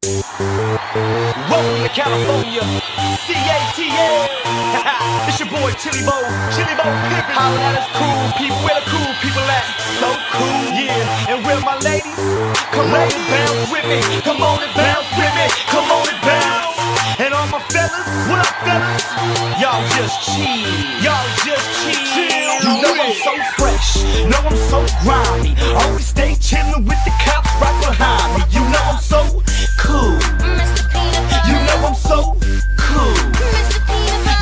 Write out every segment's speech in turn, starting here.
Welcome to California, CATL. It's your boy Chili Bo Pippin. Holla at us cool people, where the cool people at? So cool, yeah. And where my ladies? Come on and bounce with me. Come on and bounce with me. Come on and bounce. And all my fellas, what up fellas? Y'all just chill. Y'all just chill. You know I'm so fresh. Know I'm so grimy. Always stay chillin' with the cops right behind me. You know I'm so cool. You know I'm so cool.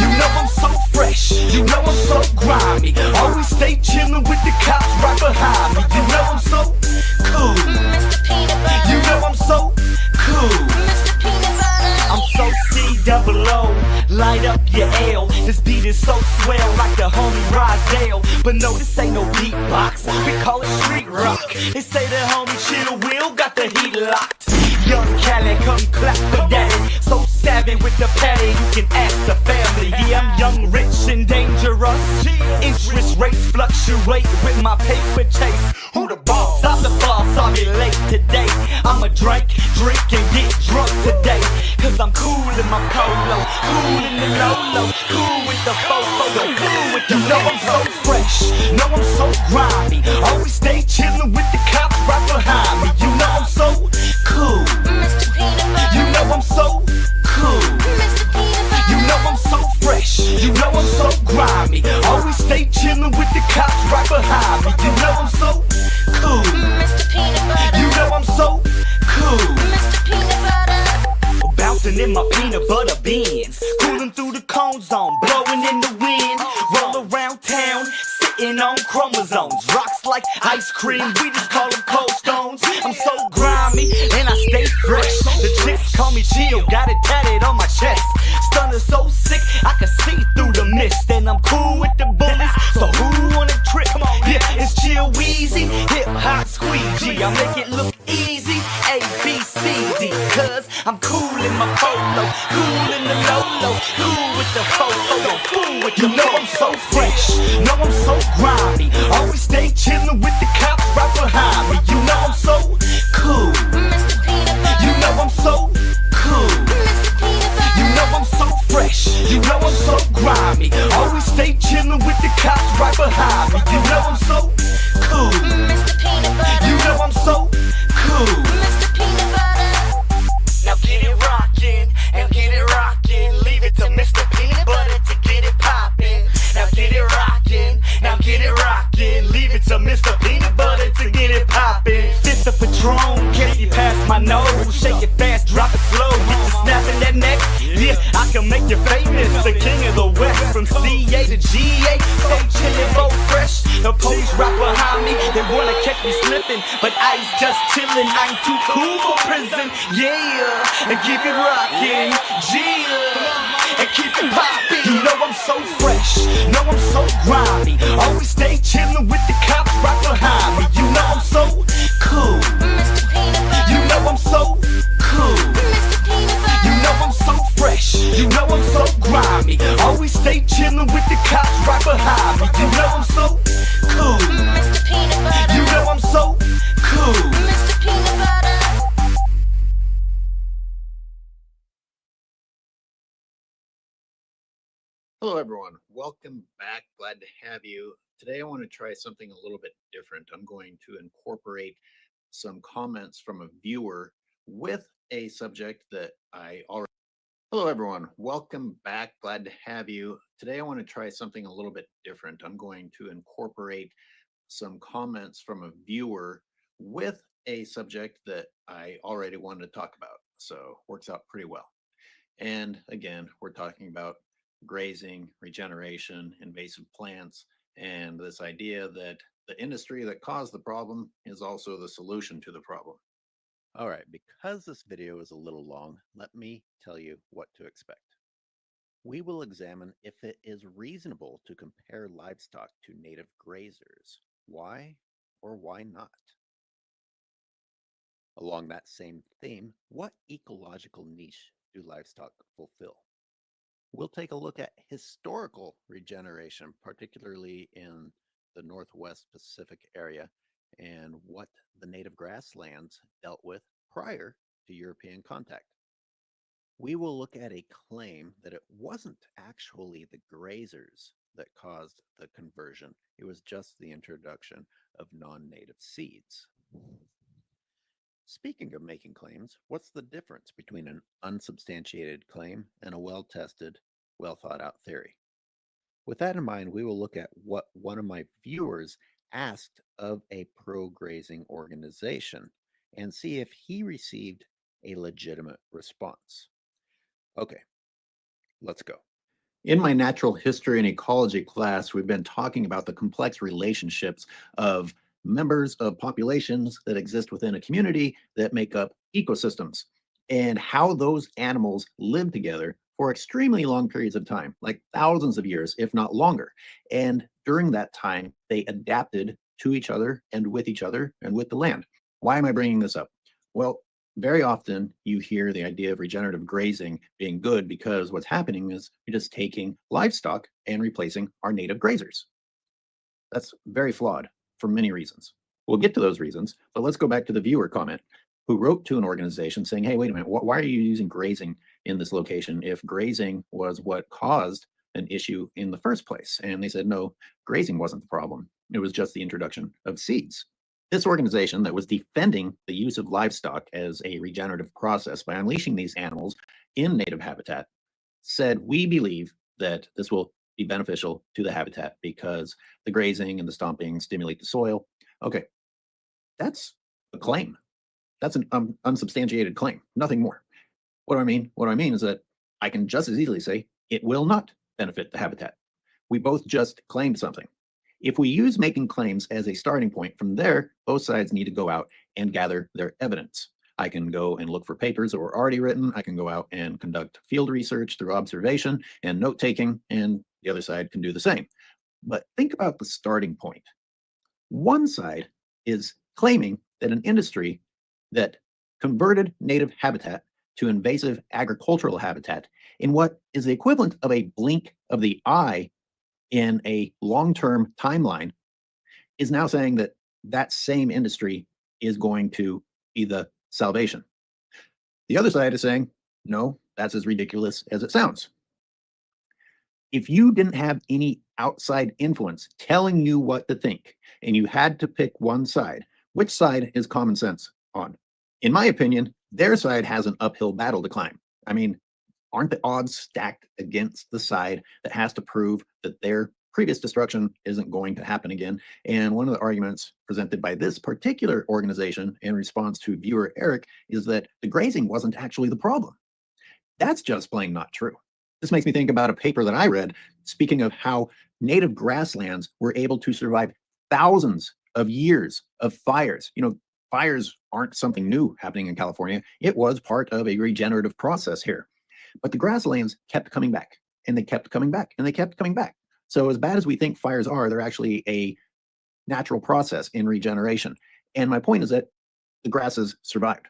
You know I'm so fresh. You know I'm so grimy. Always stay chillin' with the cops right behind me. You know I'm so cool. You know I'm so cool. I'm so C-double-O, light up your L. This beat is so swell like the homie Rosdale. But no, this ain't no beatbox, we call it street rock. They say the homie Chill Will got the heat locked. Young Cali, come clap for daddy. So savvy with the patty, you can ask the family. Yeah, I'm young, rich, and dangerous. Interest rates fluctuate with my paper chase. Who the boss? I'm the boss, I'll be late today. I'ma drink, and get drunk today. Cause I'm cool in my polo, cool in the Lolo, cool with the fofo, cool with the. You know I'm so fresh, know I'm so grimy. Always stay chillin' with the cops right behind me. You know I'm so cool. You know I'm so cool. You know I'm so fresh. You know I'm so grimy. Always stay chillin' with the cops right behind me. You know I'm so cool. You know I'm so cool. Bouncing in my peanut butter beans, cooling through the cone zone, blowing in the wind. Roll around town, sitting on chromosomes. Rocks like ice cream, we just call them cold stones. I'm so grimy and I stay fresh. The chicks call me Chill, got it tatted on my chest. Stunner so sick I can see through the mist. And I'm cool with the bullies, so who on a trip? Yeah, it's Chill Weezy, hip hop squeegee. I make it look easy, A, B, C, D. Cause I'm cool in my polo, cool in the Lolo, cool with the fofo, cool with the. You know I'm so fresh, know I'm so grimy. Always stay chillin' with the cops right behind me. You know I'm so cool. You know I'm so cool. You know I'm so fresh. You know I'm so grimy. Always stay chillin' with the cops right behind me. You know I'm so cool. You know I'm so cool. Now get it rockin' and get it rockin'. Leave it to Mr. Peanut Butter to get it poppin'. Now get it rockin', now get it rockin'. Leave it to Mr. Peanut Butter to get it poppin'. Fifth of Patron, kiss you past my nose. Shake it fast, drop it slow. Get you snapping that neck. Yeah, I can make you famous. The king of the West, from CA to GA. So chillin', both fresh. The police right behind me. They wanna catch me slippin', but I's just chillin'. I ain't too cool for prison. Yeah, and keep it rockin'. Yeah, and keep it poppin'. You know I'm so fresh, know I'm so grimy. Always stay chillin' with the cops right behind me. You know I'm so cool. You know I'm so cool. You know I'm so fresh. You know I'm so grimy. Always stay chillin' with the cops right behind me. You know I'm so cool. You know I'm so cool. Hello, everyone. Welcome back. Glad to have you. Today, I want to try something a little bit different. I'm going to incorporate some comments from a viewer with a subject that I already. Hello, everyone. Welcome back. Glad to have you. Today, I want to try something a little bit different. I'm going to incorporate some comments from a viewer with a subject that I already wanted to talk about. So, works out pretty well. And again, we're talking about grazing, regeneration, invasive plants, and this idea that the industry that caused the problem is also the solution to the problem. All right, because this video is a little long, let me tell you what to expect. We will examine if it is reasonable to compare livestock to native grazers. Why or why not? Along that same theme, what ecological niche do livestock fulfill? We'll take a look at historical regeneration, particularly in the Northwest Pacific area, and what the native grasslands dealt with prior to European contact. We will look at a claim that it wasn't actually the grazers that caused the conversion. It was just the introduction of non-native seeds. Speaking of making claims, what's the difference between an unsubstantiated claim and a well-tested, well-thought-out theory? With that in mind, we will look at what one of my viewers asked of a pro-grazing organization and see if he received a legitimate response. Okay, let's go. In my natural history and ecology class, we've been talking about the complex relationships of members of populations that exist within a community that make up ecosystems and how those animals live together for extremely long periods of time, like thousands of years, if not longer. And during that time, they adapted to each other and with the land. Why am I bringing this up? Well, very often you hear the idea of regenerative grazing being good because what's happening is you're just taking livestock and replacing our native grazers. That's very flawed for many reasons. We'll get to those reasons, but let's go back to the viewer comment who wrote to an organization saying, hey, wait a minute, why are you using grazing in this location if grazing was what caused an issue in the first place? And they said, no, grazing wasn't the problem. It was just the introduction of seeds. This organization that was defending the use of livestock as a regenerative process by unleashing these animals in native habitat said, we believe that this will be beneficial to the habitat because the grazing and the stomping stimulate the soil. Okay, that's a claim. That's an unsubstantiated claim, nothing more. What do I mean? What I mean is that I can just as easily say it will not benefit the habitat. We both just claimed something. If we use making claims as a starting point, from there, both sides need to go out and gather their evidence. I can go and look for papers that were already written. I can go out and conduct field research through observation and note taking, and the other side can do the same. But think about the starting point. One side is claiming that an industry that converted native habitat to invasive agricultural habitat in what is the equivalent of a blink of the eye in a long-term timeline is now saying that that same industry is going to be the salvation. The other side is saying, no, that's as ridiculous as it sounds. If you didn't have any outside influence telling you what to think, and you had to pick one side, which side is common sense on? In my opinion, their side has an uphill battle to climb. I mean, aren't the odds stacked against the side that has to prove that their previous destruction isn't going to happen again? And one of the arguments presented by this particular organization in response to viewer Eric is that the grazing wasn't actually the problem. That's just plain not true. This makes me think about a paper that I read speaking of how native grasslands were able to survive thousands of years of fires. You know, fires aren't something new happening in California. It was part of a regenerative process here. But the grasslands kept coming back, and they kept coming back, and they kept coming back. So as bad as we think fires are, they're actually a natural process in regeneration. And my point is that the grasses survived.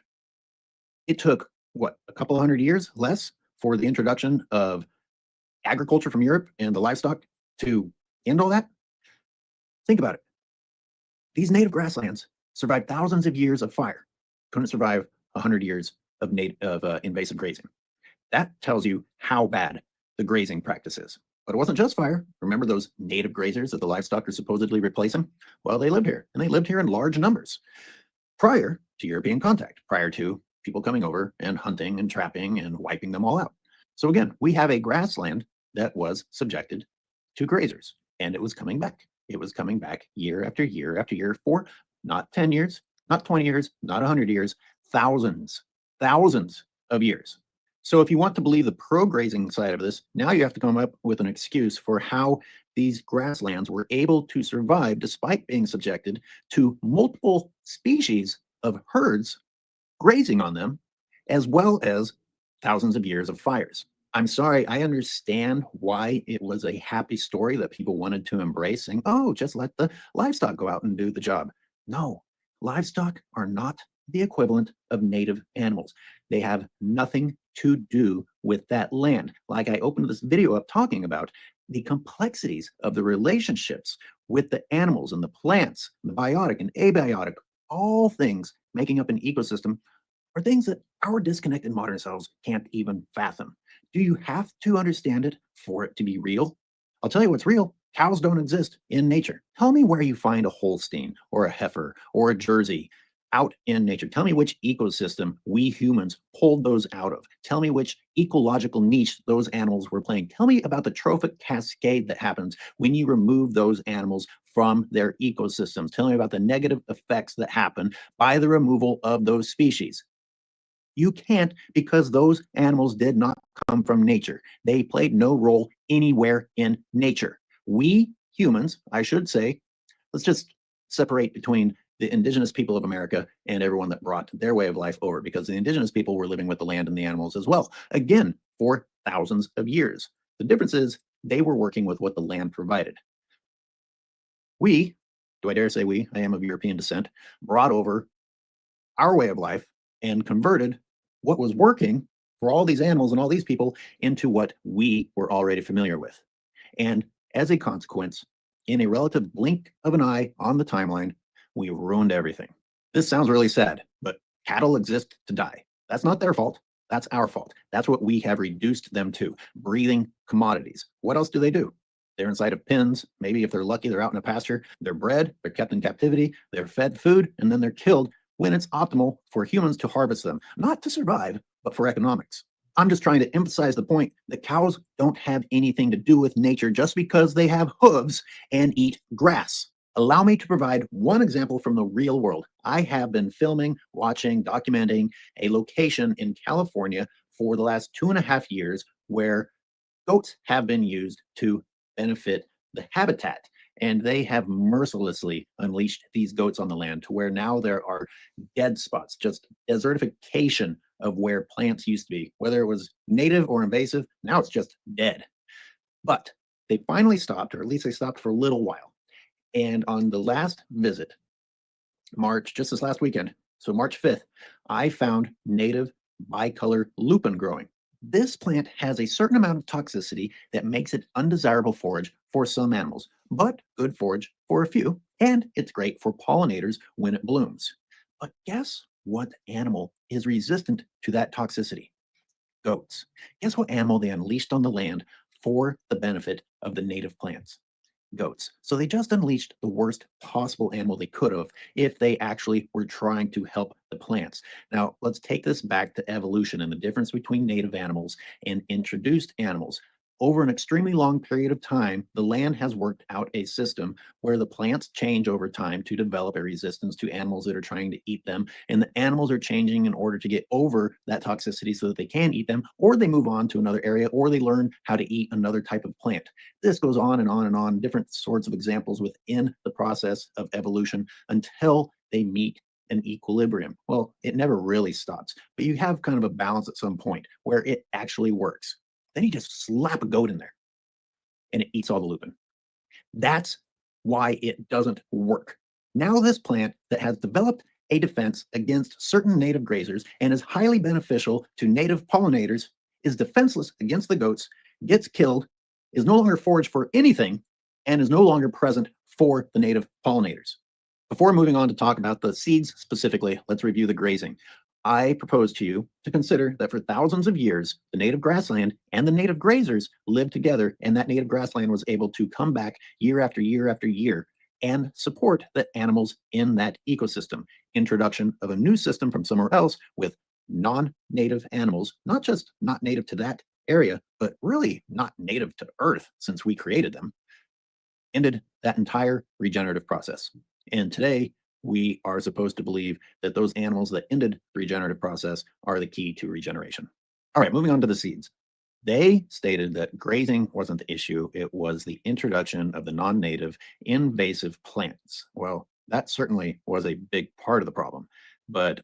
It took, what, a couple hundred years less for the introduction of agriculture from Europe and the livestock to end all that? Think about it. These native grasslands survived thousands of years of fire, couldn't survive 100 years of invasive grazing. That tells you how bad the grazing practice is. But it wasn't just fire. Remember those native grazers that the livestock are supposedly replacing? Well, they lived here, and they lived here in large numbers prior to European contact, prior to people coming over and hunting and trapping and wiping them all out. So again, we have a grassland that was subjected to grazers, and it was coming back. It was coming back year after year after year for not 10 years, not 20 years, not 100 years, thousands of years. So if you want to believe the pro-grazing side of this, now you have to come up with an excuse for how these grasslands were able to survive despite being subjected to multiple species of herds grazing on them, as well as thousands of years of fires. I'm sorry, I understand why it was a happy story that people wanted to embrace, saying, oh, just let the livestock go out and do the job. No, livestock are not the equivalent of native animals. They have nothing to do with that land. Like I opened this video up talking about the complexities of the relationships with the animals and the plants, the biotic and abiotic, all things making up an ecosystem are things that our disconnected modern selves can't even fathom. Do you have to understand it for it to be real? I'll tell you what's real. Cows don't exist in nature. Tell me where you find a Holstein or a heifer or a Jersey out in nature. Tell me which ecosystem we humans pulled those out of. Tell me which ecological niche those animals were playing. Tell me about the trophic cascade that happens when you remove those animals from their ecosystems. Tell me about the negative effects that happen by the removal of those species. You can't, because those animals did not come from nature. They played no role anywhere in nature. We humans, I should say, let's just separate between the indigenous people of America and everyone that brought their way of life over, because the indigenous people were living with the land and the animals as well, again, for thousands of years. The difference is they were working with what the land provided. We, do I dare say we, I am of European descent, brought over our way of life and converted what was working for all these animals and all these people into what we were already familiar with. And as a consequence, in a relative blink of an eye on the timeline, we ruined everything. This sounds really sad, but cattle exist to die. That's not their fault. That's our fault. That's what we have reduced them to, breathing commodities. What else do? They're inside of pens. Maybe if they're lucky, they're out in a pasture. They're bred, they're kept in captivity, they're fed food, and then they're killed when it's optimal for humans to harvest them, not to survive, but for economics. I'm just trying to emphasize the point that cows don't have anything to do with nature just because they have hooves and eat grass. Allow me to provide one example from the real world. I have been filming, watching, documenting a location in California for the last 2.5 years where goats have been used to benefit the habitat. And they have mercilessly unleashed these goats on the land to where now there are dead spots, just desertification of where plants used to be. Whether it was native or invasive, now it's just dead. But they finally stopped, or at least they stopped for a little while. And on the last visit, just this last weekend, so March 5th, I found native bicolor lupin growing. This plant has a certain amount of toxicity that makes it undesirable forage for some animals, but good forage for a few, and it's great for pollinators when it blooms. But guess what animal is resistant to that toxicity? Goats. Guess what animal they unleashed on the land for the benefit of the native plants? Goats. So they just unleashed the worst possible animal they could have if they actually were trying to help the plants. Now, let's take this back to evolution and the difference between native animals and introduced animals. Over an extremely long period of time, the land has worked out a system where the plants change over time to develop a resistance to animals that are trying to eat them. And the animals are changing in order to get over that toxicity so that they can eat them, or they move on to another area, or they learn how to eat another type of plant. This goes on and on and on, different sorts of examples within the process of evolution until they meet an equilibrium. Well, it never really stops, but you have kind of a balance at some point where it actually works. Then you just slap a goat in there and it eats all the lupin. That's why it doesn't work. Now this plant that has developed a defense against certain native grazers and is highly beneficial to native pollinators is defenseless against the goats, gets killed, is no longer foraged for anything, and is no longer present for the native pollinators. Before moving on to talk about the seeds specifically, let's review the grazing. I propose to you to consider that for thousands of years, the native grassland and the native grazers lived together, and that native grassland was able to come back year after year after year and support the animals in that ecosystem. Introduction of a new system from somewhere else with non-native animals, not just not native to that area, but really not native to Earth since we created them, ended that entire regenerative process. And today, we are supposed to believe that those animals that ended the regenerative process are the key to regeneration. All right, moving on to the seeds. They stated that grazing wasn't the issue, it was the introduction of the non-native invasive plants. Well, that certainly was a big part of the problem, but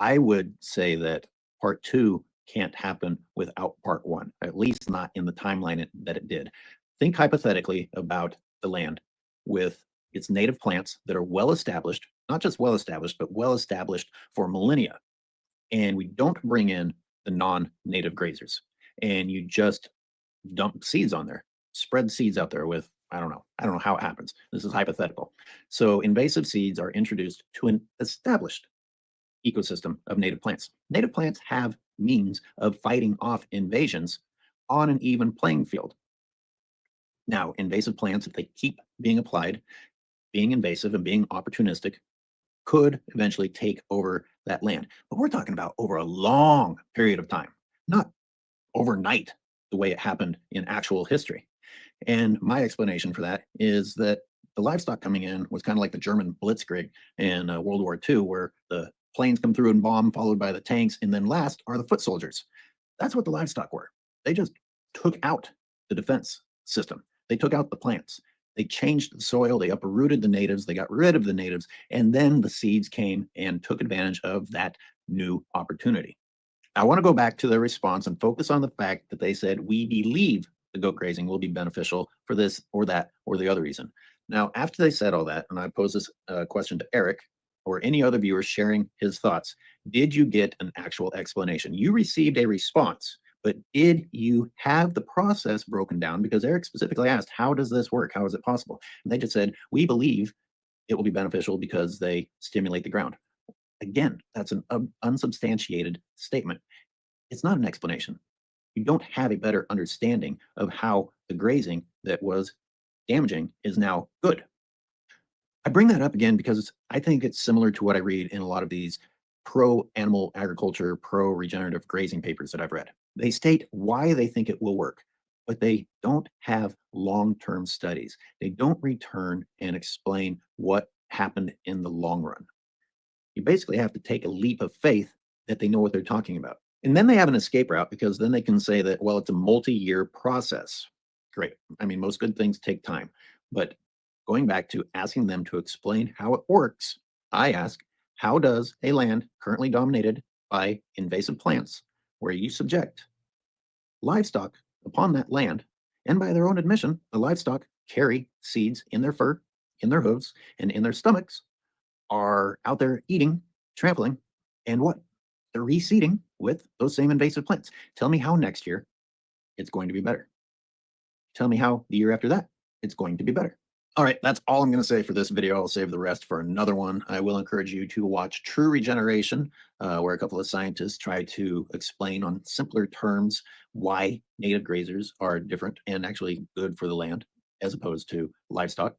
I would say that part 2 can't happen without part 1, at least not in the timeline that it did. Think hypothetically about the land with its native plants that are well established, not just well established, but well established for millennia. And we don't bring in the non-native grazers, and you just dump seeds on there, spread seeds out there with, I don't know how it happens. This is hypothetical. So invasive seeds are introduced to an established ecosystem of native plants. Native plants have means of fighting off invasions on an even playing field. Now, invasive plants, if they keep being applied, being invasive and being opportunistic, could eventually take over that land. But we're talking about over a long period of time, not overnight, the way it happened in actual history. And my explanation for that is that the livestock coming in was kind of like the German blitzkrieg in World War II, where the planes come through and bomb, followed by the tanks, and then last are the foot soldiers. That's what the livestock were. They just took out the defense system. They took out the plants. They changed the soil. They uprooted the natives. They got rid of the natives. And then the seeds came and took advantage of that new opportunity. I want to go back to their response and focus on the fact that they said, we believe the goat grazing will be beneficial for this or that or the other reason. Now, after they said all that, and I pose this question to Eric or any other viewer sharing his thoughts, did you get an actual explanation? You received a response, but did you have the process broken down? Because Eric specifically asked, how does this work? How is it possible? And they just said, we believe it will be beneficial because they stimulate the ground. Again, that's an unsubstantiated statement. It's not an explanation. You don't have a better understanding of how the grazing that was damaging is now good. I bring that up again because I think it's similar to what I read in a lot of these pro-animal agriculture, pro-regenerative grazing papers that I've read. They state why they think it will work, but they don't have long-term studies. They don't return and explain what happened in the long run. You basically have to take a leap of faith that they know what they're talking about. And then they have an escape route because then they can say that, well, it's a multi-year process. Great. I mean, most good things take time. But going back to asking them to explain how it works, I ask, how does a land currently dominated by invasive plants, where you subject livestock upon that land, and by their own admission, the livestock carry seeds in their fur, in their hooves, and in their stomachs, are out there eating, trampling, and what? They're reseeding with those same invasive plants. Tell me how next year it's going to be better. Tell me how the year after that it's going to be better. All right, that's all I'm going to say for this video. I'll save the rest for another one. I will encourage you to watch True Regeneration, where a couple of scientists try to explain on simpler terms why native grazers are different and actually good for the land as opposed to livestock.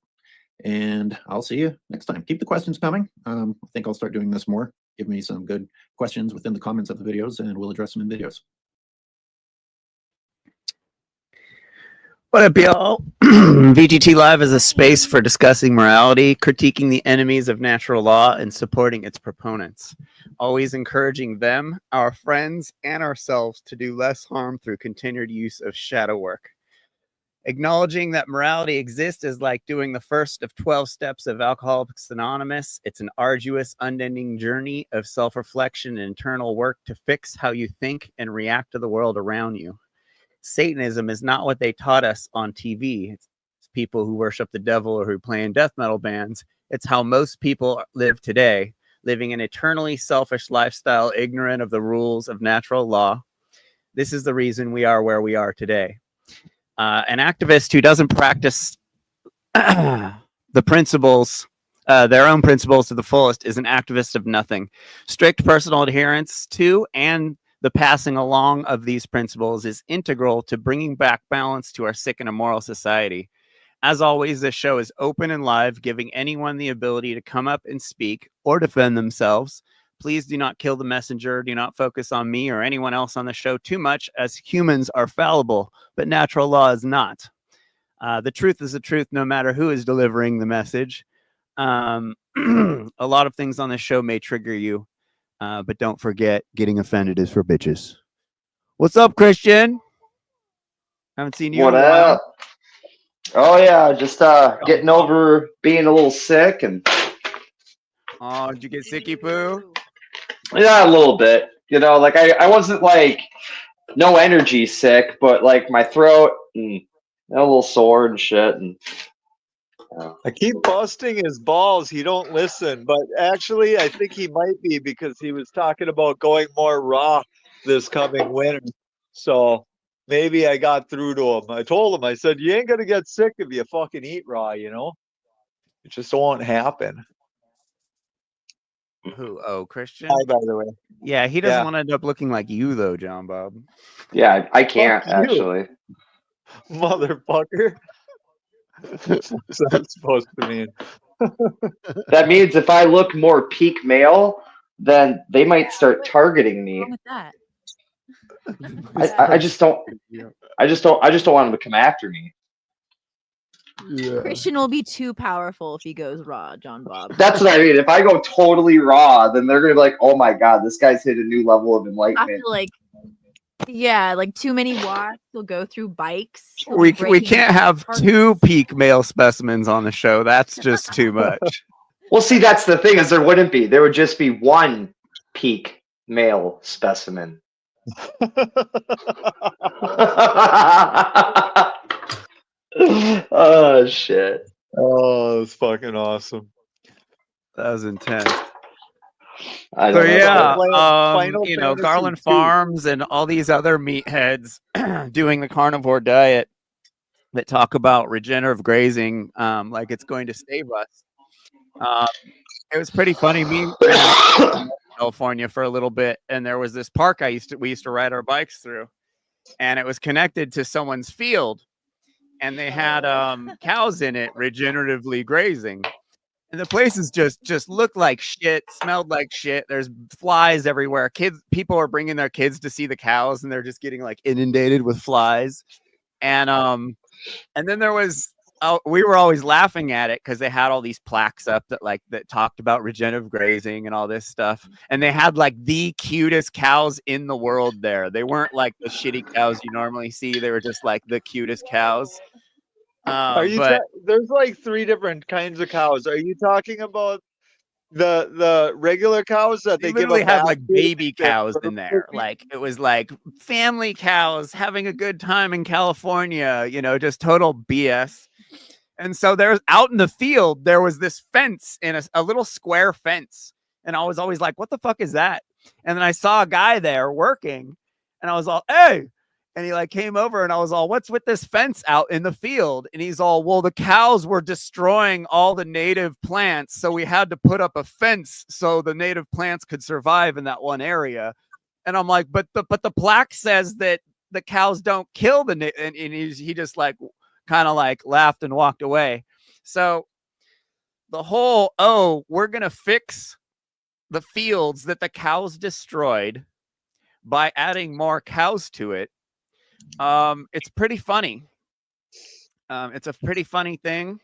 And I'll see you next time. Keep the questions coming. I think I'll start doing this more. Give me some good questions within the comments of the videos, and we'll address them in videos. What up, y'all? VGT Live is a space for discussing morality, critiquing the enemies of natural law, and supporting its proponents. Always encouraging them, our friends, and ourselves to do less harm through continued use of shadow work. Acknowledging that morality exists is like doing the first of 12 steps of Alcoholics Anonymous. It's an arduous, unending journey of self-reflection and internal work to fix how you think and react to the world around you. Satanism is not what they taught us on TV. It's people who worship the devil or who play in death metal bands. It's how most people live today, living an eternally selfish lifestyle, ignorant of the rules of natural law. This is the reason we are where we are today. An activist who doesn't practice the principles, their own principles to the fullest, is an activist of nothing. Strict personal adherence to and the passing along of these principles is integral to bringing back balance to our sick and immoral society. As always, this show is open and live, giving anyone the ability to come up and speak or defend themselves. Please do not kill the messenger. Do not focus on me or anyone else on the show too much, as humans are fallible, but natural law is not. The truth is the truth, no matter who is delivering the message. A lot of things on this show may trigger you, but don't forget, getting offended is for bitches. What's up, Christian? Haven't seen you What in a while. up? Oh yeah, just getting over being a little sick, and Oh, did you get sicky poo? yeah, a little bit. You know, like I wasn't like no energy sick, but like my throat and a little sore and shit. And I keep busting his balls. He don't listen, but actually, I think he might be, because he was talking about going more raw this coming winter. So maybe I got through to him. I told him, I said, you ain't gonna get sick if you fucking eat raw, you know? It just won't happen. Who? Oh, Christian. Hi, by the way. Yeah, he doesn't Yeah. want to end up looking like you though, John Bob. Yeah, I can't you. actually. Motherfucker. What's that supposed to mean? That means if I look more peak male, then they might start targeting What's wrong me. with that? I just don't want them to come after me. Yeah. Christian will be too powerful if he goes raw, John Bob. That's what I mean. If I go totally raw, then they're gonna be like, "Oh my god, this guy's hit a new level of After enlightenment." like, like too many watts, he'll go through bikes. He'll We be we breaking can't have parts. 2 peak male specimens on the show. That's just too much. Well, see, that's the thing is there wouldn't be. There would just be one peak male specimen. Oh shit! Oh, it's fucking awesome. That was intense. I So don't know. yeah, Final you know, Fantasy Garland II. Farms and all these other meatheads doing the carnivore diet that talk about regenerative grazing, like it's going to save us. It was pretty funny. Me ran out in California for a little bit, and there was this park we used to ride our bikes through, and it was connected to someone's field, and they had cows in it regeneratively grazing. And the places just looked like shit, smelled like shit. There's flies everywhere. People are bringing their kids to see the cows, and they're just getting like inundated with flies. And then there was we were always laughing at it because they had all these plaques up that talked about regenerative grazing and all this stuff. And they had like the cutest cows in the world there. They weren't like the shitty cows you normally see. They were just like the cutest cows. Are you? There's like 3 different kinds of cows. Are you talking about the regular cows that They they give literally a had like basket baby that cows in there. Like it was like family cows having a good time in California, you know, just total BS. And so there's out in the field, there was this fence in a little square fence. And I was always like, what the fuck is that? And then I saw a guy there working, and I was all, hey. And he like came over, and I was all, what's with this fence out in the field? And he's all, well, the cows were destroying all the native plants. So we had to put up a fence so the native plants could survive in that one area. And I'm like, but the plaque says that the cows don't kill and he just like kind of like laughed and walked away. So the whole, we're going to fix the fields that the cows destroyed by adding more cows to it. It's pretty funny. It's a pretty funny thing.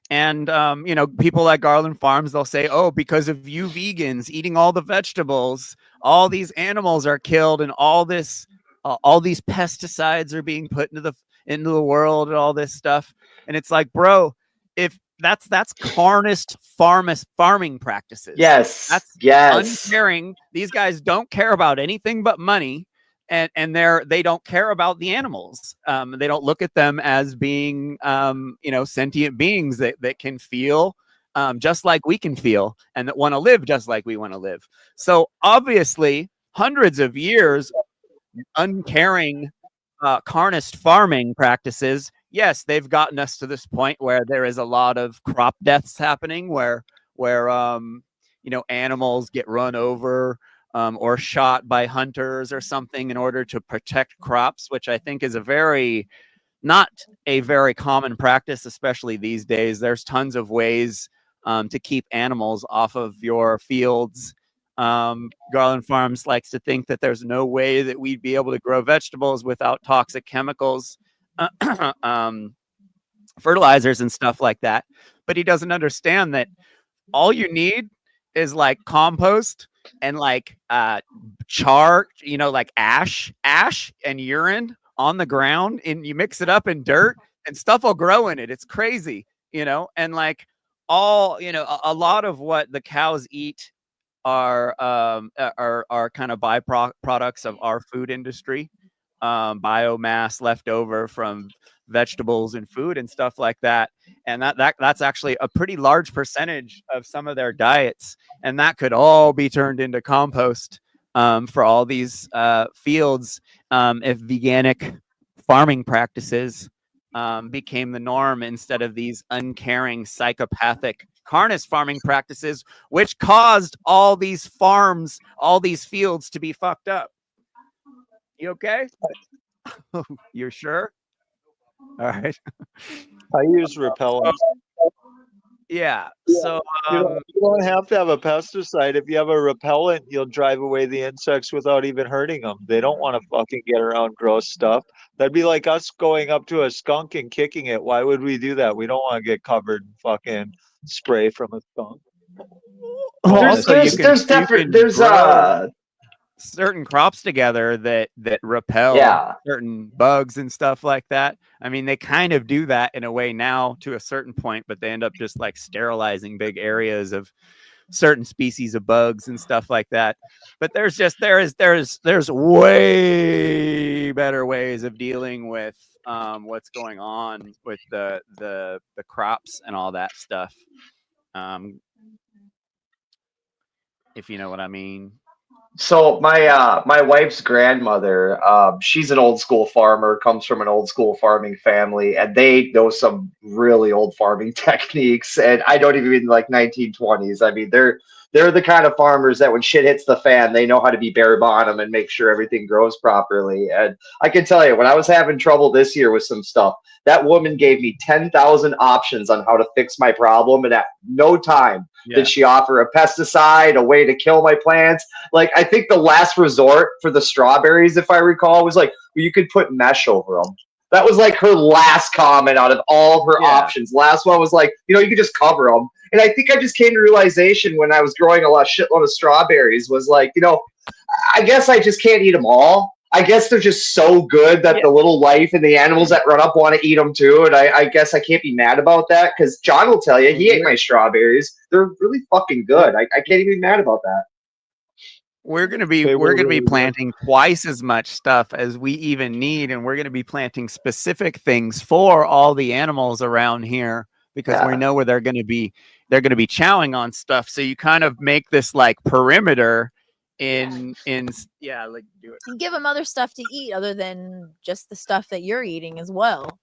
And, you know, people like Garland Farms, they'll say, oh, because of you vegans eating all the vegetables, all these animals are killed and all these pesticides are being put into the world and all this stuff. And it's like, bro, if that's carnist farming practices. Yes. That's yes. uncaring. These guys don't care about anything but money. And they don't care about the animals. They don't look at them as being, you know, sentient beings that can feel just like we can feel and that want to live just like we want to live. So obviously, hundreds of years uncaring carnist farming practices, yes, they've gotten us to this point where there is a lot of crop deaths happening, where you know, animals get run over. Or shot by hunters or something in order to protect crops, which I think is not a very common practice, especially these days. There's tons of ways to keep animals off of your fields. Garland Farms likes to think that there's no way that we'd be able to grow vegetables without toxic chemicals, fertilizers and stuff like that. But he doesn't understand that all you need is like compost and like char, you know, like ash and urine on the ground, and you mix it up in dirt and stuff will grow in it. It's crazy, you know. And like all, you know, a lot of what the cows eat are kind of byproducts of our food industry, biomass left over from vegetables and food and stuff like that. And that's actually a pretty large percentage of some of their diets. And that could all be turned into compost for all these fields if veganic farming practices became the norm instead of these uncaring psychopathic carnivorous farming practices, which caused all these farms, all these fields to be fucked up. You okay? You're sure? All right. I use repellent. Yeah. So You don't have to have a pesticide. If you have a repellent, you'll drive away the insects without even hurting them. They don't want to fucking get around gross stuff. That'd be like us going up to a skunk and kicking it. Why would we do that? We don't want to get covered in fucking spray from a skunk. also, There's grow certain crops together that repel Yeah. certain bugs and stuff like that. I mean, they kind of do that in a way now to a certain point, but they end up just like sterilizing big areas of certain species of bugs and stuff like that. But there's way better ways of dealing with what's going on with the crops and all that stuff. If you know what I mean. So my wife's grandmother, she's an old school farmer, comes from an old school farming family, and they know some really old farming techniques. And I don't even mean like 1920s. I mean they're the kind of farmers that when shit hits the fan, they know how to be bare bottom and make sure everything grows properly. And I can tell you, when I was having trouble this year with some stuff, that woman gave me 10,000 options on how to fix my problem, and at no time did she offer a pesticide, a way to kill my plants. Like, I think the last resort for the strawberries, if I recall, was like, well, you could put mesh over them. That was like her last comment out of all her options. Last one was like, you could just cover them. And I think I just came to realization when I was growing a shitload of strawberries was like, I guess I just can't eat them all. I guess they're just so good that the little life and the animals that run up want to eat them too. And I guess I can't be mad about that because John will tell you he ate my strawberries. They're really fucking good. I can't even be mad about that. We're gonna be planting twice as much stuff as we even need, and we're gonna be planting specific things for all the animals around here because we know where they're gonna be chowing on stuff. So you kind of make this like perimeter in like do it and give them other stuff to eat other than just the stuff that you're eating as well.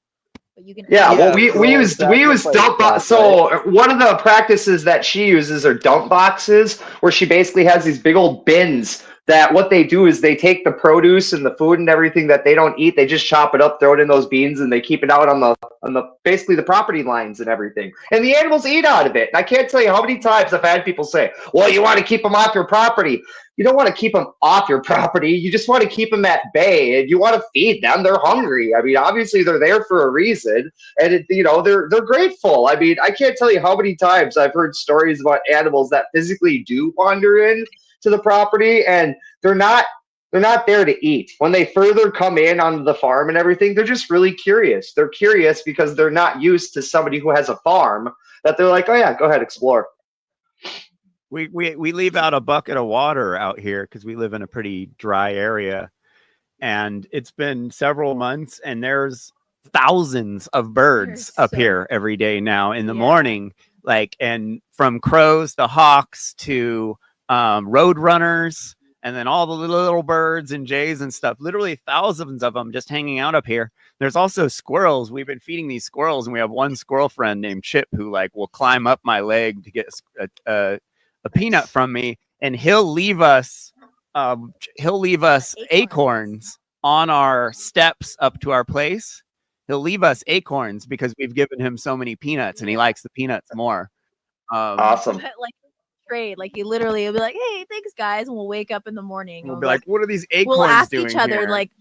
But you can well, we use dump boxes. So one of the practices that she uses are dump boxes, where she basically has these big old bins that what they do is they take the produce and the food and everything that they don't eat, they just chop it up, throw it in those beans, and they keep it out on the basically the property lines and everything. And the animals eat out of it. And I can't tell you how many times I've had people say, well, you want to keep them off your property. You don't want to keep them off your property. You just want to keep them at bay, and you want to feed them. They're hungry. I mean, obviously they're there for a reason, and they're grateful. I mean, I can't tell you how many times I've heard stories about animals that physically do wander in to the property, and they're not there to eat. When they further come in onto the farm and everything, they're just really curious. They're curious because they're not used to somebody who has a farm that they're like, oh yeah, go ahead, explore. We leave out a bucket of water out here because we live in a pretty dry area, and it's been several months, and there's thousands of birds up here every day now in the morning, like, and from crows to hawks to road runners, and then all the little birds and jays and stuff, literally thousands of them just hanging out up here. There's also squirrels. We've been feeding these squirrels, and we have one squirrel friend named Chip who like will climb up my leg to get a peanut from me, and he'll leave us acorns on our steps up to our place. He'll leave us acorns because we've given him so many peanuts, and he likes the peanuts more. Awesome. Like trade, like he literally will be like, "Hey, thanks, guys," and we'll wake up in the morning. We'll be like, "What are these acorns We'll ask doing each other, here?" like,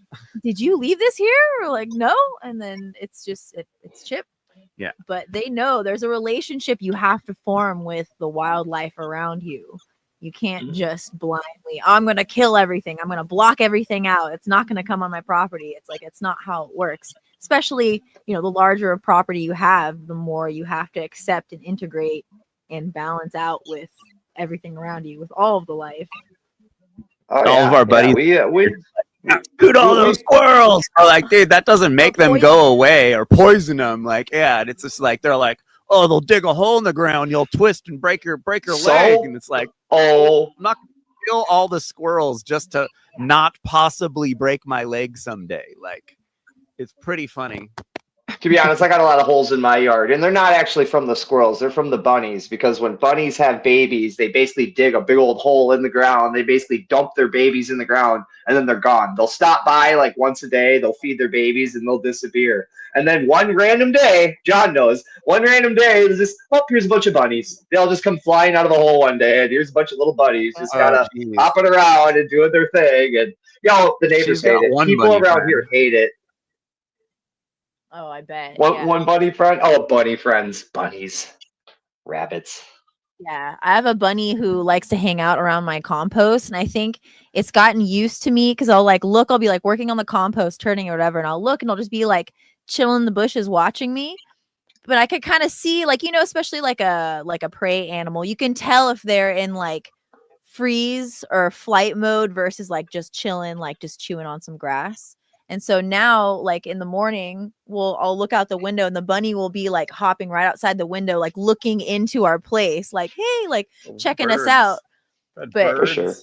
"Did you leave this here?" Or like, "No," and then it's just it's Chip. Yeah. But they know there's a relationship you have to form with the wildlife around you. You can't just blindly, I'm going to kill everything. I'm going to block everything out. It's not going to come on my property. It's like, it's not how it works. Especially, the larger a property you have, the more you have to accept and integrate and balance out with everything around you, with all of the life. All of our buddies. Shoot all those squirrels. Are like, dude, that doesn't make them go away or poison them. Like, and it's just like they're like, oh, they'll dig a hole in the ground, you'll twist and break your leg, and it's like, I'm not gonna kill all the squirrels just to not possibly break my leg someday. Like, it's pretty funny. To be honest, I got a lot of holes in my yard, and they're not actually from the squirrels. They're from the bunnies, because when bunnies have babies, they basically dig a big old hole in the ground. They basically dump their babies in the ground, and then they're gone. They'll stop by like once a day. They'll feed their babies, and they'll disappear. And then one random day, John knows, one random day, there's just, oh, here's a bunch of bunnies. They'll just come flying out of the hole one day, and here's a bunch of little bunnies just kind Oh, of jeez. hopping around and doing their thing. And, the neighbors She's hate got it. one People bunny around friend. here hate it. Oh, I bet. One, Yeah. one bunny friend? Oh, bunny friends. Bunnies. Rabbits. Yeah, I have a bunny who likes to hang out around my compost, and I think it's gotten used to me because I'll be like working on the compost, turning or whatever, and I'll look and I'll just be like chilling in the bushes watching me. But I could kind of see, like, especially like a prey animal, you can tell if they're in like freeze or flight mode versus like just chilling, like just chewing on some grass. And so now, like in the morning, I'll look out the window and the bunny will be like hopping right outside the window, like looking into our place, like, hey, like checking us out. But For sure.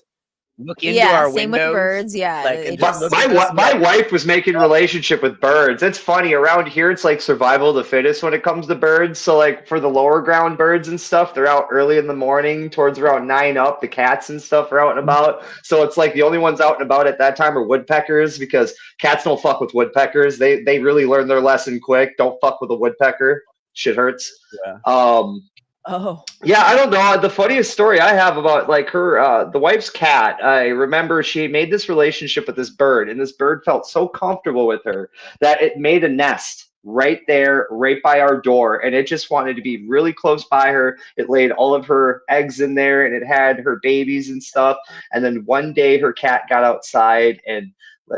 Look into yeah, our same windows, with birds. Yeah, like, it and just just look at us. My wife was making relationship with birds. It's funny, around here it's like survival of the fittest when it comes to birds. So like for the lower ground birds and stuff, they're out early in the morning towards around 9 up. The cats and stuff are out and about. So it's like the only ones out and about at that time are woodpeckers, because cats don't fuck with woodpeckers. They really learn their lesson quick. Don't fuck with a woodpecker. Shit hurts. Yeah. oh Yeah, I don't know. The funniest story I have about like her, the wife's cat, I remember she made this relationship with this bird, and this bird felt so comfortable with her that it made a nest right there, right by our door, and it just wanted to be really close by her. It laid all of her eggs in there, and it had her babies and stuff. And then one day her cat got outside, and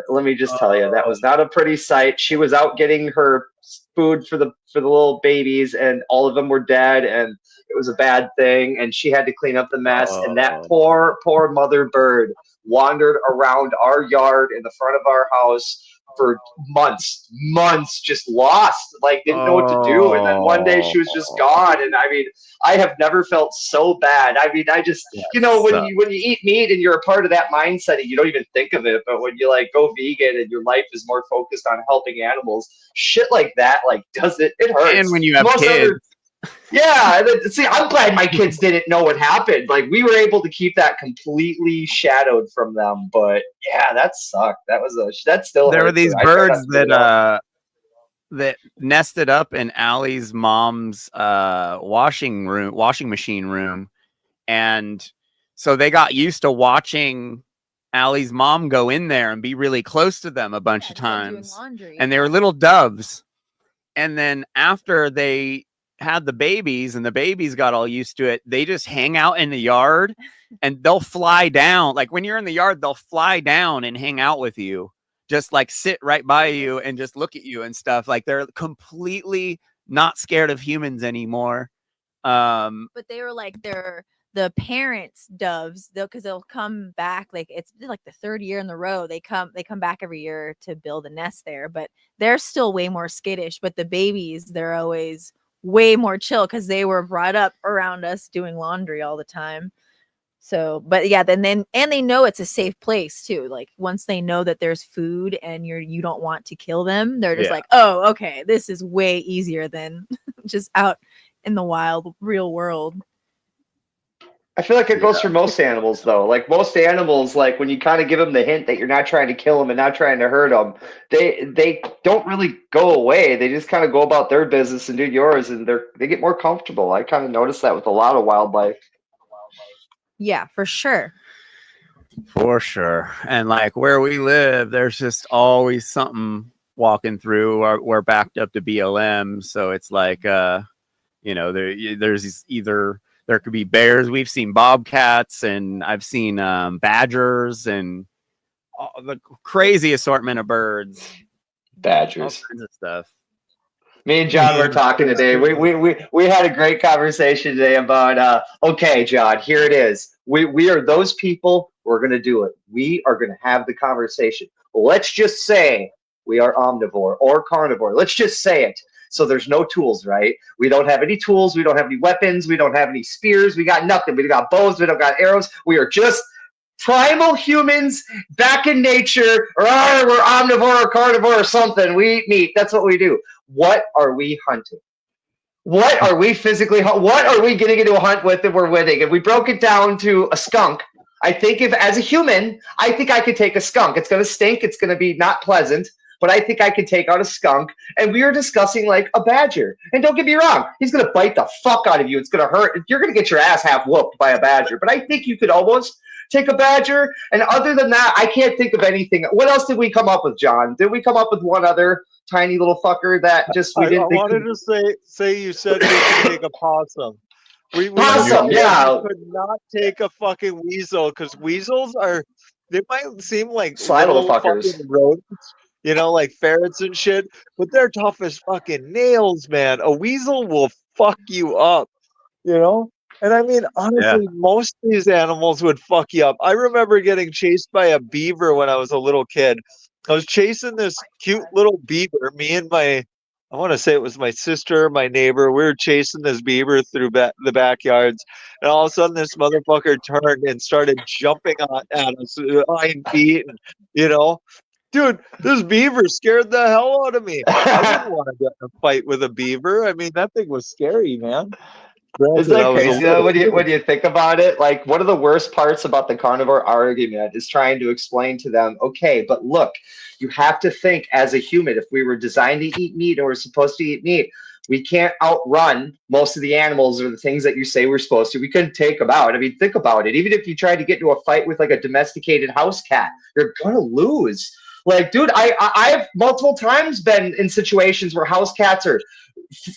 let me just tell you, that was not a pretty sight. She was out getting her food for the little babies, and all of them were dead, and it was a bad thing, and she had to clean up the mess. And that poor mother bird wandered around our yard in the front of our house for months, just lost, like didn't know what to do. And then one day she was just gone. And I mean, I have never felt so bad. I mean, I just, when you eat meat and you're a part of that mindset, you don't even think of it. But when you like go vegan and your life is more focused on helping animals, shit like that, like it hurts. And when you have kids. Yeah, see, I'm glad my kids didn't know what happened. Like, we were able to keep that completely shadowed from them. But yeah, that sucked. That still. There were these birds that that nested up in Allie's mom's washing machine room, and so they got used to watching Allie's mom go in there and be really close to them a bunch of times. And they were little doves. And then after they had the babies and the babies got all used to it, they just hang out in the yard, and they'll fly down. Like when you're in the yard, they'll fly down and hang out with you, just like sit right by you and just look at you and stuff. Like they're completely not scared of humans anymore. But they were like the parents' doves, because they'll come back, like it's like the third year in the row they come back every year to build a nest there, but they're still way more skittish. But the babies, they're always way more chill because they were brought up around us doing laundry all the time. So, but yeah, and they know it's a safe place too. Like once they know that there's food and you don't want to kill them, they're just like, oh, okay, this is way easier than just out in the wild, real world. I feel like it goes for most animals, though. Like most animals, like when you kind of give them the hint that you're not trying to kill them and not trying to hurt them, they don't really go away. They just kind of go about their business and do yours, and they get more comfortable. I kind of noticed that with a lot of wildlife. Yeah, for sure. For sure. And like where we live, there's just always something walking through. We're backed up to BLM, so it's like there's either there could be bears. We've seen bobcats, and I've seen badgers, and the crazy assortment of birds. Badgers. All kinds of stuff. Me and John were talking today. We had a great conversation today about okay, John, here it is. We are those people. We're gonna do it. We are gonna have the conversation. Let's just say we are omnivore or carnivore. Let's just say it. So there's no tools, right? We don't have any tools. We don't have any weapons. We don't have any spears. We got nothing. We got bows. We don't got arrows. We are just primal humans back in nature. Or we're omnivore or carnivore or something. We eat meat. That's what we do. what are we hunting? What are we physically, what are we getting into a hunt with if we're winning? If we broke it down to a skunk, I think if, as a human, I think I could take a skunk. It's going to stink. It's going to be not pleasant, but I think I could take out a skunk. And we were discussing like a badger. And don't get me wrong, he's going to bite the fuck out of you. It's going to hurt. You're going to get your ass half whooped by a badger. But I think you could almost take a badger. And other than that, I can't think of anything. What else did we come up with, John? Did we come up with one other tiny little fucker that just we didn't I think wanted to say you said we could take a possum. We Possum, yeah. could not take a fucking weasel because weasels are, they might seem like Sly little little fuckers. fucking rodents, you know, like ferrets and shit, but they're tough as fucking nails, man. A weasel will fuck you up, you know? And I mean, honestly, most of these animals would fuck you up. I remember getting chased by a beaver when I was a little kid. I was chasing this cute little beaver. Me and I want to say it was my sister, my neighbor. We were chasing this beaver through the backyards. And all of a sudden, this motherfucker turned and started jumping at us, hind feet. And, you know, dude, this beaver scared the hell out of me. I didn't want to get in a fight with a beaver. I mean, that thing was scary, man. Isn't that crazy though? When you think about it, like one of the worst parts about the carnivore argument is trying to explain to them, okay, but look, you have to think as a human, if we were designed to eat meat or we're supposed to eat meat, we can't outrun most of the animals or the things that you say we're supposed to. We couldn't take them out. I mean, think about it. Even if you tried to get into a fight with like a domesticated house cat, you're gonna lose. Like, dude, I've multiple times been in situations where house cats are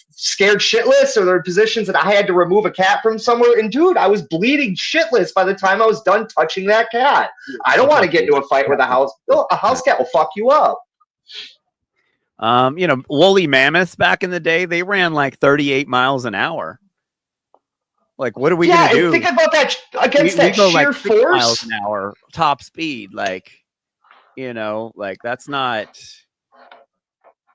scared shitless, or there are positions that I had to remove a cat from somewhere. And dude, I was bleeding shitless by the time I was done touching that cat. I don't want to get into a fight with a house. No, a house cat will fuck you up. You know, woolly mammoths back in the day, they ran like 38 miles an hour. Like, what are we gonna do? Think about that against that go sheer like 6 force. miles an hour, top speed. Like, you know, like that's not.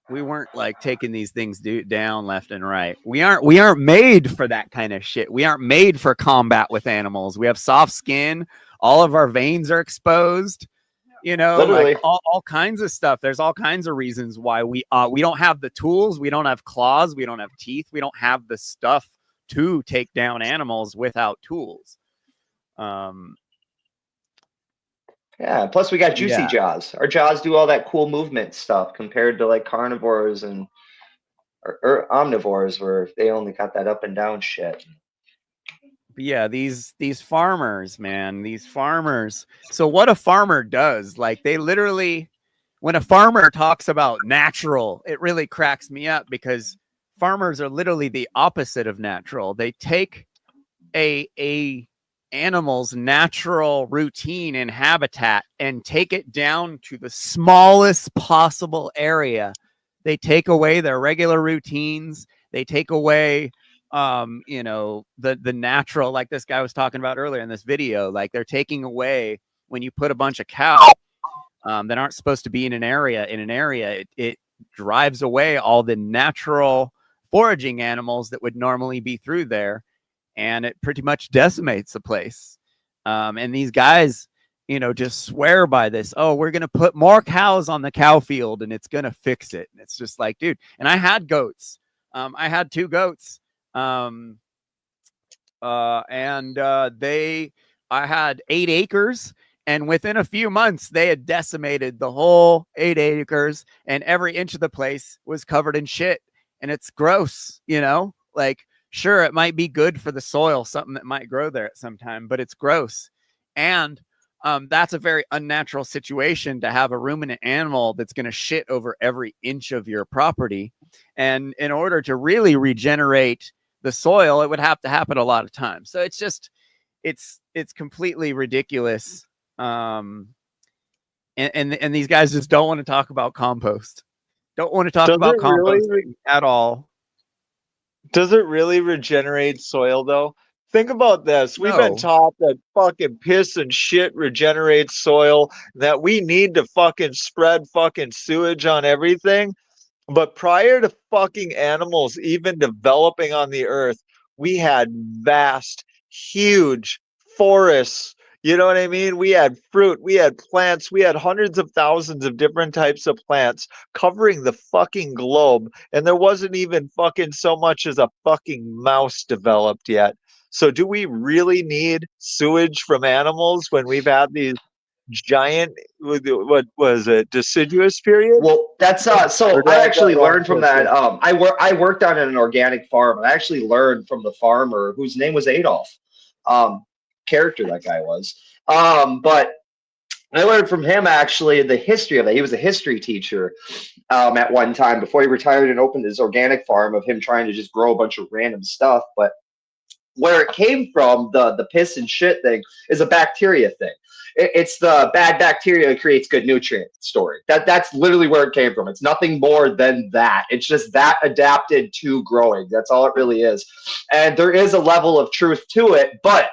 We weren't like taking these things down left and right. We aren't made for that kind of shit. We aren't made for combat with animals. We have soft skin. All of our veins are exposed. You know, literally. Like all kinds of stuff. There's all kinds of reasons why we don't have the tools. We don't have claws. We don't have teeth. We don't have the stuff to take down animals without tools. Yeah, plus we got juicy jaws. Our jaws do all that cool movement stuff compared to like carnivores and or omnivores where they only got that up and down shit. But yeah, these farmers, man, these farmers. So what a farmer does, like they literally, when a farmer talks about natural, it really cracks me up because farmers are literally the opposite of natural. They take a animal's natural routine and habitat and take it down to the smallest possible area. They take away their regular routines. They take away, you know, the natural, like this guy was talking about earlier in this video, like they're taking away when you put a bunch of cow that aren't supposed to be in an area, it drives away all the natural foraging animals that would normally be through there. And it pretty much decimates the place. And these guys, you know, just swear by this. Oh, we're going to put more cows on the cow field and it's going to fix it. And it's just like, dude. And I had goats. I had 2 goats. I had 8 acres. And within a few months, they had decimated the whole 8 acres. And every inch of the place was covered in shit. And it's gross, you know, like, sure, it might be good for the soil, something that might grow there at some time, but it's gross. And that's a very unnatural situation to have a ruminant animal that's going to shit over every inch of your property. And in order to really regenerate the soil, it would have to happen a lot of times. So it's just, it's completely ridiculous. And these guys just don't want to talk about compost. Don't want to talk about composting at all. Does it really regenerate soil though? Think about this. We've been taught that fucking piss and shit regenerates soil, that we need to fucking spread fucking sewage on everything. But prior to fucking animals even developing on the earth, we had vast, huge forests, You know what I mean? We had fruit, we had plants, we had hundreds of thousands of different types of plants covering the fucking globe, and there wasn't even fucking so much as a fucking mouse developed yet. So do we really need sewage from animals when we've had these giant, what was it, deciduous period? Well, that's Or so do I I have that actually wrong learned from that. twisted? I worked on an organic farm. I actually learned from the farmer whose name was Adolf. Character that guy was. But I learned from him actually the history of it. He was a history teacher at one time before he retired and opened his organic farm of him trying to just grow a bunch of random stuff. But where it came from, the piss and shit thing, is a bacteria thing. It's the bad bacteria that creates good nutrient story. That's literally where it came from. It's nothing more than that. It's just that adapted to growing. That's all it really is. And there is a level of truth to it, but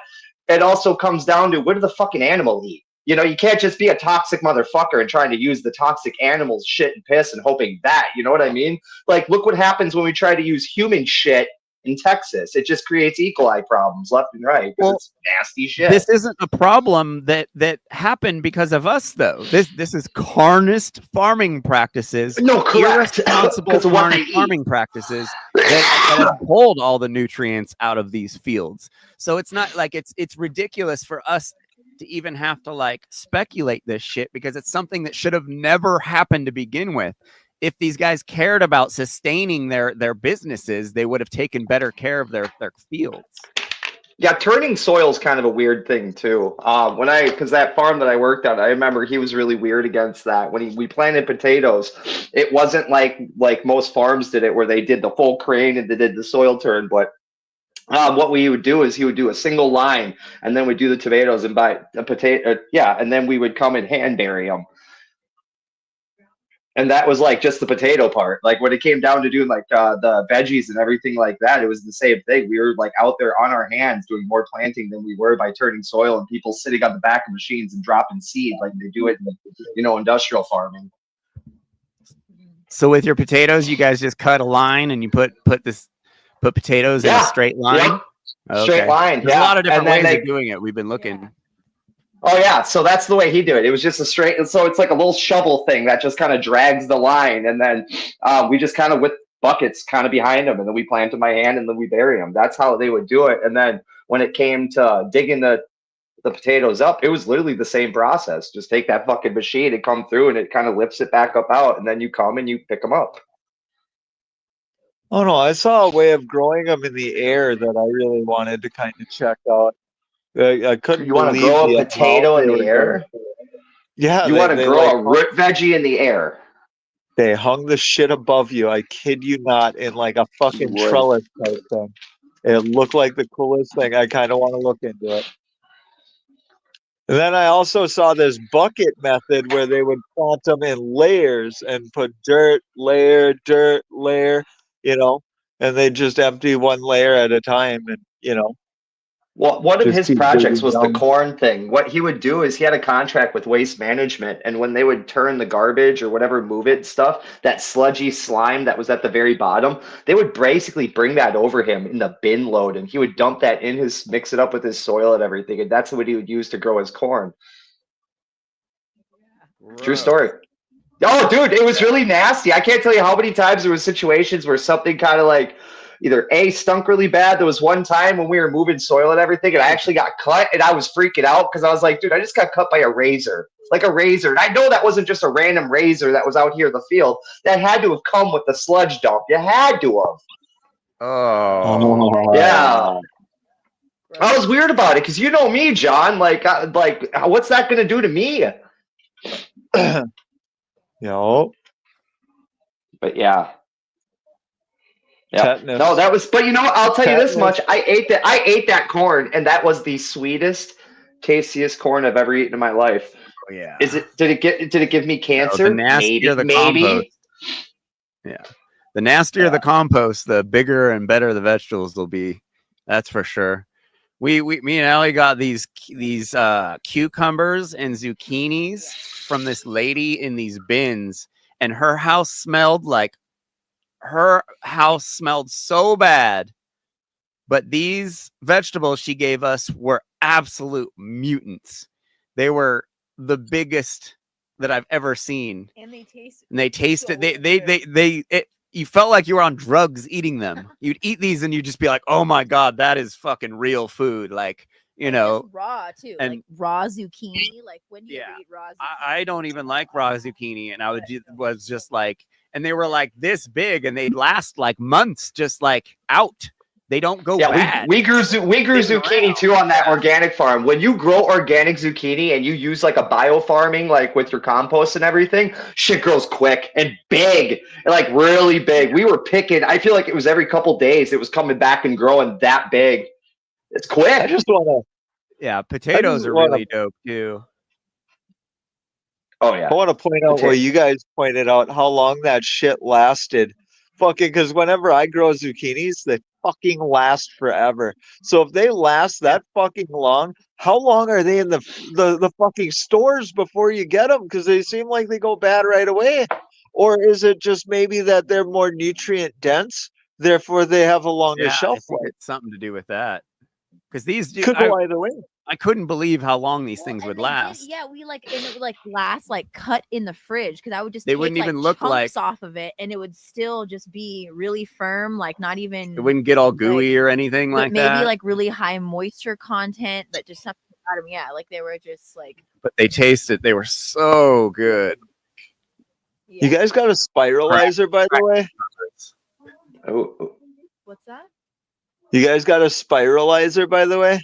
it also comes down to what do the fucking animal eat? You know, you can't just be a toxic motherfucker and trying to use the toxic animals shit and piss and hoping that, you know what I mean? Like, look what happens when we try to use human shit in Texas. It just creates E. coli problems left and right because it's nasty shit. This isn't a problem that happened because of us, though. This is carnist farming practices, No, correct. irresponsible Because of what they carnist eat. farming practices that have pulled all the nutrients out of these fields. So it's not like it's ridiculous for us to even have to like speculate this shit because it's something that should have never happened to begin with. If these guys cared about sustaining their businesses, they would have taken better care of their fields. Yeah, turning soil is kind of a weird thing too. Because that farm that I worked on, I remember he was really weird against that. When we planted potatoes, it wasn't like most farms did it, where they did the full crane and they did the soil turn. But what we would do is he would do a single line, and then we'd do the tomatoes and buy a potato. And then we would come and hand bury them. And that was like just the potato part. Like when it came down to doing like the veggies and everything like that, it was the same thing. We were like out there on our hands doing more planting than we were by turning soil, and people sitting on the back of machines and dropping seed like they do it in, industrial farming. So with your potatoes, you guys just cut a line and you put potatoes in a straight line. Yep. Straight line. There's a lot of different ways they, of doing it. We've been looking. Oh yeah, so that's the way he did it. It was just a straight. So it's like a little shovel thing that just kind of drags the line, and then we just kind of with buckets kind of behind them, and then we plant them by hand, and then we bury them. That's how they would do it. And then when it came to digging the potatoes up, it was literally the same process. Just take that fucking machine and come through, and it kind of lifts it back up out, and then you come and you pick them up. Oh no, I saw a way of growing them in the air that I really wanted to kind of check out. I couldn't. You want to grow a potato in the air? Yeah. You want to grow a root veggie in the air? They hung the shit above you. I kid you not, in like a fucking trellis type thing. It looked like the coolest thing. I kind of want to look into it. And then I also saw this bucket method where they would plant them in layers and put dirt layer, and they just empty one layer at a time, and Well, one of his projects was the corn thing. What he would do is he had a contract with Waste Management, and when they would turn the garbage or whatever, move it stuff, that sludgy slime that was at the very bottom, they would basically bring that over him in the bin load, and he would dump that in mix it up with his soil and everything, and that's what he would use to grow his corn. True story. Oh, dude, it was really nasty. I can't tell you how many times there were situations where something kind of like either stunk really bad. There was one time when we were moving soil and everything, and I actually got cut, and I was freaking out because I was like, dude, I just got cut by a razor. Like a razor. And I know that wasn't just a random razor that was out here in the field. That had to have come with the sludge dump. You had to have. Oh. Yeah. I was weird about it because you know me, John. Like, what's that going to do to me? But yeah. Yeah. No, that was. But I'll tell you this much: I ate that corn, and that was the sweetest, tastiest corn I've ever eaten in my life. Oh, yeah. Did it give me cancer? No, the nastier the compost. Yeah. The nastier the compost, the bigger and better the vegetables will be. That's for sure. Me and Allie got these cucumbers and zucchinis from this lady in these bins, and her house smelled so bad But these vegetables she gave us were absolute mutants. They were the biggest that I've ever seen. And they taste. And they tasted, so you felt like you were on drugs eating them. You'd eat these and you'd just be like, oh my God, that is fucking real food. Like, you and know, just raw too, and- like raw zucchini. Like when do you Yeah. eat raw zucchini? I don't even like raw zucchini. And was just like, and they were like this big and they'd last like months, just like out. They don't go bad. we grew zucchini too on that organic farm. When you grow organic zucchini and you use like a bio farming, like with your compost and everything, shit grows quick and big, and like really big. We were picking. I feel like it was every couple days it was coming back and growing that big. It's quick. I just want to. Yeah, potatoes are really dope too. Oh yeah. I want to point out what you guys pointed out, how long that shit lasted. Fucking, because whenever I grow zucchinis, they fucking last forever. So if they last that fucking long, how long are they in the fucking stores before you get them? Because they seem like they go bad right away. Or is it just maybe that they're more nutrient dense, therefore they have a longer shelf life? It's something to do with that. Because these Could go either way. I couldn't believe how long these things would last. We and it would like last like cut in the fridge because I would just They take, wouldn't like, even look like chunks off of it and it would still just be really firm, like not even. It wouldn't get all gooey or anything like maybe that. Maybe like really high moisture content, but just something about them. Yeah, like they were just like. But they tasted. They were so good. Yeah. You guys got a spiralizer, by the way? Oh. What's that? You guys got a spiralizer, by the way?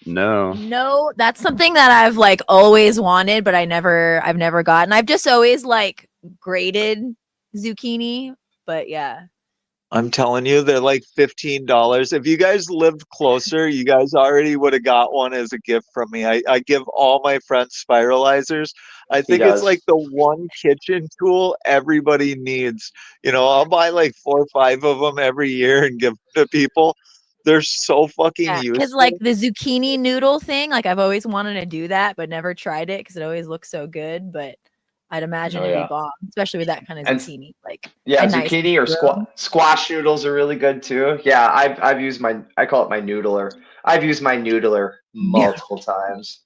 No, that's something that I've like always wanted, but I've never gotten. I've just always like grated zucchini, but yeah. I'm telling you, they're like $15. If you guys lived closer, you guys already would have got one as a gift from me. I give all my friends spiralizers. I think it's like the one kitchen tool everybody needs. You know, I'll buy like 4 or 5 of them every year and give to people. They're so fucking useful. Because like the zucchini noodle thing, like I've always wanted to do that, but never tried it because it always looks so good. But I'd imagine it'd be bomb, especially with that kind of zucchini. Like zucchini or squash noodles are really good too. Yeah, I've used I call it my noodler. I've used my noodler multiple times.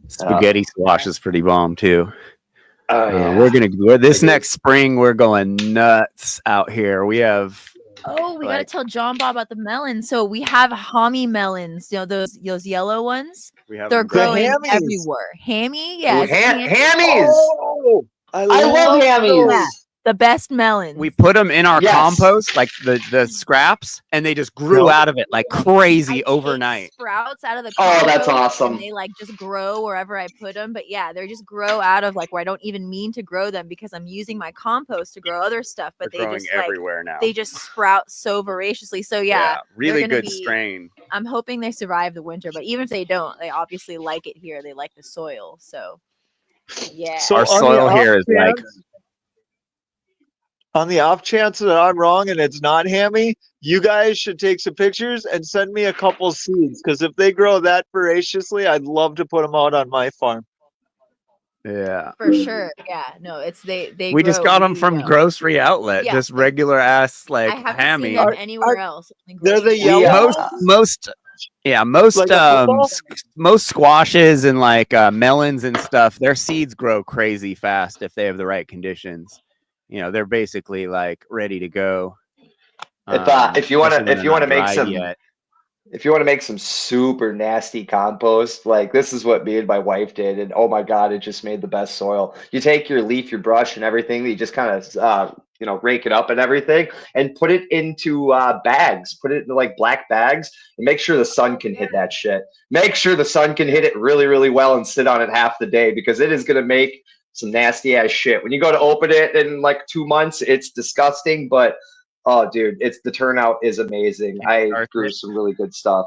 Spaghetti squash is pretty bomb too. Yeah. This next spring we're going nuts out here. We have. Oh, we gotta tell John Bob about the melons. So we have hammy melons. You know those yellow ones. They're growing everywhere. Hammy, yeah. Hammies. Oh, I love hammies. Yeah, the best melons. We put them in our compost, like the scraps, and they just grew out of it like crazy overnight. Sprouts out of the compost, that's awesome. And they like just grow wherever I put them. But yeah, they just grow out of like where I don't even mean to grow them because I'm using my compost to grow other stuff. But They're they just everywhere now. They just sprout so voraciously. So yeah really good strain. I'm hoping they survive the winter, but even if they don't, they obviously like it here. They like the soil. So yeah. So our soil here is like. On the off chance that I'm wrong and it's not hammy, you guys should take some pictures and send me a couple seeds because if they grow that voraciously, I'd love to put them out on my farm. Yeah, for sure. Yeah, no, it's they. We just got them from grocery outlet, just regular ass like I haven't hammy. seen them anywhere else. They're the yellow. Most squashes and like melons and stuff. Their seeds grow crazy fast if they have the right conditions. You know, they're basically like ready to go. If you want to make some super nasty compost, like this is what me and my wife did, and oh my god, it just made the best soil. You take your leaf, your brush, and everything. You just kind of rake it up and everything, and put it into bags. Put it into like black bags, and make sure the sun can hit that shit. Make sure the sun can hit it really, really well, and sit on it half the day because it is gonna make some nasty ass shit. When you go to open it in like 2 months, it's disgusting, but oh dude, the turnout is amazing. I grew some really good stuff.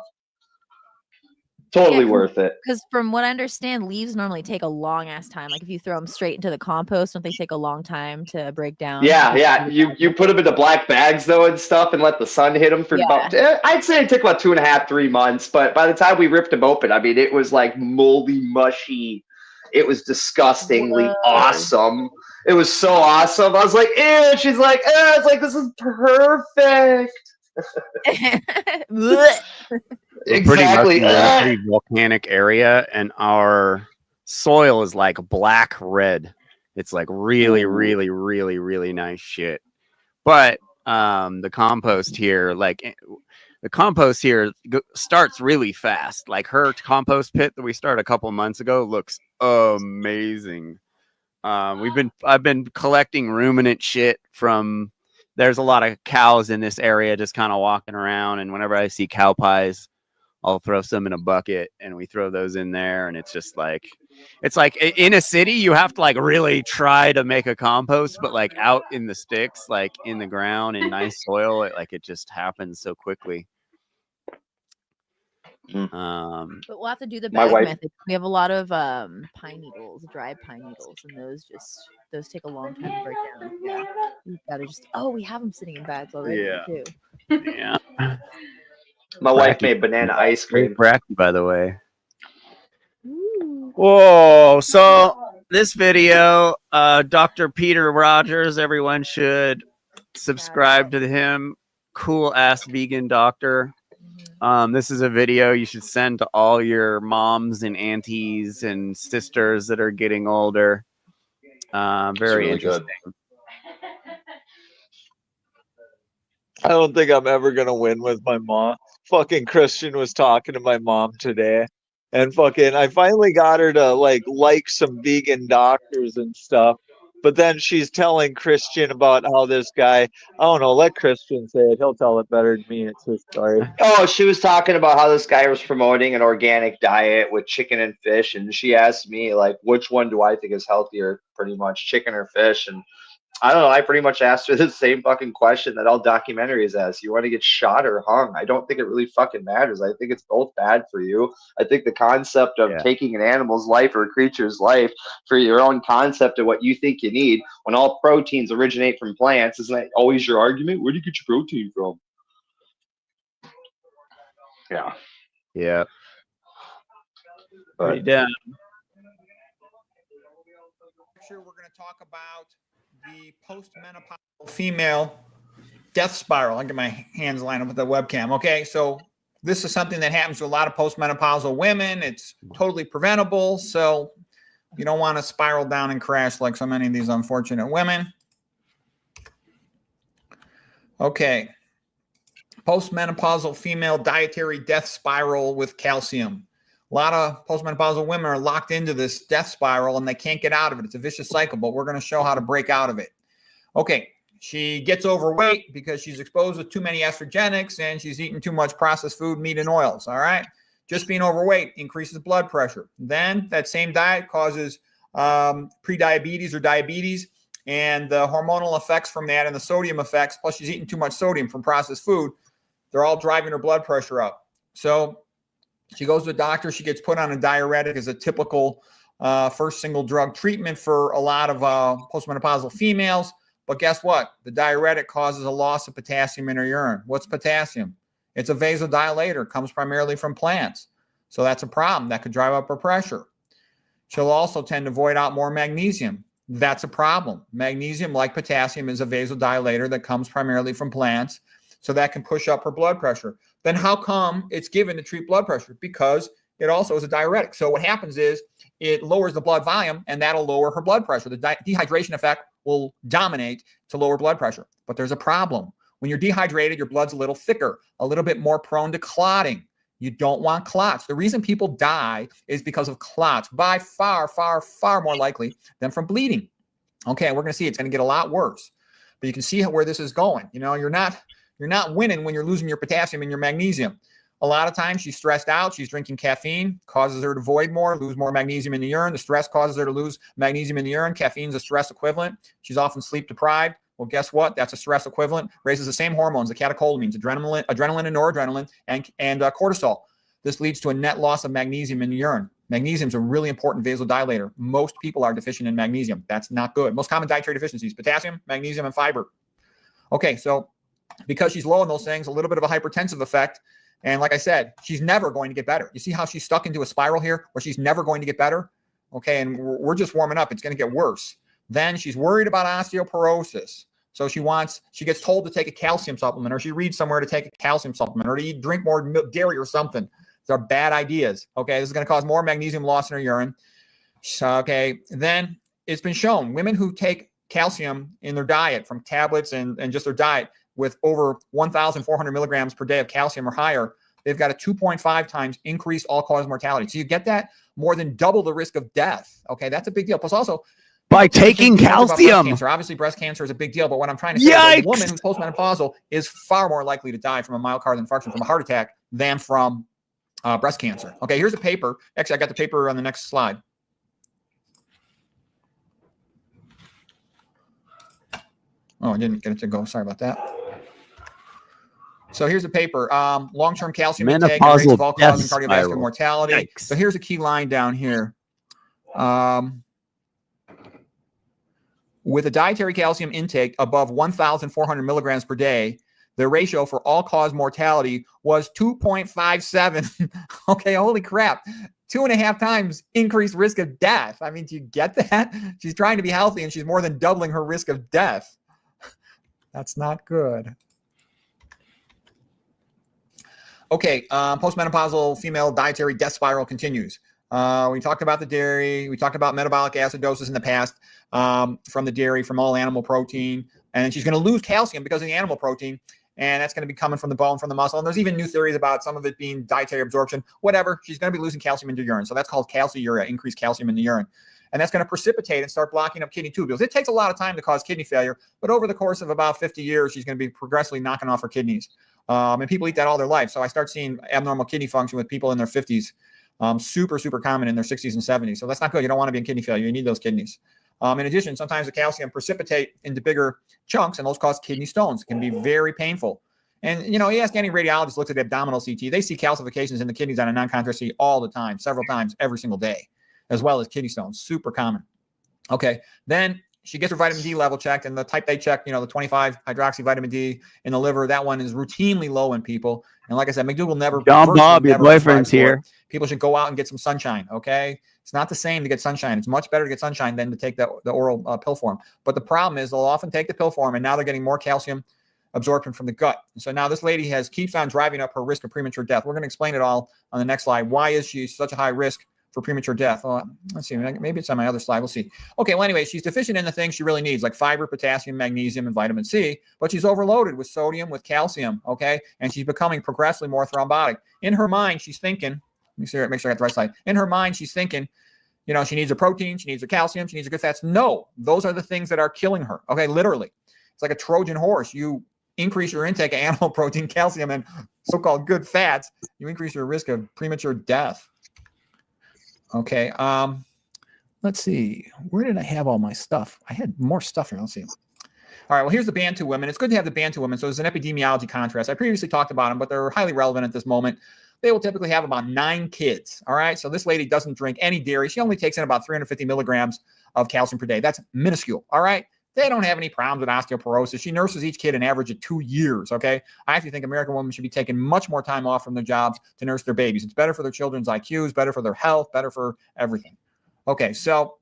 Totally worth it. Because from what I understand, leaves normally take a long ass time. Like if you throw them straight into the compost, don't they take a long time to break down? Yeah. You put them into black bags though and stuff, and let the sun hit them for about. I'd say it took about 2.5, 3 months. But by the time we ripped them open, I mean it was like moldy, mushy. It was disgustingly awesome. It was so awesome. I was like, ew. She's like, it's like, this is perfect. Blech. We're pretty much Exactly. in a pretty volcanic area, and our soil is like black red. It's like really, Ooh. really, really, really nice shit. But the compost here, starts really fast. Like her compost pit that we started a couple months ago looks amazing. I've been collecting ruminant shit from. There's a lot of cows in this area, just kind of walking around, and whenever I see cow pies, I'll throw some in a bucket and we throw those in there. And it's like in a city, you have to like really try to make a compost, but like out in the sticks, like in the ground in nice soil, it just happens so quickly. But we'll have to do the My bag wife- method. We have a lot of pine needles, dried pine needles, and those take a long time to break down. Yeah, we gotta we have them sitting in bags already too. Yeah. My wife Bracky. made banana ice cream. Bracky, by the way. Ooh. Whoa! So this video, Dr. Peter Rogers, everyone should subscribe to him. Cool ass vegan doctor. This is a video you should send to all your moms and aunties and sisters that are getting older. Very really interesting. good. I don't think I'm ever gonna win with my mom. Fucking Christian was talking to my mom today, and fucking I finally got her to like some vegan doctors and stuff. But then she's telling Christian about how this guy, I don't know, let Christian say it. He'll tell it better than me. It's his story. Oh, she was talking about how this guy was promoting an organic diet with chicken and fish, and she asked me like, which one do I think is healthier, pretty much, chicken or fish? And I don't know. I pretty much asked her the same fucking question that all documentaries ask. You want to get shot or hung? I don't think it really fucking matters. I think it's both bad for you. I think the concept of taking an animal's life or a creature's life for your own concept of what you think you need, when all proteins originate from plants, isn't that always your argument? Where do you get your protein from? Yeah. Yeah. But Pretty damn. We're going to talk about the postmenopausal female death spiral. I'll get my hands lined up with the webcam. Okay, so this is something that happens to a lot of postmenopausal women. It's totally preventable, so you don't want to spiral down and crash like so many of these unfortunate women. Okay, postmenopausal female dietary death spiral with calcium. A lot of postmenopausal women are locked into this death spiral and they can't get out of it. It's a vicious cycle, but we're going to show how to break out of it. Okay, she gets overweight because she's exposed to too many estrogenics and she's eating too much processed food, meat, and oils. All right, just being overweight increases blood pressure. Then that same diet causes prediabetes or diabetes, and the hormonal effects from that and the sodium effects, plus she's eating too much sodium from processed food, they're all driving her blood pressure up. So she goes to the doctor. She gets put on a diuretic as a typical first single drug treatment for a lot of postmenopausal females. But guess what? The diuretic causes a loss of potassium in her urine. What's potassium? It's a vasodilator. It comes primarily from plants. So that's a problem. That could drive up her pressure. She'll also tend to void out more magnesium. That's a problem. Magnesium, like potassium, is a vasodilator that comes primarily from plants. So that can push up her blood pressure. Then how come it's given to treat blood pressure? Because it also is a diuretic. So what happens is it lowers the blood volume, and that'll lower her blood pressure. The dehydration effect will dominate to lower blood pressure. But there's a problem. When you're dehydrated, your blood's a little thicker, a little bit more prone to clotting. You don't want clots. The reason people die is because of clots, by far, far, far more likely than from bleeding. Okay, we're going to see it's going to get a lot worse. But you can see where this is going. You know, you're not winning when you're losing your potassium and your magnesium. A lot of times she's stressed out. She's drinking caffeine, causes her to void more, lose more magnesium in the urine. The stress causes her to lose magnesium in the urine. Caffeine's a stress equivalent. She's often sleep deprived. Well, guess what? That's a stress equivalent. Raises the same hormones, the catecholamines, adrenaline and noradrenaline, and cortisol. This leads to a net loss of magnesium in the urine. Magnesium is a really important vasodilator. Most people are deficient in magnesium. That's not good. Most common dietary deficiencies: potassium, magnesium, and fiber. Okay, so because she's low in those things, a little bit of a hypertensive effect. And like I said, she's never going to get better. You see how she's stuck into a spiral here where she's never going to get better? Okay, and we're just warming up. It's going to get worse. Then she's worried about osteoporosis. So she gets told to take a calcium supplement, or she reads somewhere to take a calcium supplement, or to drink more dairy or something. These are bad ideas. Okay, this is going to cause more magnesium loss in her urine. So, okay, then it's been shown women who take calcium in their diet from tablets and just their diet with over 1,400 milligrams per day of calcium or higher, they've got a 2.5 times increased all-cause mortality. So you get that, more than double the risk of death. Okay, that's a big deal. Plus also, by taking calcium. Cancer. Obviously, breast cancer is a big deal, but what I'm trying to say is a woman who's postmenopausal is far more likely to die from a myocardial infarction, from a heart attack, than from breast cancer. Okay, here's a paper. Actually, I got the paper on the next slide. Oh, I didn't get it to go. Sorry about that. So here's a paper. Long-term calcium intake and rates of all-cause cardiovascular mortality. Yikes. So here's a key line down here. With a dietary calcium intake above 1,400 milligrams per day, the ratio for all-cause mortality was 2.57. Okay, holy crap. 2.5 times increased risk of death. I mean, do you get that? She's trying to be healthy, and she's more than doubling her risk of death. That's not good. Okay, postmenopausal female dietary death spiral continues. We talked about the dairy. We talked about metabolic acidosis in the past from the dairy, from all animal protein. And she's going to lose calcium because of the animal protein. And that's going to be coming from the bone, from the muscle. And there's even new theories about some of it being dietary absorption. Whatever, she's going to be losing calcium into urine. So that's called calciuria, increased calcium in the urine. And that's going to precipitate and start blocking up kidney tubules. It takes a lot of time to cause kidney failure, but over the course of about 50 years, she's going to be progressively knocking off her kidneys. And people eat that all their life. So I start seeing abnormal kidney function with people in their 50s. Super, super common in their 60s and 70s. So that's not good. You don't want to be in kidney failure. You need those kidneys. In addition, sometimes the calcium precipitate into bigger chunks, and those cause kidney stones. It can be very painful. And, you know, you ask any radiologist, looks at abdominal CT, they see calcifications in the kidneys on a non-contrast CT all the time, several times, every single day, as well as kidney stones. Super common. Okay. Then she gets her vitamin D level checked, and the type they check, you know, the 25 hydroxy vitamin D in the liver, that one is routinely low in people. And like I said, McDougall never. John Bob, your boyfriend's here. People should go out and get some sunshine. Okay. It's not the same to get sunshine. It's much better to get sunshine than to take the oral pill form. But the problem is they'll often take the pill form, and now they're getting more calcium absorption from the gut. So now this lady keeps on driving up her risk of premature death. We're going to explain it all on the next slide. Why is she such a high risk for premature death? Well, let's see. Maybe it's on my other slide. We'll see. Okay. Well, anyway, she's deficient in the things she really needs, like fiber, potassium, magnesium, and vitamin C, but she's overloaded with sodium, with calcium. Okay. And she's becoming progressively more thrombotic. In her mind, she's thinking, let me see, make sure I got the right slide. In her mind, she's thinking, you know, she needs her protein, she needs her calcium, she needs her good fats. No, those are the things that are killing her. Okay. Literally. It's like a Trojan horse. You increase your intake of animal protein, calcium, and so-called good fats, you increase your risk of premature death. Okay. Let's see. Where did I have all my stuff? I had more stuff here. Let's see. All right. Well, here's the Bantu women. It's good to have the Bantu women. So there's an epidemiology contrast. I previously talked about them, but they're highly relevant at this moment. They will typically have about 9 kids. All right. So this lady doesn't drink any dairy. She only takes in about 350 milligrams of calcium per day. That's minuscule. All right. They don't have any problems with osteoporosis. She nurses each kid an average of 2 years. Okay. I actually think American women should be taking much more time off from their jobs to nurse their babies. It's better for their children's IQs, better for their health, better for everything. Okay. So,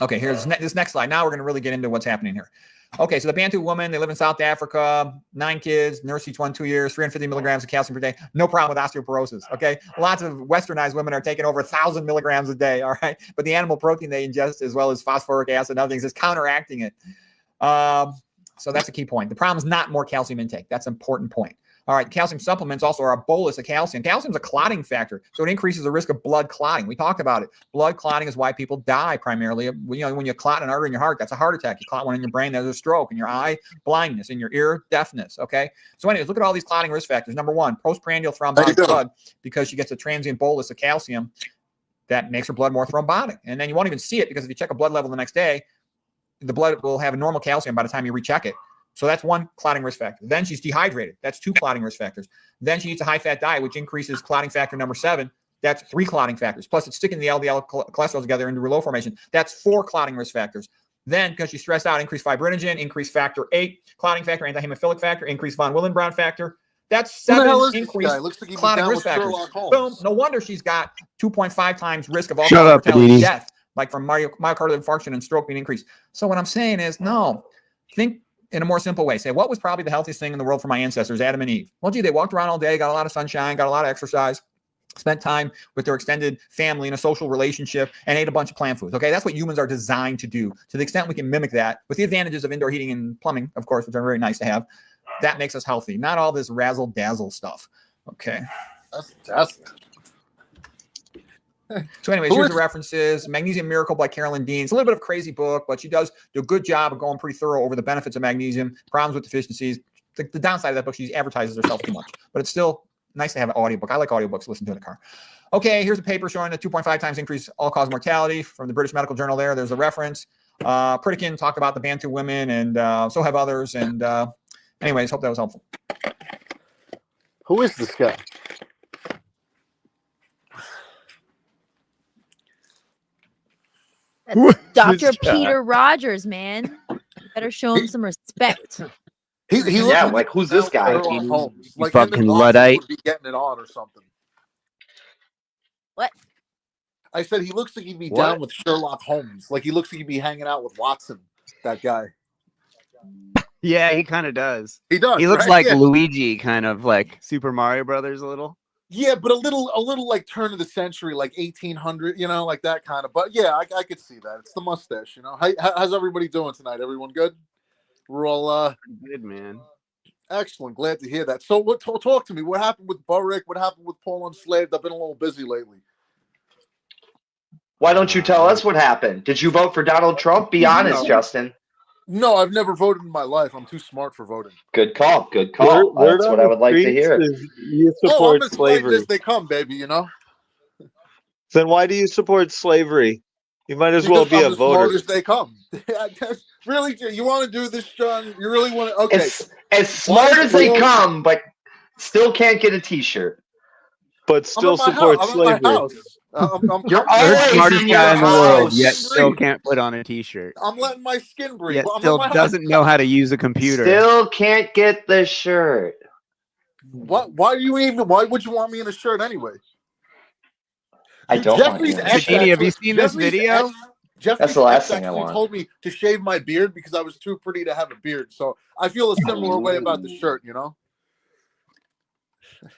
okay, here's this next slide. Now we're going to really get into what's happening here. Okay. So the Bantu woman, they live in South Africa, 9 kids, nurse each one 2 years, 350 milligrams of calcium per day. No problem with osteoporosis. Okay. Lots of westernized women are taking over 1,000 milligrams a day. All right. But the animal protein they ingest, as well as phosphoric acid and other things, is counteracting it. So that's a key point. The problem is not more calcium intake. That's an important point. All right. Calcium supplements also are a bolus of calcium. Calcium is a clotting factor, so it increases the risk of blood clotting. We talked about it. Blood clotting is why people die primarily. You know, when you clot an artery in your heart, that's a heart attack. You clot one in your brain, there's a stroke. In your eye, blindness. In your ear, deafness. Okay. So anyways, look at all these clotting risk factors. Number 1, postprandial thrombotic blood, because she gets a transient bolus of calcium that makes her blood more thrombotic. And then you won't even see it, because if you check a blood level the next day, the blood will have a normal calcium by the time you recheck it. So that's 1 clotting risk factor. Then she's dehydrated. That's 2 clotting risk factors. Then she eats a high-fat diet, which increases clotting factor number 7. That's 3 clotting factors. Plus, it's sticking the LDL cholesterol together into rouleau formation. That's 4 clotting risk factors. Then, because she's stressed out, increased fibrinogen, increased factor 8, clotting factor, antihemophilic factor, increased von Willebrand factor. That's 7 increased clotting risk factors. Boom. No wonder she's got 2.5 times risk of all-cause mortality, death, like from myocardial infarction and stroke being increased. So what I'm saying is, no. think in a more simple way. Say, what was probably the healthiest thing in the world for my ancestors, Adam and Eve? Well, gee, they walked around all day, got a lot of sunshine, got a lot of exercise, spent time with their extended family in a social relationship, and ate a bunch of plant foods. Okay, that's what humans are designed to do. To the extent we can mimic that, with the advantages of indoor heating and plumbing, of course, which are very nice to have, that makes us healthy. Not all this razzle-dazzle stuff. Okay. That's fantastic. So anyways, here's the references. Magnesium Miracle by Carolyn Dean. It's a little bit of a crazy book, but she does do a good job of going pretty thorough over the benefits of magnesium, problems with deficiencies. The downside of that book, she advertises herself too much, but it's still nice to have an audiobook. I like audiobooks to listen to in the car. Okay, here's a paper showing a 2.5 times increase all-cause mortality from the British Medical Journal there. There's a reference. Pritikin talked about the Bantu women, and so have others. And anyways, hope that was helpful. Who is this guy? That's Dr. Peter Rogers, man. You better show him some respect. He Yeah, like who's this guy? Sherlock Holmes. Like fucking him and Watson Luddite. would be getting it on or something. What? I said he looks like he'd be What? down with Sherlock Holmes. Like he looks like he'd be hanging out with Watson. That guy. Yeah, he kind of does. He does. He looks right? like Yeah. Luigi, kind of like Super Mario Brothers a little. Yeah, but a little like turn of the century, like 1800, you know, like that kind of. But yeah, I could see that. It's the mustache, you know. How's everybody doing tonight? Everyone good? We're all Good, man. excellent. Glad to hear that. So, what? Talk to me. What happened with Berwick? What happened with Paul Unslaved? I've been a little busy lately. Why don't you tell us what happened? Did you vote for Donald Trump? Be honest, No. Justin. No, I've never voted in my life. I'm too smart for voting. Good call. Good call. Word That's on what I the would like to streets hear. is you Oh, I'm support as blatant slavery. as they come, baby. You know. Then why do you support slavery? You might as well Because be I'm a as smart voter. as they come. Really, you want to do this, John? You really want to? Okay. As smart as they come, but still can't get a T-shirt. But still support I'm at slavery. my house. You're I'm You're the always smartest in guy your in the world, house. yet still can't put on a T-shirt. I'm letting my skin breathe. Yet I'm at still my house. doesn't know how to use a computer. Still can't get the shirt. What? Why do you even? Why would you want me in a shirt anyway? I don't want Jeffrey's you. ex Jeannie, have you actually- seen this Jeffrey's video? ex- Jeffrey's That's the last ex thing I actually want. told me to shave my beard because I was too pretty to have a beard. So I feel a similar way about the shirt. You know.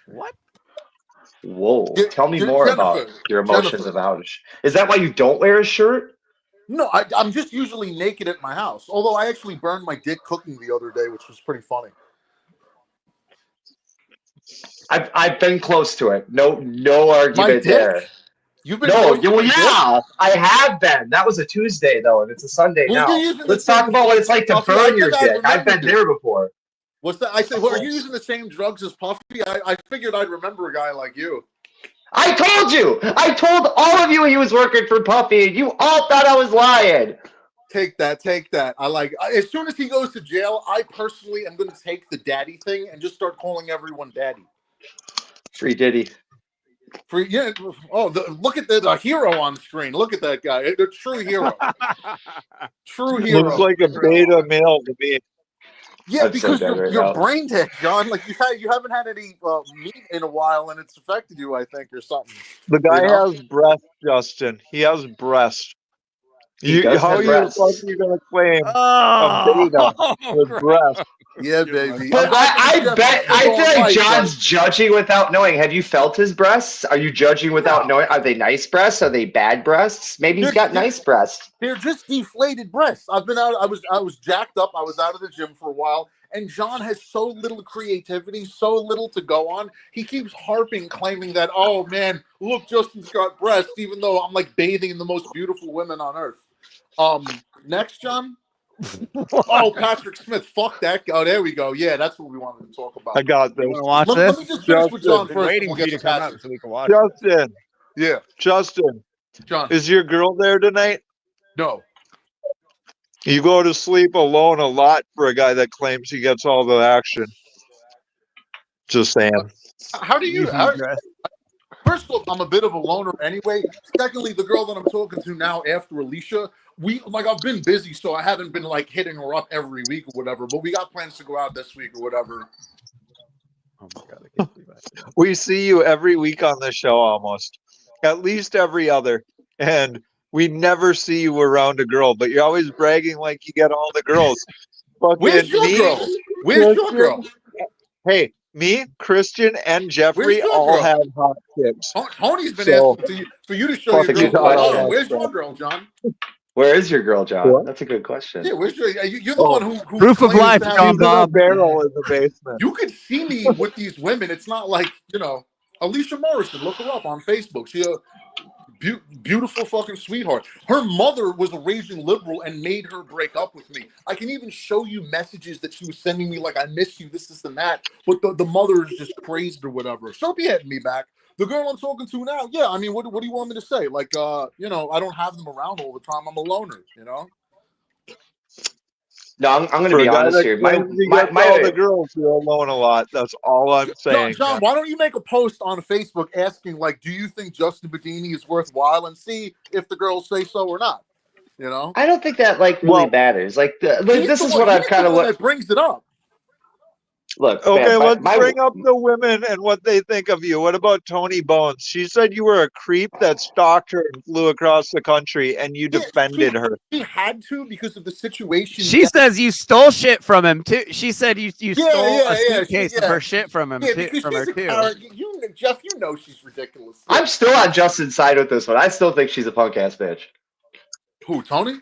What? Whoa. Je- Tell me Je- more Jennifer, about your emotions Jennifer. about it. Is that why you don't wear a shirt? No, I'm just usually naked at my house. Although I actually burned my dick cooking the other day, which was pretty funny. I've been close to it. No My argument dick? there. You've been No, close to well, my dick? yeah, I have been. That was a Tuesday though, and it's a Sunday Well, now. you're using the Let's talk same about what it's like to Puffy. I burn think your I dick. I've been remembered there before. What's that? I said, well, are you using the same drugs as Puffy? I figured I'd remember a guy like you. I told you. I told all of you he was working for Puffy, and you all thought I was lying. Take that. I like. As soon as he goes to jail, I personally am going to take the daddy thing and just start calling everyone daddy. Free Diddy. Look at the hero on screen. Look at that guy. The true hero. True hero. Looks like a beta male to me. Yeah, I'm so because dead right your now. brain dead, John. Like you haven't had any meat in a while, and it's affected you, I think, or something. The guy You know? has breast, Justin. He has breast. He does How have are breasts. you going to claim Oh, beta with breast? Yeah, baby. But I feel like Right, John's judging without knowing. Have you felt his breasts? Are you judging without knowing? Are they nice breasts? Are they bad breasts? Maybe he's got nice breasts. They're just deflated breasts. I've been out. I was jacked up. I was out of the gym for a while, and John has so little creativity, so little to go on. He keeps harping, claiming that, oh man, look, Justin's got breasts, even though I'm like bathing in the most beautiful women on earth. Next, John. Oh, Patrick Smith. Fuck that guy. Oh, there we go. Yeah, that's what we wanted to talk about. I got this. You want to watch Let this? me just finish with John I've been first. waiting and for we'll you get to come Patrick. up so we can watch it. Justin, Yeah, Justin, John. is your girl there tonight? No. You go to sleep alone a lot for a guy that claims he gets all the action. Just saying. How do you? First of all, I'm a bit of a loner anyway. Secondly, the girl that I'm talking to now after Alicia, I've been busy, so I haven't been like hitting her up every week or whatever. But we got plans to go out this week or whatever. Oh my god, I can't believe that. We see you every week on the show almost. At least every other. And we never see you around a girl, but you're always bragging like you get all the girls. Where's your me, girl? Where's your girl? Christian, hey, me, Christian, and Where's Jeffrey your all girl? have hot chicks. Tony's been So asking for you to show your fuck girl you to thought I John. was, Where's bro. your girl, John? Where is your girl, John? What? That's a good question. Yeah, where's your? You're the Oh, one who Proof of claims life, to have. John She's in a Bob. barrel in the basement. You could see me with these women. It's not like, Alicia Morrison. Look her up on Facebook. She a beautiful fucking sweetheart. Her mother was a raging liberal and made her break up with me. I can even show you messages that she was sending me, like, I miss you, this and that. But the mother is just crazed or whatever. She'll be hitting me back. The girl I'm talking to now, yeah, I mean, what do you want me to say? Like, I don't have them around all the time. I'm a loner, No, I'm going to For be a guy honest that here. claims he gets all the girls, you're alone a lot. That's all I'm saying. John, why don't you make a post on Facebook asking, like, do you think Justin Bedini is worthwhile, and see if the girls say so or not? I don't think that really matters. Like, this is what I've kind of that brings it up. Look. Okay, man, let's my bring up the women and what they think of you. What about Tony Bones? She said you were a creep that stalked her and flew across the country, and you defended her. She had to because of the situation. She says you stole shit from him too. She said you stole a yeah, suitcase of her shit from him Yeah, too. because From she's her a too. character. Jeff, she's ridiculous. I'm still on Justin's side with this one. I still think she's a punk ass bitch. Who, Tony?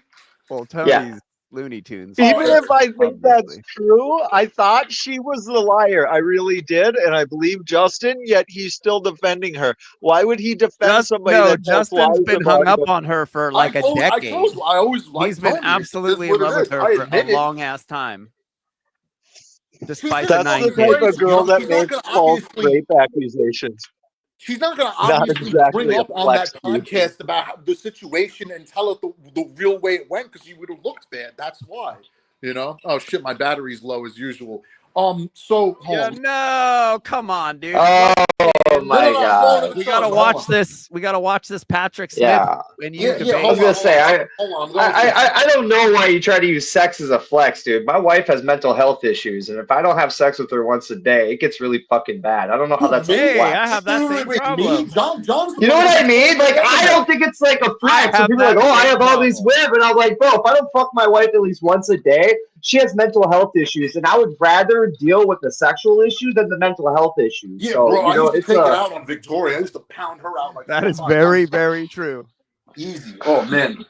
Well, Tony's Looney Tunes. Even if I think that's obviously. true, I thought she was the liar. I really did, and I believe Justin. Yet he's still defending her. Why would he defend somebody that tells Justin's lies been about hung up him? on her for like a decade. I always liked He's been Tony. absolutely It's in what love it with is. her I for a admit it. long ass time. Despite That's the 9 the type kids. of girl that She's not makes gonna false obviously- rape accusations. She's not going to Not obviously exactly bring a up on that flex, dude. podcast about the situation and tell it the real way it went, because she would have looked bad. That's why, Oh shit, my battery's low as usual. So hold on. No, come on, dude. Oh my god. We gotta watch this. We gotta watch this Patrick Smith. Yeah. And you debate. I was gonna say Hold on. I don't know why you try to use sex as a flex, dude. My wife has mental health issues, and if I don't have sex with her once a day, it gets really fucking bad. I don't know how that's a Hey, flex. I have that same problem. John's You know what I mean? Like, I don't think it's like a flex. have And people are like, that oh, I same have all these problem. women. I'm like, bro, if I don't fuck my wife at least once a day, she has mental health issues, and I would rather deal with the sexual issue than the mental health issue. Yeah, So, bro, I used to it's take it out on Victoria. I used to pound her out like That is 4 very, times. very true. Easy. Oh man.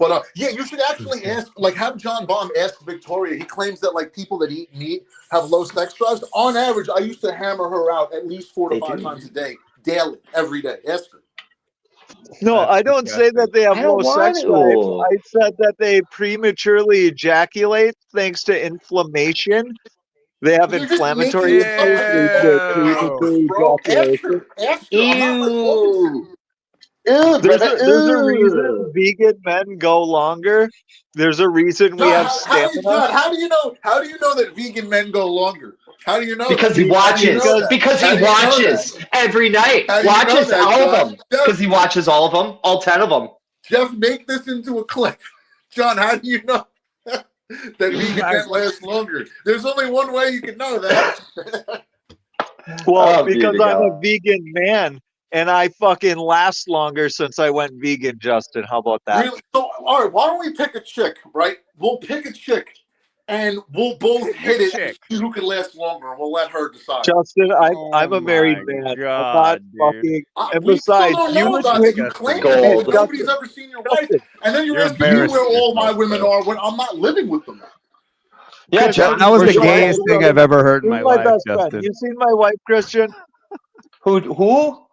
But yeah, you should actually ask, like, have John Baum ask Victoria. He claims that like people that eat meat have low sex drives. On average, I used to hammer her out at least 4 to 5 times a day, daily, every day. Ask her. No, I don't say that they have I don't low sex drive. want to. I said that they prematurely ejaculate thanks to inflammation. They have You're just inflammatory making issues with stuff their up. premature Bro, ask ejaculation. her. Ask her. I'm not like talking to you. There's a reason vegan men go longer. There's a reason we have stamina. John, how do you know that vegan men go longer? How do you know Because that? he watches. Because he watches every night. How do you know Watches that, all of John? them. Because he watches all of them. All 10 of them. Jeff, make this into a clip. John, how do you know that vegan men last longer? There's only one way you can know that. Well, Oh, because dear I'm a God. vegan man and I fucking last longer since I went vegan, Justin. How about that? Really? So, all right, why don't we pick a chick, right? We'll pick a chick, and we'll both hit it and see who can last longer, and we'll let her decide. Justin, I'm a married man. I'm not fucking. And besides, you know would about that. You claim to be, but nobody's ever seen your wife, and then you're asking me where all my women are when I'm not living with them. Yeah, John, that was the gayest thing I've ever heard in my life, best Justin. friend. You seen my wife, Christian? Who?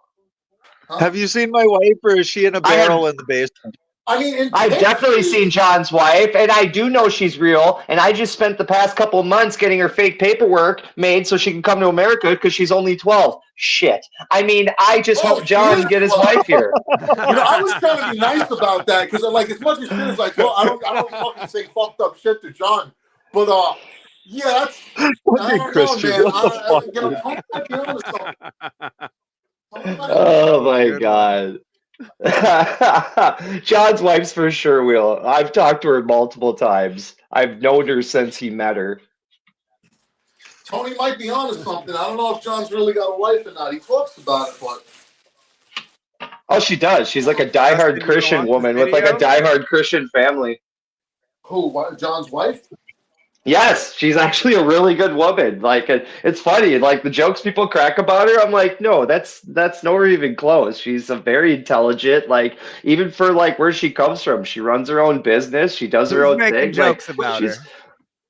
Have you seen my wife, or is she in a barrel in the basement? I mean, I've definitely seen John's wife, and I do know she's real. And I just spent the past couple of months getting her fake paperwork made so she can come to America because she's only 12. Shit. I mean, I just helped John get his wife here. I was trying to be nice about that because, like, as much as shit as I talk, I don't fucking say fucked up shit to John. But yeah, that's I don't Christian, know, man. what the fuck? I might be onto something. Oh my God. John's wife's for sure will. I've talked to her multiple times. I've known her since he met her. Tony might be onto something. I don't know if John's really got a wife or not. He talks about it, but Oh, she does. She's like a diehard Christian woman with like a diehard Christian family. who? John's wife? Yes, she's actually a really good woman. Like it's funny, like the jokes people crack about her. I'm like, no, that's nowhere even close. She's a very intelligent. Like even for like where she comes from, she runs her own business. She does her Who's own making thing. Like jokes about she's her?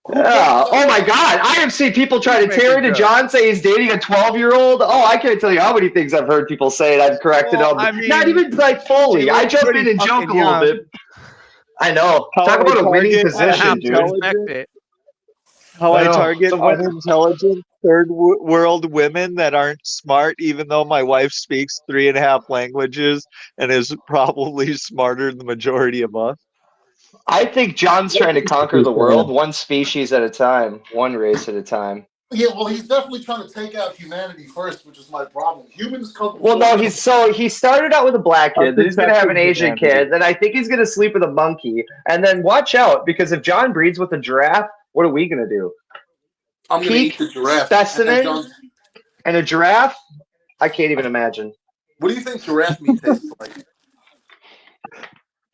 Who yeah. points Oh my out- God, I have seen people try to Who's tear making into jokes? John, say he's dating a 12-year-old. Oh, I can't tell you how many things I've heard people say, and I've corrected Well, them. I Not mean, even like she fully. I looks jump pretty in and joke fucking a little young. bit. I know. How Talk I about a winning target Gotta have position, to dude. respect unintelligent, it. how I I know. target So what? unintelligent world women that aren't smart, even though my wife speaks 3.5 languages and is probably smarter than the majority of us. I think John's trying to conquer the Understand. world one species at a time, one race at a time. Yeah, well, he's definitely trying to take out humanity first, which is my problem. Humans come Well, before. no, he started out with a black kid, then he's gonna have an Unprotected Asian humanity. kid, then I think he's gonna sleep with a monkey, and then watch out because if John breeds with a giraffe, what are we gonna do? I'm going to eat Peak the giraffe. And specimen John, and a giraffe? I can't even imagine. what do you think giraffe meat tastes like?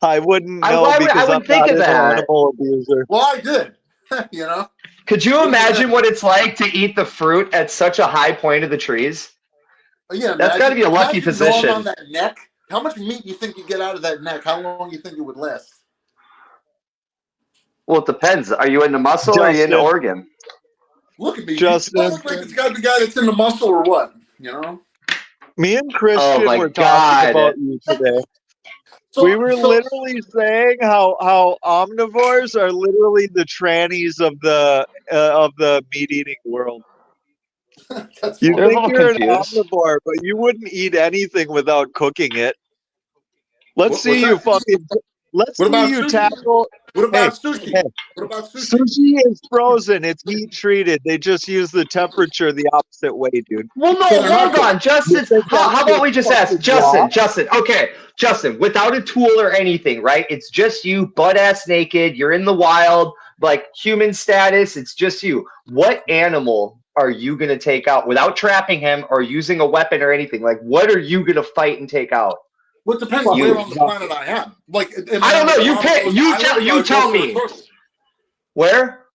I wouldn't I, know I, would, I because I'm would think not of an that. animal abuser. Well, I did. You know? Could you imagine what it's like to eat the fruit at such a high point of the trees? Yeah, That's got to be a lucky imagine gnawing on position. that neck. How much meat do you think you get out of that neck? How long do you think it would last? Well, it depends. Are you into muscle or are you into Justin, organ? Look at me. Do I Justin, look like it's got to be guy that's in the muscle or what? You know? me and Oh Christian my were talking God. about you today. So, We were literally saying how omnivores are literally the trannies of the meat eating world. that's You funny. They're a think little you're an confused. omnivore, but you wouldn't eat anything without cooking it. Let's What's see you that? fucking. Let's What see about you sushi? tackle. What Hey, about sushi? hey, What about sushi? sushi is frozen. It's heat treated. They just use the temperature the opposite way, dude. Well, no, So they're not hold on, cooked. You Justin. think How that about shit's we just ask fucking raw? Justin? Okay, Justin. Without a tool or anything, right? It's just you, butt ass naked. You're in the wild, like human status. It's just you. What animal are you gonna take out without trapping him or using a weapon or anything? Like, what are you gonna fight and take out? Well, it depends Fucking where You. on the nothing. planet I am. Like, am I I don't on the know. You pick. Galapagos Islands? You I'd go tell for a me. turtle. Where?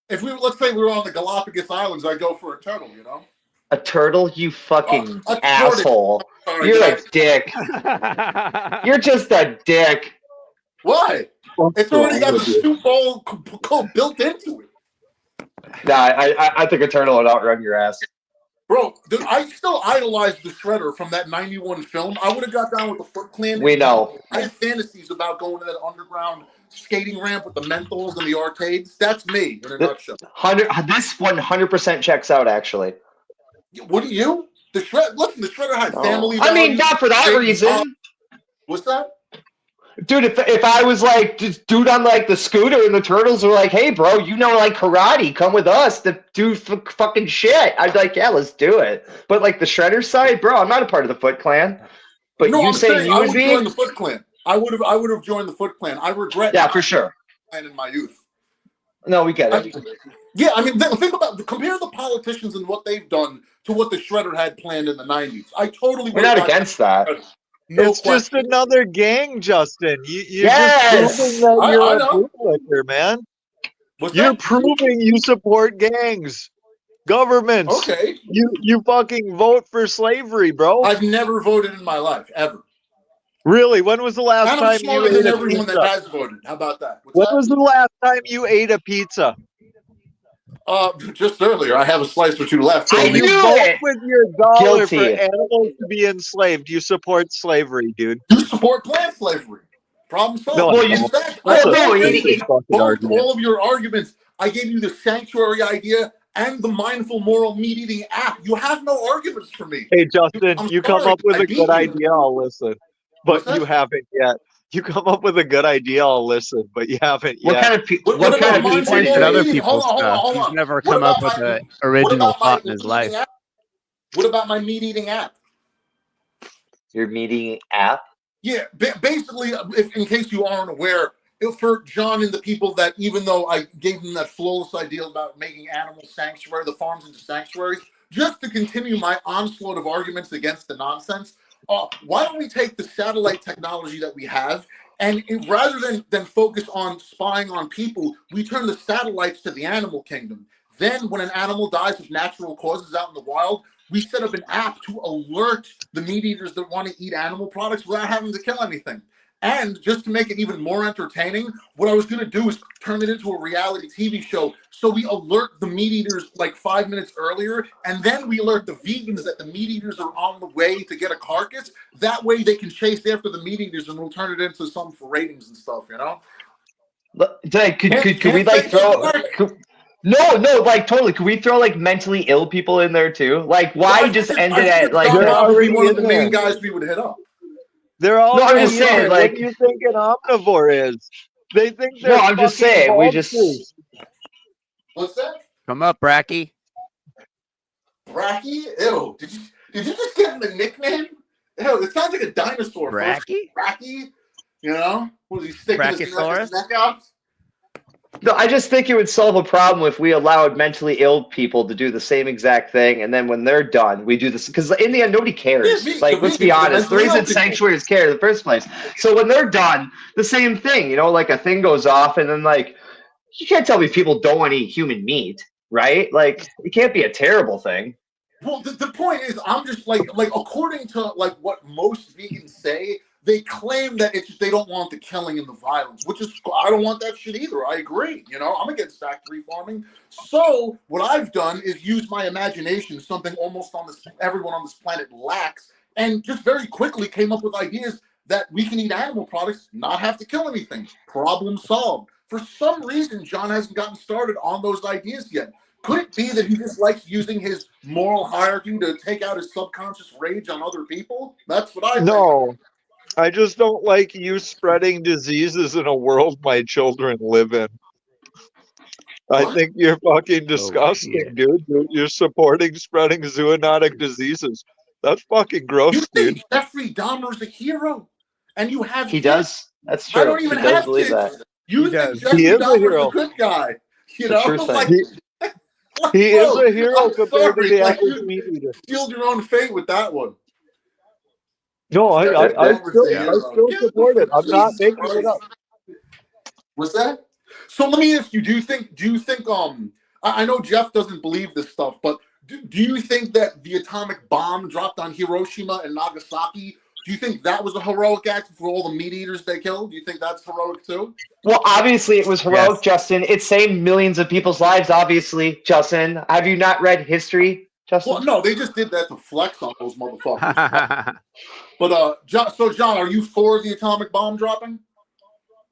If we let's say we were on the Galapagos Islands, I'd go for a turtle. You know? A turtle? You Oh, fucking a tortoise. asshole. Sorry, You're did I? a dick. You're just a dick. Why? What's It's already wrong got the with you? soup bowl built into it. Nah, I think a turtle would outrun your ass. Bro, dude, I still idolize the Shredder from that '91 film. I would have got down with the Foot Clan. We know. I have fantasies about going to that underground skating ramp with the menthols and the arcades. That's me in a nutshell. This 100% checks out, actually. Wouldn't you? The Shredder. Listen, the Shredder had No. family I mean, values. not for that great reason. What's that? Dude, if I was like this dude on like the scooter and the turtles were like, hey, bro, you know like karate, come with us to do fucking shit. I'd be like, yeah, let's do it. But like the Shredder side, bro, I'm not a part of the Foot Clan. But No, you I'm saying saying you I would would be? join the Foot Clan. I would have joined the Foot Clan. I regret Yeah, not for sure. Clan in my youth. No, we get it. Yeah, I mean, think about compare the politicians and what they've done to what the Shredder had planned in the '90s. I totally We're would have not got against that. no It's just question. another gang, Justin. You're just Yes! proving that I you're a know. bootlicker, man. What's You're that? proving you support gangs, governments. Okay. You fucking vote for slavery, bro. I've never voted in my life, ever. Really? When was the last And I'm time you smarter ate than a everyone that pizza? has voted. How about that? What's When that? was the last time you ate a pizza? Just earlier. I have a slice or two left. So I you knew vote it! with your dollar for Guilty. animals to be enslaved. You support slavery, dude. You support plant slavery. Problem solved. No, I Well, you- In fact, well, I no, basically fucking bumped argument. all of your arguments. I gave you the sanctuary idea and the mindful moral meat eating app. You have no arguments for me. Hey, Justin, I'm you come sorry, up with I a beat good you. idea, I'll listen. What's But you that? haven't yet. You come up with a good idea, I'll listen. But you haven't What yet. kind of What what kind about of mindful pizza do Points you at moral other eat? meat eating? Hold people's on, hold on, stuff. hold He's on. never What come up about with my an original thought in his meat life. eating app? What about my meat eating app? Your meeting app? Yeah, basically, if in case you aren't aware, for John and the people that, even though I gave them that flawless idea about making animal sanctuary, the farms into sanctuaries, just to continue my onslaught of arguments against the nonsense, why don't we take the satellite technology that we have And rather than focus on spying on people, we turn the satellites to the animal kingdom. Then when an animal dies of natural causes out in the wild, we set up an app to alert the meat eaters that want to eat animal products without having to kill anything. And just to make it even more entertaining, what I was going to do is turn it into a reality TV show. So we alert the meat eaters like 5 minutes earlier, and then we alert the vegans that the meat eaters are on the way to get a carcass. That way they can chase after the meat eaters, and we'll turn it into something for ratings and stuff, you know? Could we like throw... No, like totally. Could we throw like mentally ill people in there too? Like, why just end it at like... John Bob would be one of the there. main guys we would hit up. They're all. No, I'm just saying, like, what do you think an omnivore is? They think they're. No, I'm just saying, we just. What's that? Come up, Bracky. Bracky? Ew. Did you just give him a nickname? Ew, it sounds like a dinosaur. Bracky? Bracky? You know? Was he sticking his neck out? No, I just think it would solve a problem if we allowed mentally ill people to do the same exact thing, and then when they're done, we do this. Because in the end, nobody cares. Like, let's be honest. The reason sanctuaries care in the first place. So when they're done, the same thing. You know, like a thing goes off, and then like, you can't tell me people don't want to eat human meat, right? Like, it can't be a terrible thing. Well, the point is, I'm just like according to like what most vegans say, they claim that it's just they don't want the killing and the violence, which is, I don't want that shit either. I agree. You know, I'm against factory farming. So what I've done is use my imagination, something almost everyone on this planet lacks, and just very quickly came up with ideas that we can eat animal products, not have to kill anything. Problem solved. For some reason, John hasn't gotten started on those ideas yet. Could it be that he just likes using his moral hierarchy to take out his subconscious rage on other people? That's what I think. No. I just don't like you spreading diseases in a world my children live in. I think you're fucking disgusting, dude. You're supporting spreading zoonotic diseases. That's fucking gross, you think dude. Jeffrey Dahmer's a hero, and you have he kids? Does. That's true. I don't even he does have believe kids. That. You think Jeffrey Dahmer's a good guy? You know, like, he is a hero I'm compared to the like, average meat eater. Sealed your own fate with that one. No, I still support it. I'm not making it up. What's that? So let me ask you, do you think I know Jeff doesn't believe this stuff, but do you think that the atomic bomb dropped on Hiroshima and Nagasaki, do you think that was a heroic act for all the meat eaters they killed? Do you think that's heroic too? Well, obviously it was heroic, Justin. It saved millions of people's lives, obviously, Justin. Have you not read history, Justin? Well, no, they just did that to flex on those motherfuckers. But John, are you for the atomic bomb dropping?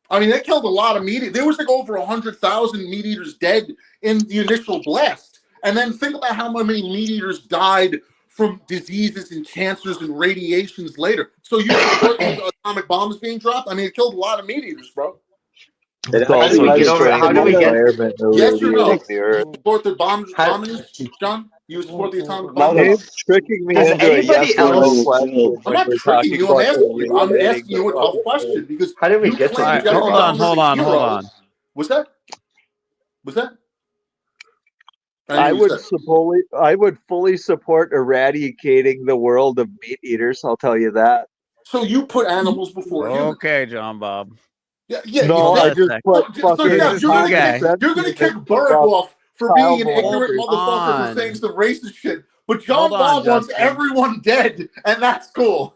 I mean, they killed a lot of meat eaters. There was like over 100,000 meat eaters dead in the initial blast. And then think about how many meat eaters died from diseases and cancers and radiations later. So you support the atomic bombs being dropped? I mean, it killed a lot of meat eaters, bro. How do we get yes or no? You support the bombs, John? You support the atomic bomb? He's tricking me into anybody else? I'm not tricking you. I'm asking you a tough question because how did we get to that? Hold on. What's that? I would fully support eradicating the world of meat eaters. I'll tell you that. So you put animals before humans. Okay, John Bob. Yeah. No, I just put fucking. You're gonna kick Berg off for being an ignorant motherfucker for saying some racist shit. But John Bob wants everyone dead, and that's cool.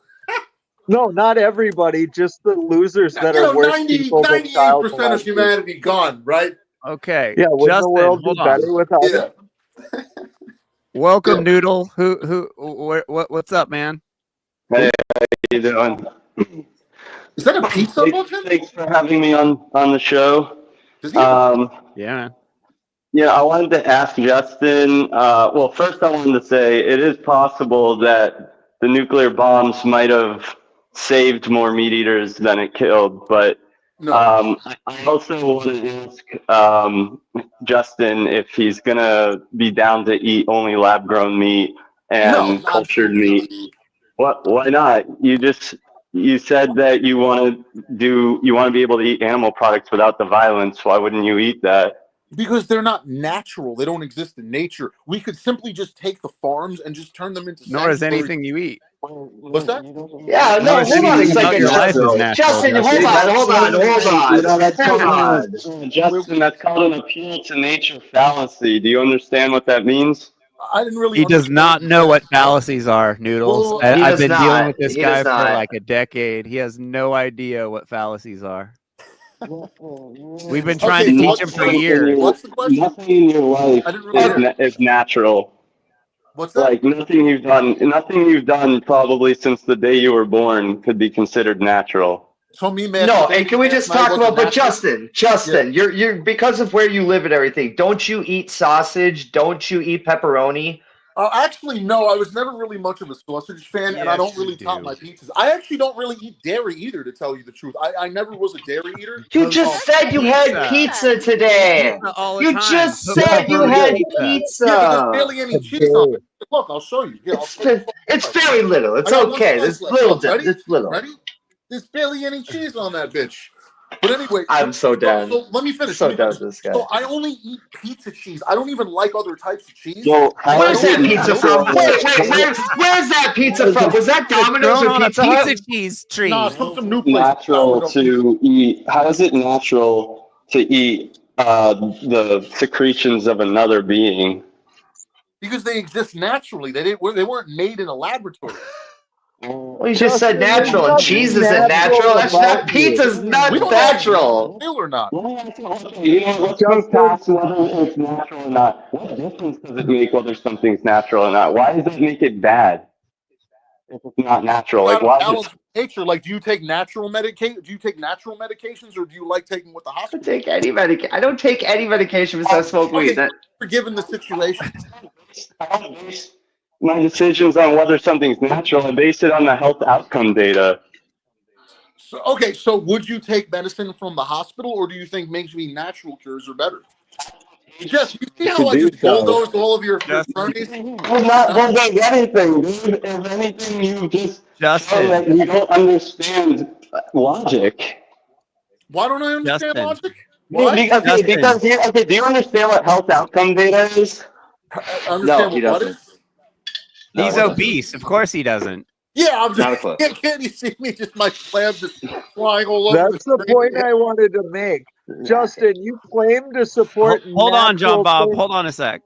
No, not everybody, just the losers that are worse people than 98% of humanity gone, right? Okay. Yeah, wouldn't the world be better without it? Welcome, Noodle. What's up, man? Hey, how you doing? Is that a pizza? Thanks for having me on the show. Yeah. Yeah, I wanted to ask Justin. Well, first I wanted to say it is possible that the nuclear bombs might have saved more meat eaters than it killed, but I also want to ask Justin if he's gonna be down to eat only lab-grown meat and cultured meat. What? Why not? You said that you want to be able to eat animal products without the violence. Why wouldn't you eat that? Because they're not natural. They don't exist in nature. We could simply just take the farms and just turn them into Nor is sanctuaries. anything you eat. What's that? Yeah, Nor no, is hold on a anything about second, your life is Justin. natural, Justin, hold Justin. on. That's Hold called on. Justin, that's called an appeal to nature fallacy. Do you understand what that means? I didn't really He does understand not you know said. what fallacies are, Noodles. Well, He I've does been dealing not. with this He guy does for not. like a decade. He has no idea what fallacies are. We've been trying Okay, to so teach what's him the for question? years. What's the question? Nothing in your life I didn't really hear it. is natural. What's that? Like nothing you've done probably since the day you were born could be considered natural. So me No, and masturbating can we last just night talk wasn't about? But natural? Justin, you're because of where you live and everything. Don't you eat sausage? Don't you eat pepperoni? Actually, no. I was never really much of a sausage fan, and I don't Yes, you really top do. my pizzas. I actually don't really eat dairy either, to tell you the truth. I never was a dairy eater. You Post just said you had pizza today. Pizza all the You time. just Put said you pepperoni had pizza. Yeah, but there's pizza. barely any cheese on it. Look, I'll show you. Yeah, I'll show you. It's very little. It's I got one okay. slice It's left. little. Look, ready? It's little. Ready? There's barely any cheese on that bitch. But anyway, I'm so done. So let me finish. So let me done finish. with this guy. So I only eat pizza cheese. I don't even like other types of cheese. So Where's that pizza from? Wait, where's that pizza from? Was that Domino's Thrown or on a Pizza pizza Hut? cheese tree. Nah, some new place. Natural to eat. How is it natural to eat the secretions of another being? Because they exist naturally. They weren't made in a laboratory. Well, you just said natural, and cheese isn't natural. That's not pizza's not We don't know if it's natural. real or not. You know, let's move past whether it's natural or not. What difference does it make whether something's natural or not? Why does it make it bad if it's not natural? Like, Out of why? balance with nature. Like, do you take natural medication? Do you take natural medications, or do you like taking what the I hospital? don't take any medication. I don't take any medication besides smoke weed. Okay, given the situation. I don't base my decisions on whether something's natural. I base it on the health outcome data. So, okay, so would you take medicine from the hospital, or do you think maybe natural cures are better? Jeff, you see how I just bulldozed all of your cronies? We're not holding anything, dude. If anything, you just show that you don't understand logic. Why don't I understand Justin. logic? Why? Do you understand what health outcome data is? Understand he what doesn't. is? He's obese. Of course he doesn't. Yeah, I'm Not a just. clue. Can't you see me? Just my slab just flying all over. That's the point I wanted to make. Justin, you claim to support. Hold on, John natural Bob. things. Hold on a sec.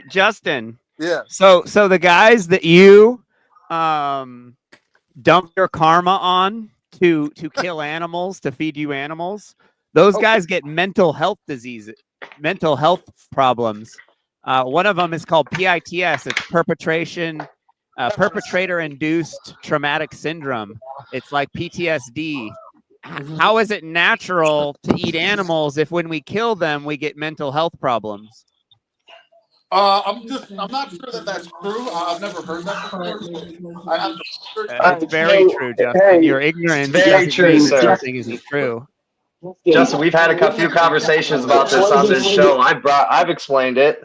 Justin. Yeah. So the guys that you dump your karma on to kill animals, to feed you animals, those guys get mental health diseases, mental health problems. One of them is called PITS. It's perpetrator-induced traumatic syndrome. It's like PTSD. How is it natural to eat animals if when we kill them, we get mental health problems? I'm not sure that that's true. I've never heard that before. It's very true, Justin. Your ignorance Very doesn't true, mean that sir. something isn't true. Justin, we've had a few conversations about this on this show. I've explained it.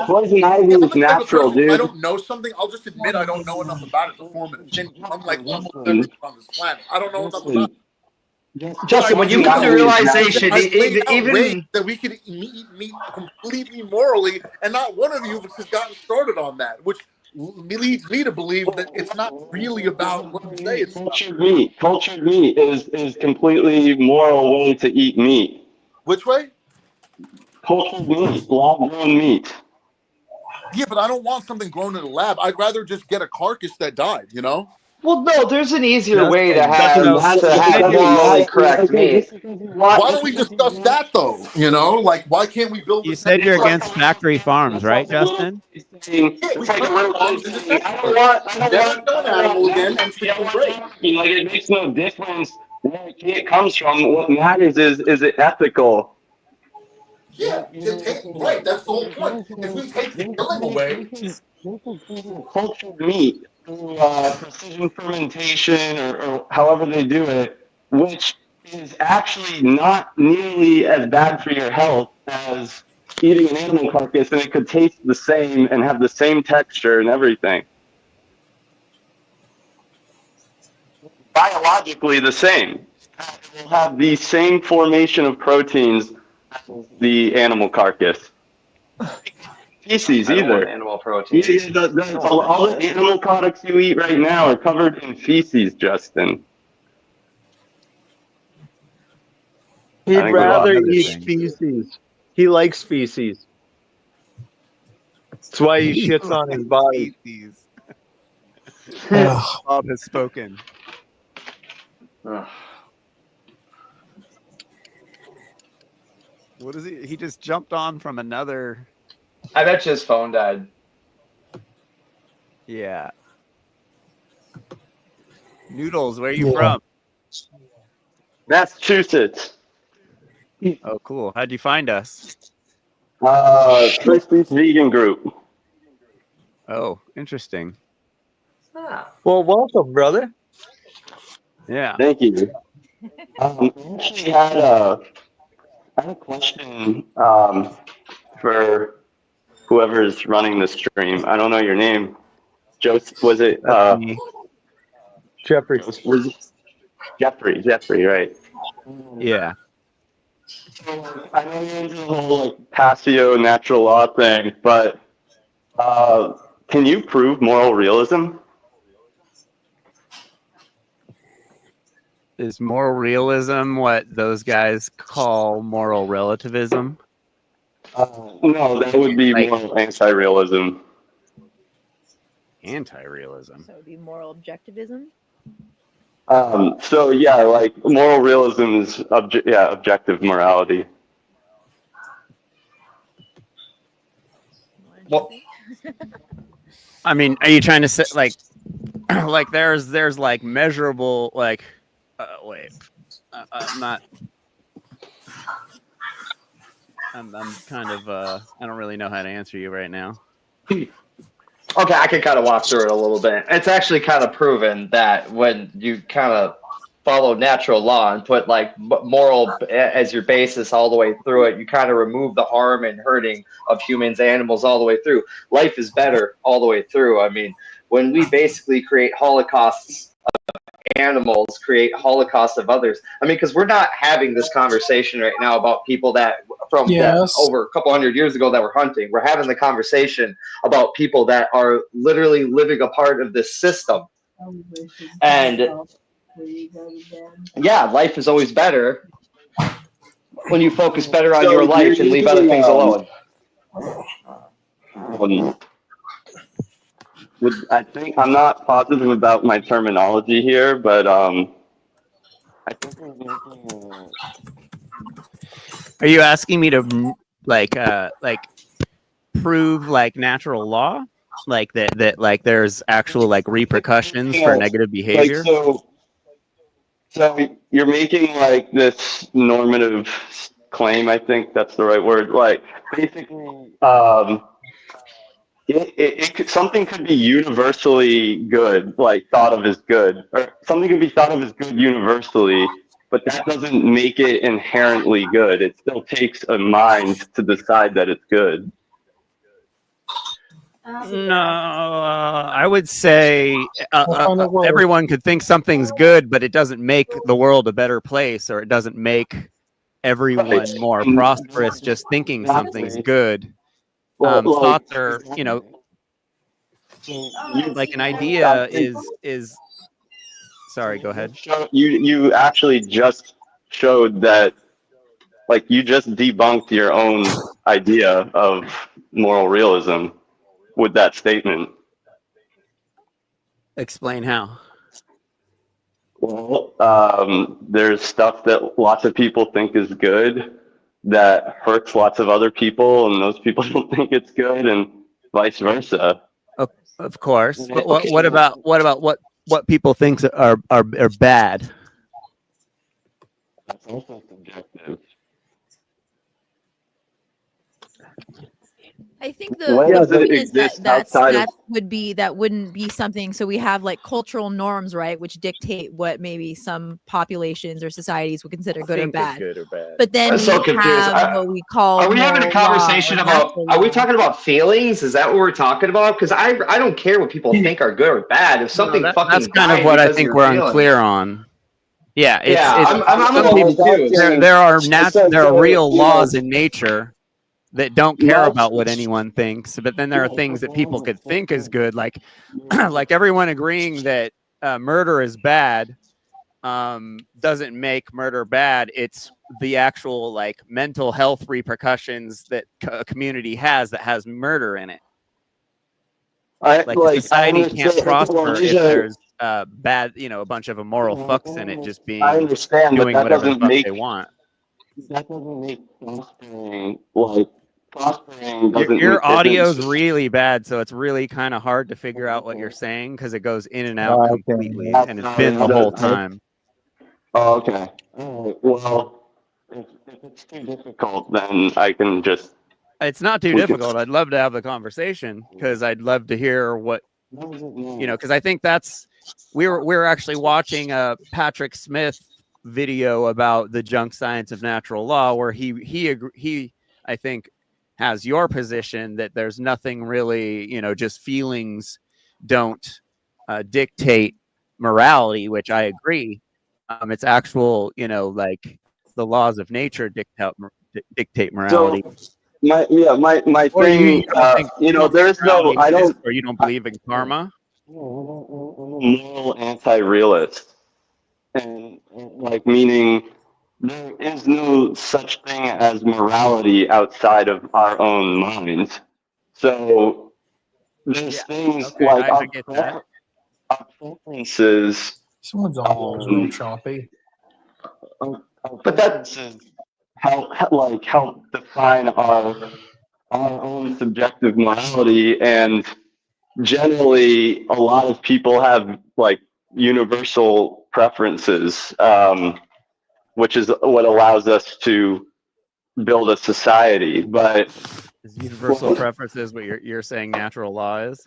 Poison ivy is natural, If I dude. don't know something, I'll just admit I don't know enough about it to form an opinion. Unlike almost everyone on this planet, I don't know enough about it. Justin, when you come to realization, I've laid out ways even that we could eat meat completely morally, and not one of you has gotten started on that, which leads me to believe that it's not really about what you say it's about. Cultured meat is completely moral way to eat meat. Which way? Cultured meat, lab-grown meat. Yeah, but I don't want something grown in a lab. I'd rather just get a carcass that died, you know? well, no, there's an easier way to Justin, have morally correct meat. Why don't we discuss that though? You know, like why can't we build? You said you're against factory farms, right, Justin? Yeah, we turn farms into sanctuaries. Never kill an animal again, and shit will break. Like, it makes no difference where it comes from. What matters is it ethical? Yeah, right. That's the whole point. If we take the killing away, Cultured meat through precision fermentation or however they do it, which is actually not nearly as bad for your health as eating an animal carcass, and it could taste the same and have the same texture and everything. Biologically the same. It will have the same formation of proteins the animal carcass. Feces I don't want either. animal protein. All the animal products you eat right now are covered in feces, Justin. He'd think we rather lost eat everything. feces. He likes feces. That's why he shits on his body. Species. Ugh. Bob has spoken. Ugh. What is he? He just jumped on from another. I bet you his phone died. Yeah. Noodles, where are you Yeah. from? Massachusetts. Oh, cool. How'd you find us? First Beach Vegan Group. Oh, interesting. Well, welcome, brother. Yeah. Thank you. I actually had a question for whoever's running the stream. I don't know your name. Joseph, was it? That's me. Jeffrey. Was it Jeffrey, right? Yeah. I know you're into the whole like Passio natural law thing, but can you prove moral realism? Is moral realism what those guys call moral relativism? No, that would be Like- moral anti-realism. Anti-realism. So it'd be moral objectivism. So yeah, like moral realism is objective morality. Well, I mean, are you trying to say like, like there's like measurable like, wait, I'm not. I'm kind of I don't really know how to answer you right now. Okay, I can kind of walk through it a little bit. It's actually kind of proven that when you kind of follow natural law and put like moral as your basis all the way through it, you kind of remove the harm and hurting of humans, animals all the way through. Life is better all the way through. I mean, when we basically create holocausts of animals, create holocausts of others. I mean, because we're not having this conversation right now about people that from that over a couple hundred years ago that were hunting. We're having the conversation about people that are literally living a part of this system. And yeah, life is always better when you focus better on So your life and leave other things alone. I think I'm not positive about my terminology here, but I think we're making Are you asking me to like prove like natural law, like that like there's actual like repercussions for negative behavior? like, so you're making like this normative claim. I think that's the right word. Like basically, something could be universally good, like thought of as good, or something could be thought of as good universally, but that doesn't make it inherently good. It still takes a mind to decide that it's good. No, I would say everyone could think something's good, but it doesn't make the world a better place, or it doesn't make everyone more prosperous just thinking something's good. Thoughts are, you know, like an idea is. Sorry, go ahead. You actually just showed that, like, you just debunked your own idea of moral realism with that statement. Explain how. Well, there's stuff that lots of people think is good that hurts lots of other people, and those people don't think it's good, and vice versa. Of course, but what about what people think are bad? That's also subjective. I think Why the does it point is exist that outside of- that wouldn't be something. So we have like cultural norms, right, which dictate what maybe some populations or societies would consider good or bad. But then I'm so we confused. have what we call. Are we having a moral law conversation or about? natural Are we law. talking about feelings? Is that what we're talking about? Because I don't care what people think are good or bad. If something That's fucking kind of died what I because think your we're feelings- unclear on. Yeah, I'm some with you people, too. there are So, real you know, laws in nature that don't care Mark, about what anyone thinks, but then there are things that people could think is good, like like everyone agreeing that murder is bad doesn't make murder bad. It's the actual like mental health repercussions that a community has that has murder in it. Like a I society can't understand. Well, prosper if there's bad, a bunch of immoral fucks in it just I being understand, but doing whatever the fuck they want. that doesn't make prospering like prospering Your, doesn't your audio's isn't really bad, so it's really kind of hard to figure out what you're saying because it goes in and out I can completely, that's and it's not been the whole time. Oh, okay. All right. Well, if it's too difficult, then I can just It's not too we can. difficult. I'd love to have the conversation because I'd love to hear what because I think that's we were actually watching a Patrick Smith video about the junk science of natural law where he I think has your position that there's nothing really, just feelings don't dictate morality, which I agree. It's actual, like the laws of nature dictate morality. So my Or you thing, don't think there's no morality I exists, don't or you don't believe in karma. I'm a moral anti-realist, and like meaning there is no such thing as morality outside of our own minds. So there's things Okay, like I get that. our preferences. Someone's audio is real choppy. But that's help define our own subjective morality, and generally a lot of people have like universal preferences, which is what allows us to build a society. But Is universal preferences what you're saying natural law is?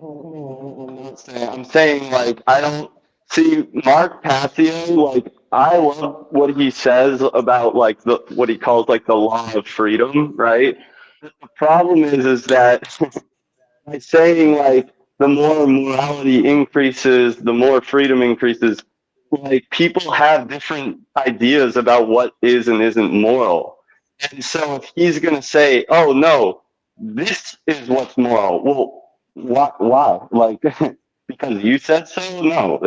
I'm saying like I don't see Mark Passio, like I love what he says about like what he calls like the law of freedom, right? The problem is that by saying like the more morality increases, the more freedom increases, like people have different ideas about what is and isn't moral. And so if he's gonna say, oh no, this is what's moral, well, why? Like because you said so? No,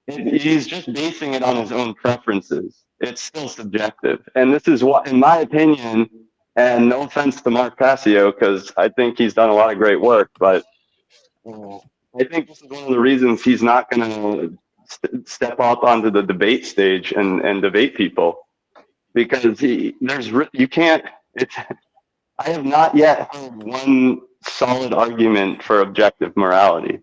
he's just basing it on his own preferences. It's still subjective. And this is what, in my opinion, and no offense to Mark Passio, because I think he's done a lot of great work, but I think this is one of the reasons he's not going to step up onto the debate stage and debate people, because you can't, I have not yet heard one solid argument for objective morality.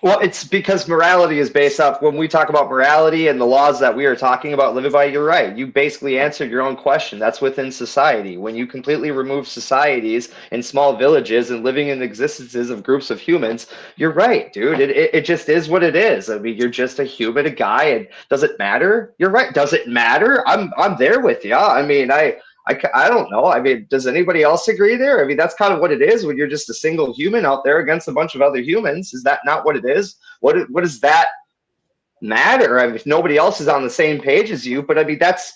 Well, it's because morality is based off when we talk about morality and the laws that we are talking about living by. You're right. You basically answered your own question. That's within society. When you completely remove societies in small villages and living in existences of groups of humans, you're right, dude. It just is what it is. I mean, you're just a human, a guy, and does it matter? You're right. Does it matter? I'm there with you. I mean, I don't know. I mean, does anybody else agree there? I mean, that's kind of what it is when you're just a single human out there against a bunch of other humans. Is that not what it is? What does that matter? I mean, if nobody else is on the same page as you, but I mean, that's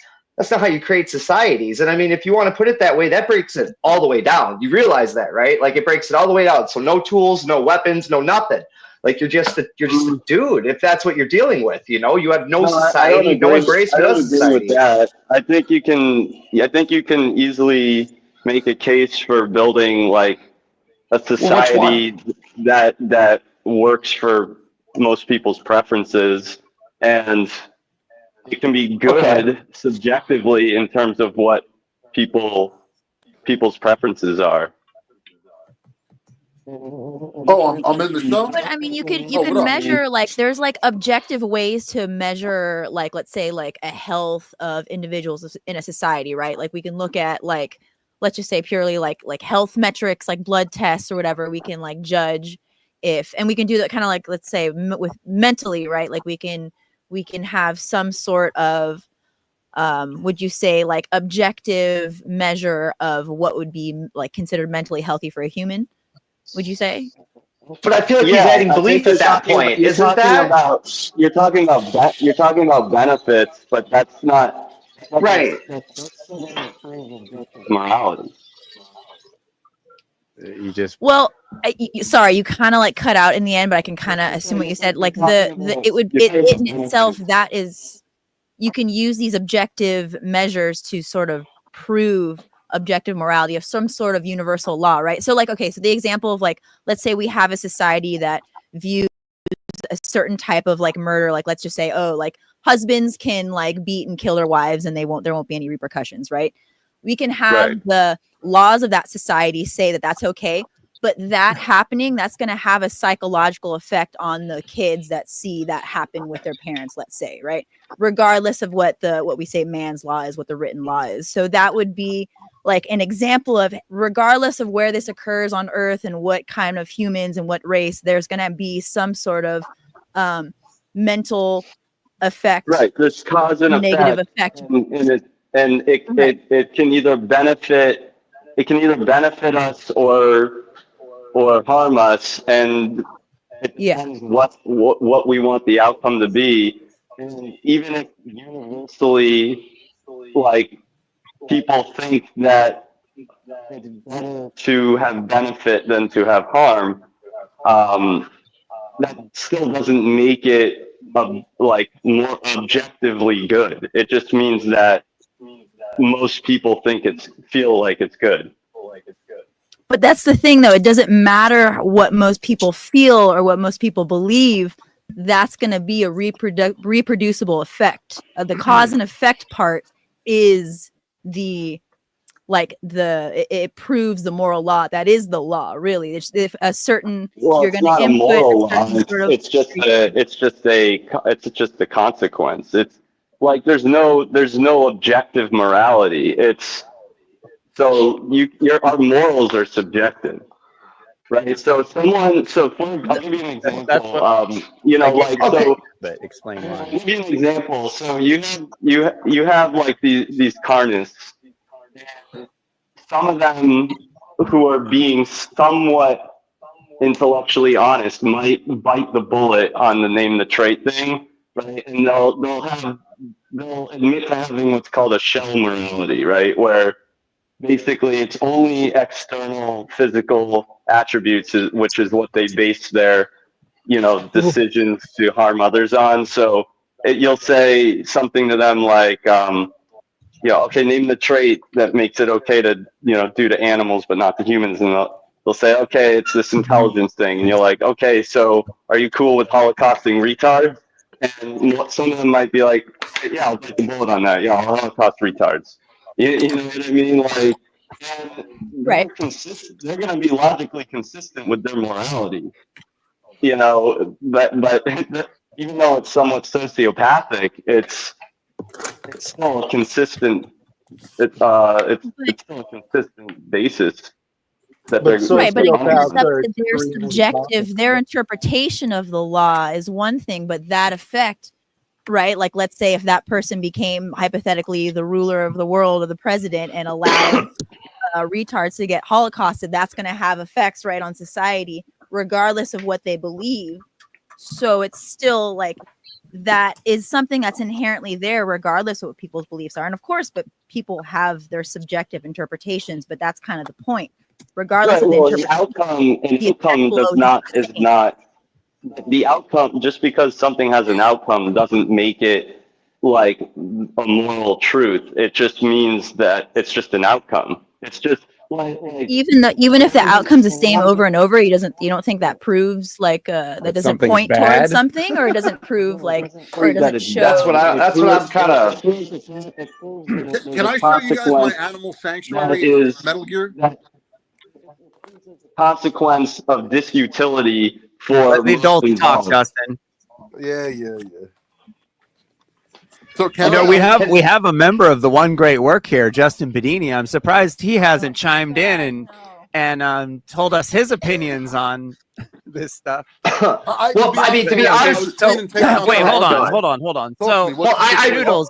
not how you create societies. And I mean, if you want to put it that way, that breaks it all the way down. You realize that, right? Like it breaks it all the way down. So no tools, no weapons, no nothing. Like you're just a dude. If that's what you're dealing with, you have no society, no embracement of society. With that. I think you can easily make a case for building like a society that works for most people's preferences, and it can be good subjectively in terms of what people's preferences are. Oh, I'm in the show. But I mean, you can measure like there's like objective ways to measure like let's say like a health of individuals in a society, right? Like we can look at like let's just say purely like health metrics, like blood tests or whatever. We can like judge and we can do that kind of like let's say with mentally, right? Like we can have some sort of would you say like objective measure of what would be like considered mentally healthy for a human? Would you say? But I feel like he's Yeah, adding I think belief at that point, isn't that? you're talking about benefits, but that's not Right. that's morality. You just Well, sorry, you kind of like cut out in the end, but I can kind of assume what you said. Like it in itself, that is, you can use these objective measures to sort of prove objective morality of some sort of universal law, right? So like, okay, so the example of like, let's say we have a society that views a certain type of like murder, like let's just say, oh, like husbands can like beat and kill their wives and there won't be any repercussions, right? We can have the laws of that society say that that's okay, but that happening, that's going to have a psychological effect on the kids that see that happen with their parents, let's say, right? Regardless of what we say man's law is, what the written law is. So that would be like an example of, regardless of where this occurs on earth and what kind of humans and what race, there's going to be some sort of mental effect, Right, there's cause and negative effect, effect. it can either benefit us or harm us, and it depends what we want the outcome to be. And even if universally, like, people think that it's better to have benefit than to have harm, that still doesn't make it like more objectively good. It just means that most people feel like it's good. But that's the thing, though. It doesn't matter what most people feel or what most people believe. That's going to be a reproducible effect. The cause and effect part is it proves the moral law. That is the law, really. If a certain, you're going to input Moral law. it's just a consequence. It's like there's no objective morality. It's our morals are subjective, right? So I'll give you an example. But explain why. I'll give you an example. So you have like these carnists. Some of them who are being somewhat intellectually honest might bite the bullet on the name the trait thing, right? And they'll admit to having what's called a shell morality, right? Where basically it's only external physical attributes, which is what they base their, decisions to harm others on. So you'll say something to them like, okay, name the trait that makes it okay to, do to animals but not to humans. And they'll say, okay, it's this intelligence thing. And you're like, okay, so are you cool with holocausting retards? And some of them might be like, yeah, I'll take the bullet on that. Yeah, I'll holocaust retards. You know what I mean? Like, right. They're going to be logically consistent with their morality. But even though it's somewhat sociopathic, it's still a consistent. It's still a consistent basis that they're right. But again, it's up to their subjective, their interpretation of the law is one thing, but that effect, right? Like, let's say if that person became hypothetically the ruler of the world or the president and allowed retards to get holocausted, that's going to have effects, right, on society, regardless of what they believe. So it's still like, that is something that's inherently there regardless of what people's beliefs are. And of course, but people have their subjective interpretations, but that's kind of the point. Regardless of the outcome, the outcome, just because something has an outcome doesn't make it like a moral truth. It just means that it's just an outcome. It's just even if the outcome's the same over and over, you don't think that proves like that doesn't point towards something, or it doesn't prove like, or it doesn't show. That's what I'm kind of. Can I show you guys my animal sanctuary Metal Gear? Consequence of disutility for the adults talk, Justin. Yeah. So we have a member of the One Great Work here, Justin Bedini. I'm surprised he hasn't chimed in and told us his opinions on this stuff. To be honest, wait, hold on. So, Noodles,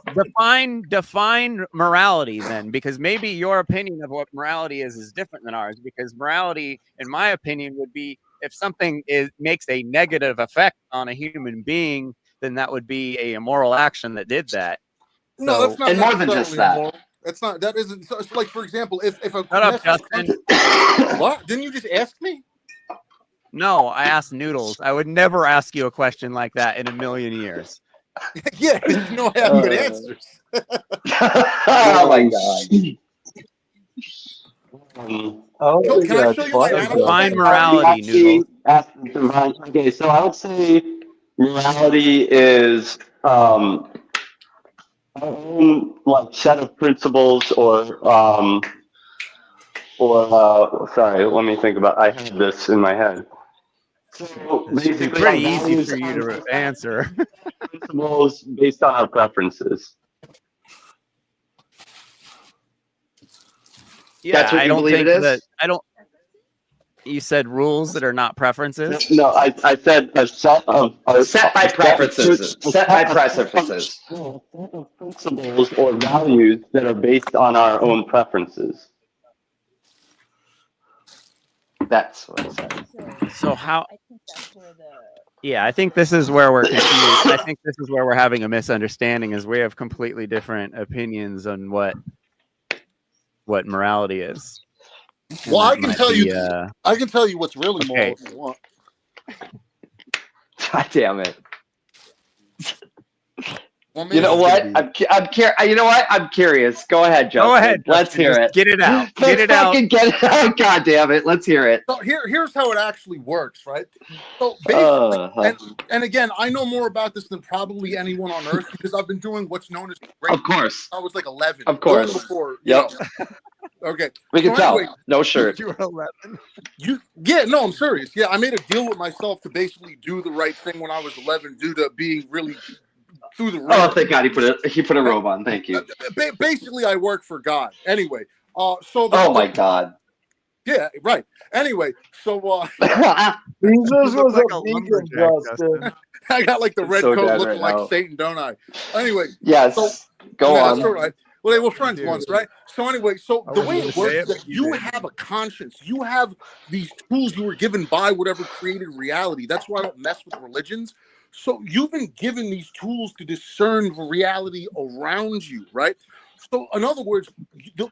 define morality then, because maybe your opinion of what morality is different than ours. Because morality, in my opinion, would be if something makes a negative effect on a human being, then that would be a immoral action that did that. No, So, that's not And more than necessarily just that. immoral. That's not. That isn't. So it's like, for example, if a shut up, Justin. what? Didn't you just ask me? No, I asked Noodles. I would never ask you a question like that in a million years. Yeah, because you know I have good answers. Oh my god. Can I show you my animal? Divine morality, Noodles. Okay, so I would say morality is our own like set of principles, or sorry, let me think about. I have this in my head. So It should be basically, pretty our easy values for you to answer. principles based on our preferences. Yeah, That's what I you don't believe think it is? that. I don't. You said rules that are not preferences. No, I said a set of Set by preferences. Set by preferences. A set of principles or values that are based on our own preferences. That's what I said. So how? Yeah, I think this is where we're confused. I think this is where we're having a misunderstanding, is we have completely different opinions on what morality is. Well, I can tell you. Uh, I can tell you what's really moral okay. if you want. God damn it. Well, You know what? You know what? I'm curious. Go ahead, Justin. Go ahead. Let's Justin, hear just it. Get it out. Let's Get it out. fucking get it out. God damn it. Let's hear it. So here's how it actually works, right? So basically, and again, I know more about this than probably anyone on earth because I've been doing what's known as Of course. I was like 11. Of course. Long before, Yep. you know. Okay. We can So tell. anyway, No shirt. You were 11. Yeah, no, I'm serious. Yeah, I made a deal with myself to basically do the right thing when I was 11 due to being really through the roof. Oh, thank God he put a robe on. Thank you. Basically, I work for God. Anyway, my God. Yeah, right. Anyway, so Jesus was like a a vegan, lumberjack, Justin. I got like the red so coat dead looking right like now. Satan, don't I? Anyway, Yes. so Go yeah, on. that's all right. Well, they were friends Dude. once, right? So anyway, so I the wasn't way gonna it say works it, is but that you you did. have a conscience. You have these tools you were given by whatever created reality. That's why I don't mess with religions. So you've been given these tools to discern reality around you, right? So in other words,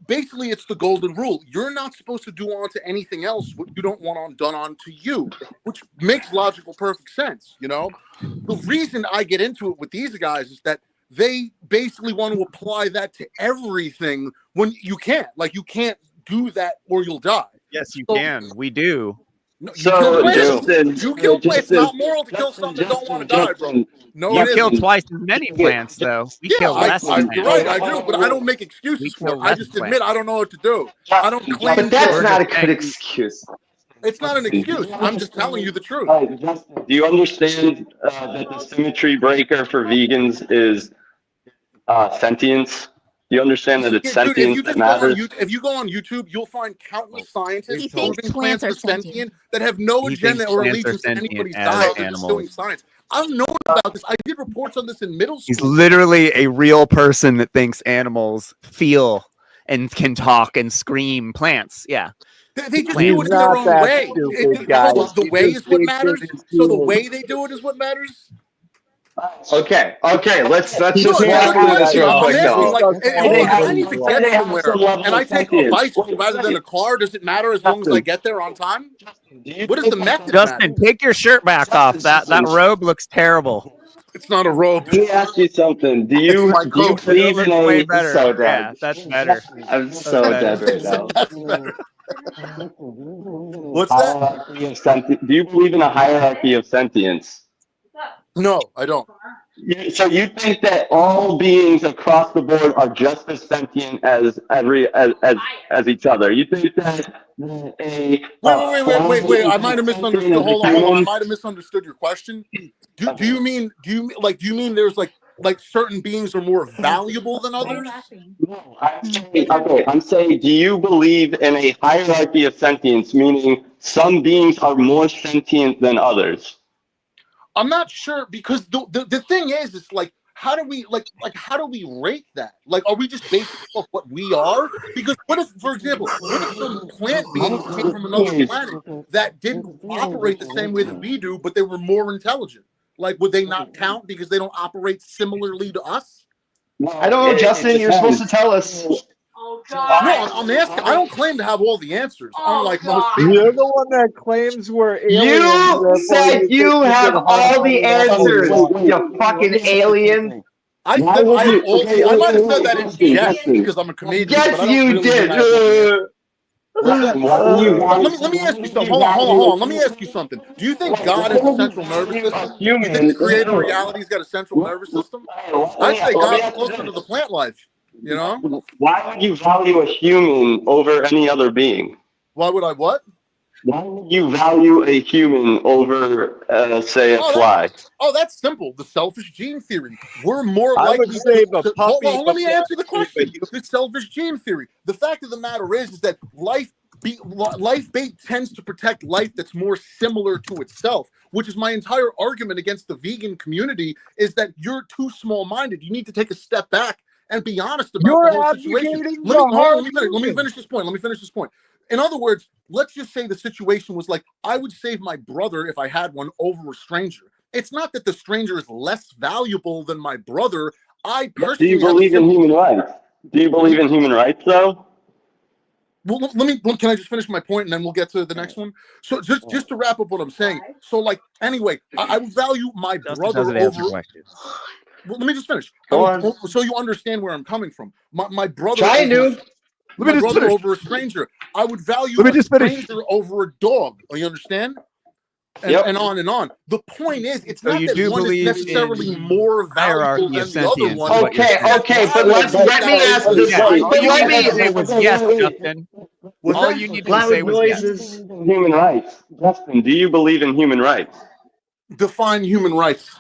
basically it's the golden rule. You're not supposed to do onto anything else what you don't want done onto you, which makes logical, perfect sense, you know? The reason I get into it with these guys is that they basically want to apply that to everything when you can't. Like, you can't do that or you'll die. Yes, you So- can. We do. No, you So, kill plants. Justin, You kill plants. It's Justin, not moral to kill something that don't want to die, bro. No, You it kill isn't. twice as many plants, though. We kill less you're plants. right. I do, but I don't make excuses We for it. kill I less just admit plants. I don't know what to do. I don't claim. But that's to- not a good excuse. It's not an excuse. I'm just telling you the truth. Justin, do you understand that the symmetry breaker for vegans is sentience? Do you understand that it's Yeah, dude, if sentience you that just go on matters? YouTube, if you go on YouTube, you'll find countless scientists He thinks proving plants are sentient that have no He agenda thinks or plants are allegiance to sentient anybody's as diet. They're just doing animals. science. I've known about this. I did reports on this in middle school. He's literally a real person that thinks animals feel and can talk and scream. Plants, yeah. They just He's do it in their not own that way. stupid, guys. The He way just is what thinks matters. that it's So the cool. way they do it is what matters. Okay. Let's No, just it's a walk good through this question. real I'm quick, asking, though. like, hold on, if I need to Say get they have somewhere some level and of I take a sentience. bicycle rather than a car, does it matter as long as I get there on time? What is the method? Justin, take your shirt back off. That robe looks terrible. It's not a robe. Let me ask you something. Do you my coat. believe That in looks way a better. so dead. Yeah, that's better. I'm so better. dead right now. That's better. What's that? hierarchy of do you believe in a hierarchy of sentience? No, I don't. So you think that all beings across the board are just as sentient as each other? You think that Wait. I might have misunderstood. Hold on. I might have misunderstood your question. Do you mean there's like certain beings are more valuable than others? No, I'm saying, do you believe in a hierarchy of sentience, meaning some beings are more sentient than others? I'm not sure because the thing is, it's like how do we how do we rate that? Like, are we just based off what we are? Because what if, for example, what if some plant beings came from another planet that didn't operate the same way that we do, but they were more intelligent? Like, would they not count because they don't operate similarly to us? I don't know, Justin. You're supposed to tell us. Oh God. No, I'm asking. I don't claim to have all the answers, unlike most God. people. You're the one that claims we're aliens. You therefore said think you have can all the have answers, whatever you fucking alien. I said I have all the. I might have said that in jest because I'm a comedian, Yes, but I don't you really did. mean I have all the answers. What's that? Why Let me ask you something. Hold on. Let me ask you something. Do you think God has a central nervous system? Do you think the creator of reality's got a central nervous system? I'd say God's closer to the plant life. You know? Why would you value a human over any other being? Why would I what? Why would you value a human over, say, a fly? That's simple. The selfish gene theory. We're more I would likely save a to puppy hold on, let me before answer the I save a question. The selfish gene theory. The fact of the matter is that life bait tends to protect life that's more similar to itself, which is my entire argument against the vegan community, is that you're too small-minded. You need to take a step back and be honest about the whole situation. Let me finish this point. In other words, let's just say the situation was like, I would save my brother if I had one over a stranger. It's not that the stranger is less valuable than my brother. I personally Do you believe in human rights? Do you believe in human rights, though? Well, can I just finish my point and then we'll get to the next one? So just to wrap up what I'm saying. So like, anyway, I would value my brother over. Well, let me just finish. So you understand where I'm coming from. My brother. My brother over a stranger. I would value a stranger over a dog. You understand? And on and on. The point is, it's not that one is necessarily more valuable than the other one. Okay, but let me ask this. Yes, Justin. All you need to say was yes. Human rights. Justin, do you believe in human rights? Define human rights.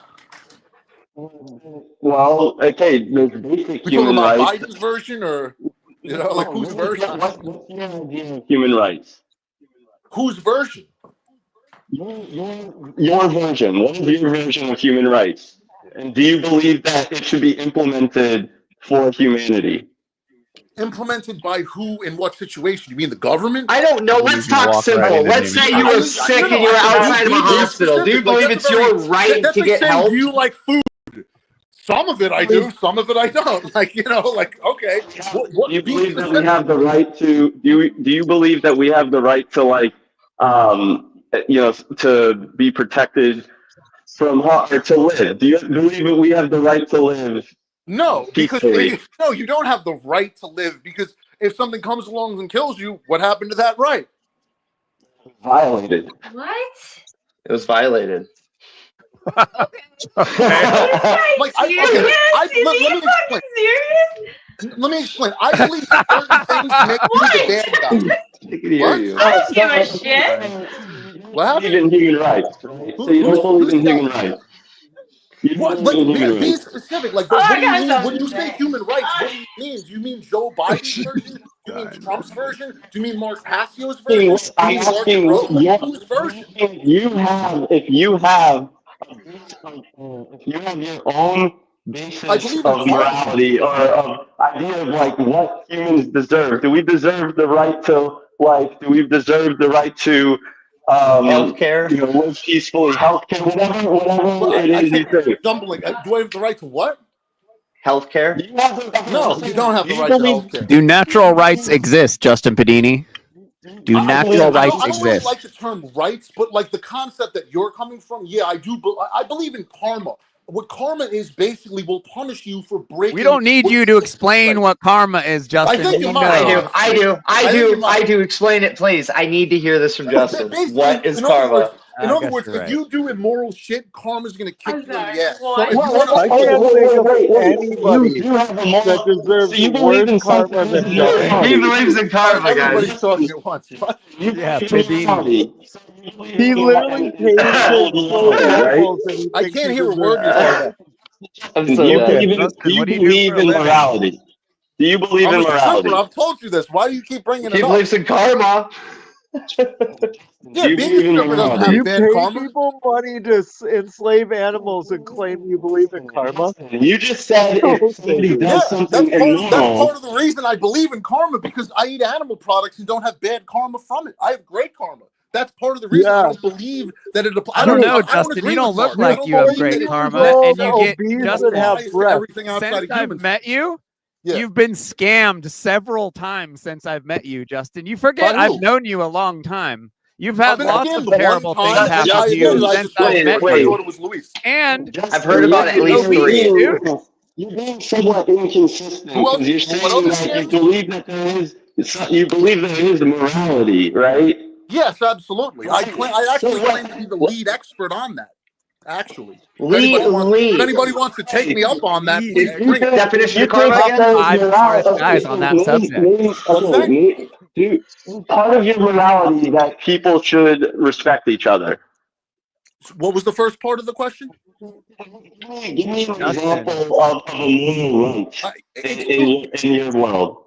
Well, okay, there's basic human about rights. Biden's version, or like whose version? What's your idea of human rights? Whose version? Your version. What is your version of human rights? And do you believe that it should be implemented for humanity? Implemented by who in what situation? You mean the government? I don't know. Let's talk simple. Let's say you were sick and you were outside of a hospital. Do you believe it's your right to get help? Do you like food? Some of it I do, some of it I don't. Like, okay. Do you believe that we have the right to? Do you believe that we have the right to, like, to be protected from harm or to live? Do you believe that we have the right to live? No, because peacefully? no, you don't have the right to live, because if something comes along and kills you, what happened to that right? Violated. What? It was violated. Let me explain. I believe certain things make you the bad guy. I don't give a shit. What happened? In human rights. Right? So you don't believe in human rights. Be specific. Like, what do you mean? When you say human rights, what do you mean? Do you mean Joe Biden's version? Do you mean Trump's version? Do you mean Mark Passio's version? I'm asking whose version? If you have your own basis of morality or of idea of like what humans deserve. Do we deserve the right to life? Do we deserve the right to healthcare? Live peacefully, healthcare, whatever it is you say. Do I have the right to what? Healthcare? No, you don't have the right to healthcare. Do natural rights exist, Justin Padini? Do natural rights I don't really exist? like the term rights, but like the concept that you're coming from, yeah, I do. I believe in karma. What karma is basically will punish you for breaking. We don't need you to explain what karma is, Justin. I think I do. Explain it, please. I need to hear this from Justin. What is karma? In other words, if you do immoral shit, karma's going to kick you in the ass. Anybody that deserves worse karma than Justin. He believes in karma, guys. Everybody's talking at once. Yeah, Padini. He literally paid his I can't hear a word you're saying. Do you believe in morality? Do you believe in morality? I've told you this. Why do you keep bringing it up? He believes in karma. Yeah, you being a believe in stripper doesn't morality? have You bad pay karma. people money to enslave animals and claim you believe in karma? You just said Don't if say somebody that. does Yeah, something that's part immoral, of the reason I believe in karma, because I eat animal products and don't have bad karma from it. I have great karma. That's part of the reason I Yeah. don't believe that it applies. I don't know, I don't Justin. agree You don't with look Mark. I like don't you have believe that great it karma, and you Old get obese that Justin. have applies to breath. everything outside Since of I've humans. met you, Yeah. you've been scammed several times since I've met you, Justin. You forget By who? I've known you a long time. You've I've had been lots scammed of terrible one time, things and happen I to admit you it. I since just felt I've met bad. I you. thought it was Luis. And I've heard about at least you're three. you're being somewhat inconsistent Who else? because you're What saying other that you scams? believe that you believe there is morality, right? Yes, absolutely. I actually claim to be the lead expert on that. Actually, if anybody wants to take me up on that, please bring it. Definition of You think karma that again? there is Five morality? smartest guys on that subject. What's that? Dude, part of your morality that people should respect each other. What was the first part of the question? Give me an Justin. example of a moral right in your world.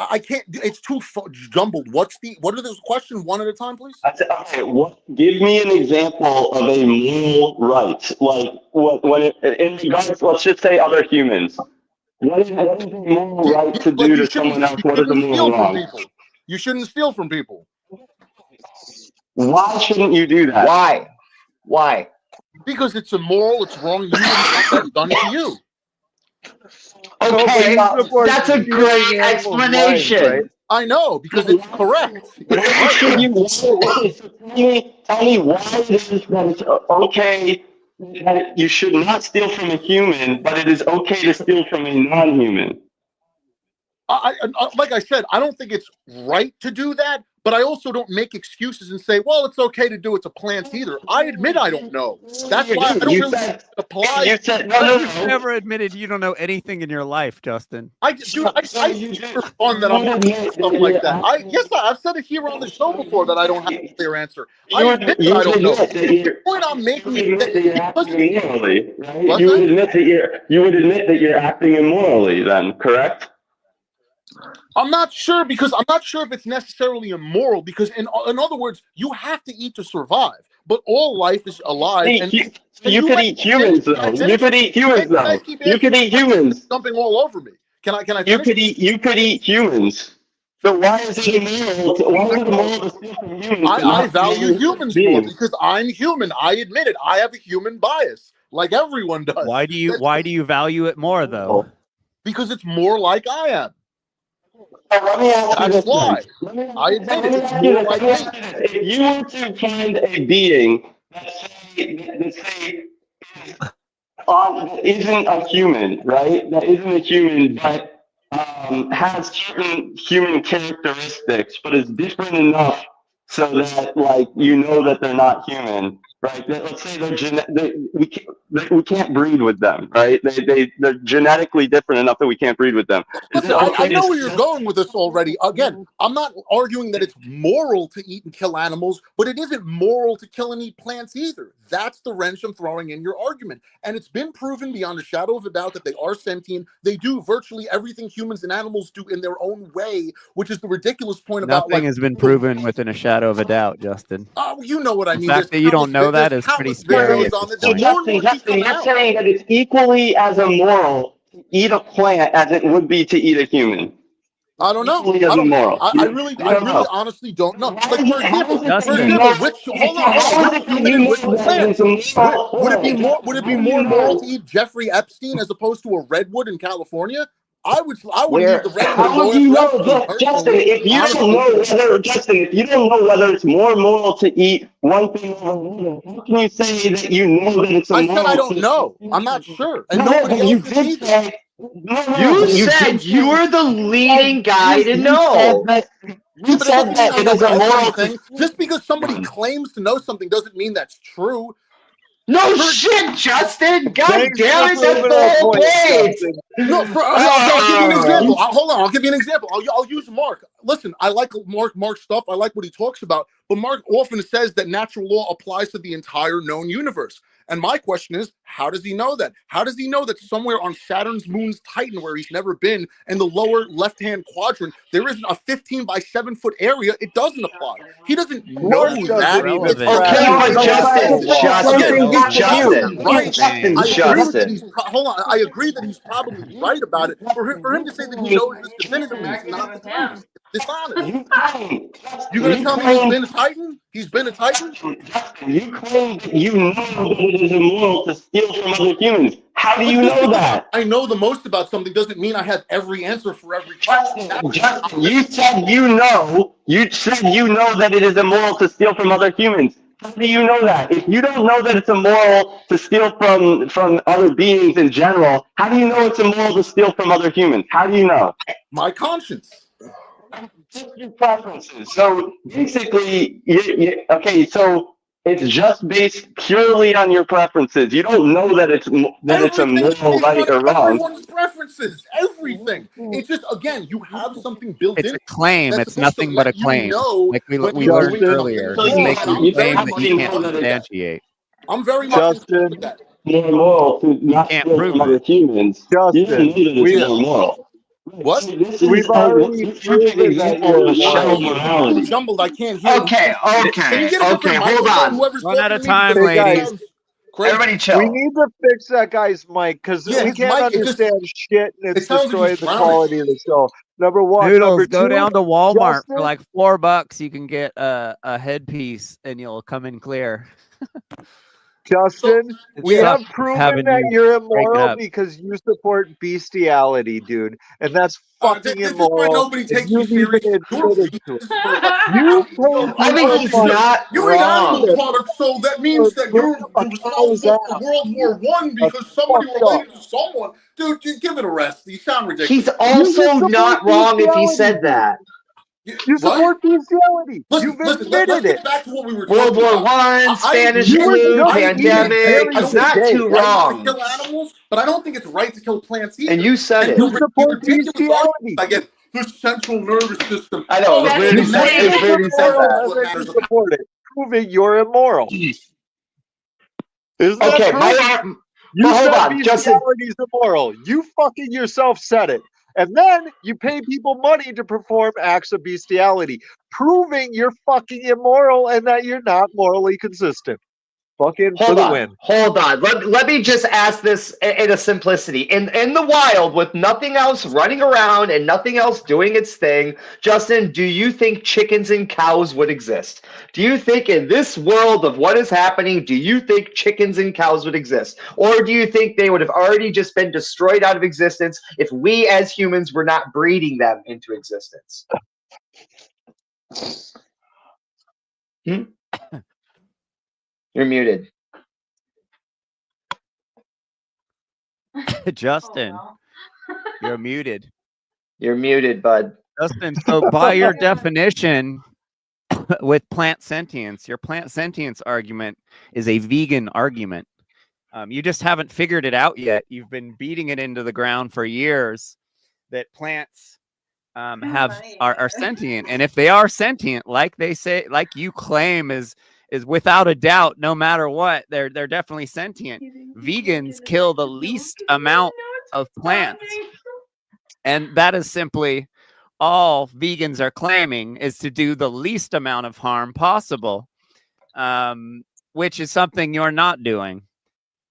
I can't. It's too jumbled. What are those questions one at a time, please? I said, okay, give me an example of a moral right, like in regards, let's just say other humans. What is a moral right to do to someone else? What is a moral steal from wrong? people. You shouldn't steal from people. Why shouldn't you do that? Why? Because it's immoral. It's wrong. You wouldn't want that done to you. Okay, supports that's a stealing great animals' explanation. lives, right? I know, because it's correct. It's Why right. should you? Tell me why it is that it's okay that you should not steal from a human, but it is okay to steal from a non-human. Like I said, I don't think it's right to do that, but I also don't make excuses and say, well, it's okay to do it to plants either. I admit I don't know. That's why I don't really apply. You said You've never admitted you don't know anything in your life, Justin. I think for fun that I'm doing stuff like that. I've said it here on the show before that I don't have a clear answer. I admit that I don't know. The point I'm making is that you're acting immorally, right? What's You that? would admit that you're acting immorally, then, correct? I'm not sure, because I'm not sure if it's necessarily immoral, because in other words, you have to eat to survive, but all life is alive. You could eat humans, though. You could eat humans, though. You could eat humans. Dumping all over me. Can I finish? You could eat humans. So why is it immoral? Why is it immoral to steal from humans? I value humans more because I'm human. I admit it. I have a human bias, like everyone does. Why do you value it more, though? Because it's more like I am. Let me ask you That's this, why. then. I admit it. It's more like me. If you were to find a being that isn't a human, right? That isn't a human, but has certain human characteristics, but is different enough so that, like, you know that they're not human, right? Let's say we can't breed with them, right? They're genetically different enough that we can't breed with them. Listen, I know where you're going with this already. Again, I'm not arguing that it's moral to eat and kill animals, but it isn't moral to kill and eat plants either. That's the wrench I'm throwing in your argument. And it's been proven beyond a shadow of a doubt that they are sentient. They do virtually everything humans and animals do in their own way, which is the ridiculous point about, Nothing like, has been proven within a shadow of a doubt, Justin. oh, you know what I mean. The fact that you don't know that is pretty scary. Justin, you're saying that it's equally as immoral to eat a plant as it would be to eat a human. I don't know. Equally as immoral. I really honestly don't know. Like, for example, would it be more moral to eat Jeffrey Epstein as opposed to a redwood in California? I would leave the redwood. How would you know, Justin? If you don't know whether it's more moral to eat one thing over another, how can you say that you know that it's immoral? I said I don't know. I'm not sure, and nobody else is either. You said you were the leading guy to know. You said that it is immoral. Just because somebody claims to know something doesn't mean that's true. No shit, Justin! God damn it, that's the whole point! No, I'll give you an example. Hold on, I'll give you an example. I'll use Mark. Listen, I like Mark's stuff. I like what he talks about. But Mark often says that natural law applies to the entire known universe. And my question is, how does he know that? How does he know that somewhere on Saturn's moon's Titan, where he's never been, in the lower left-hand quadrant, there isn't a 15 by 7 foot area? It doesn't apply. He doesn't know that. relevant. Okay, but Justin, right? Justin, I agree that Justin. he's hold on. I agree that he's probably right about it. For him to say that he knows this definitively is not the truth. It's dishonest. You gonna tell me he's been a Titan? He's been a Titan? You claim that you know that it is immoral to steal from other humans. How do you know that? I know the most about something doesn't mean I have every answer for every question. Justin, you said you know. You said you know that it is immoral to steal from other humans. How do you know that? If you don't know that it's immoral to steal from other beings in general, how do you know it's immoral to steal from other humans? How do you know? My conscience. Just your preferences. So basically, okay. So it's just based purely on your preferences. You don't know that it's a moral right or wrong. Everyone's preferences, everything. It's just, again, you have something built in. It's a claim. that's It's nothing but a claim. Like we when learned you're earlier. So It's you making have a claim to that you can't know that it's- substantiate. I'm very much with that. More moral to not can't steal prove from it. other humans. You don't know that it's more moral. What? This We've is already a perfect example of a shell morality. Jumbled, I can't hear you. Okay, Can you get a different hold microphone? on. Whoever's One at a talking to me, time, because Hey, ladies. guys. crazy. Everybody We chill. need to fix that guy's mic because Yeah, we his can't mic, it just- understand shit and it's it sounds like destroying he's the drowning. quality of the show. Number one. Noodles, Number go two, down to Walmart Justin? for like $4. You can get a headpiece and you'll come in clear. Justin, It we sucks have proven having that you you're break it immoral up. because you support bestiality, dude. And that's fucking this is why immoral. nobody and takes you you've even serious. You're admitted to it. vicious for like You paid I mean, people he's money not you eat animal wrong. products, so that means that Look you're up a responsible cow's for World War One because somebody fucked up. related to someone. Dude, give it a rest. You sound ridiculous. He's You also support not wrong if he bestiality, said dude. that. You support bestiality. Listen, You've let's admitted get it. back to what we were World talking War about. One, Spanish You were flu, just pandemic. eating He's not today, too right wrong. to kill animals, but I don't think it's right to kill plants either. And you said it. You support bestiality. I get the central nervous system. I know. It was weird. You He said, claim it was it's weird he said immoral that. and then you support it, proving you're immoral. Isn't that Okay, true? You but hold said on, Justin. bestiality is immoral. You fucking yourself said it. And then you pay people money to perform acts of bestiality, proving you're fucking immoral and that you're not morally consistent. Fucking for the win. Hold on. Let me just ask this in a simplicity. In the wild, with nothing else running around and nothing else doing its thing, Justin, do you think chickens and cows would exist? Do you think in this world of what is happening, do you think chickens and cows would exist? Or do you think they would have already just been destroyed out of existence if we as humans were not breeding them into existence? You're muted. Justin, you're muted. You're muted, bud. Justin, so by your definition, with plant sentience, your plant sentience argument is a vegan argument. You just haven't figured it out yet. You've been beating it into the ground for years that plants are sentient, and if they are sentient, like they say, like you claim is without a doubt, no matter what, they're definitely sentient. Vegans kill the least amount of plants, and that is simply all vegans are claiming, is to do the least amount of harm possible, which is something you're not doing.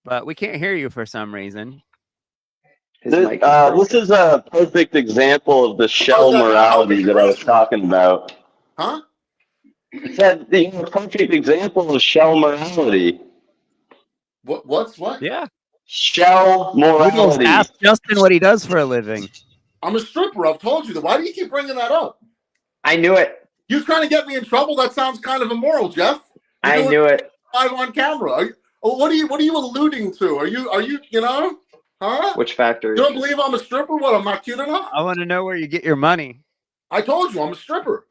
But we can't hear you for some reason. This is a perfect example of the shell morality that I was talking about. Huh? It's a perfect example of shell morality. What's what? Yeah. Shell morality. Ask Justin what he does for a living. I'm a stripper. I've told you that. Why do you keep bringing that up? I knew it. You're trying to get me in trouble. That sounds kind of immoral, Jeff. I knew it. Live on camera. What are you alluding to? Are you huh? Which factory? You don't believe I'm a stripper? What? I'm not cute enough? I want to know where you get your money. I told you I'm a stripper.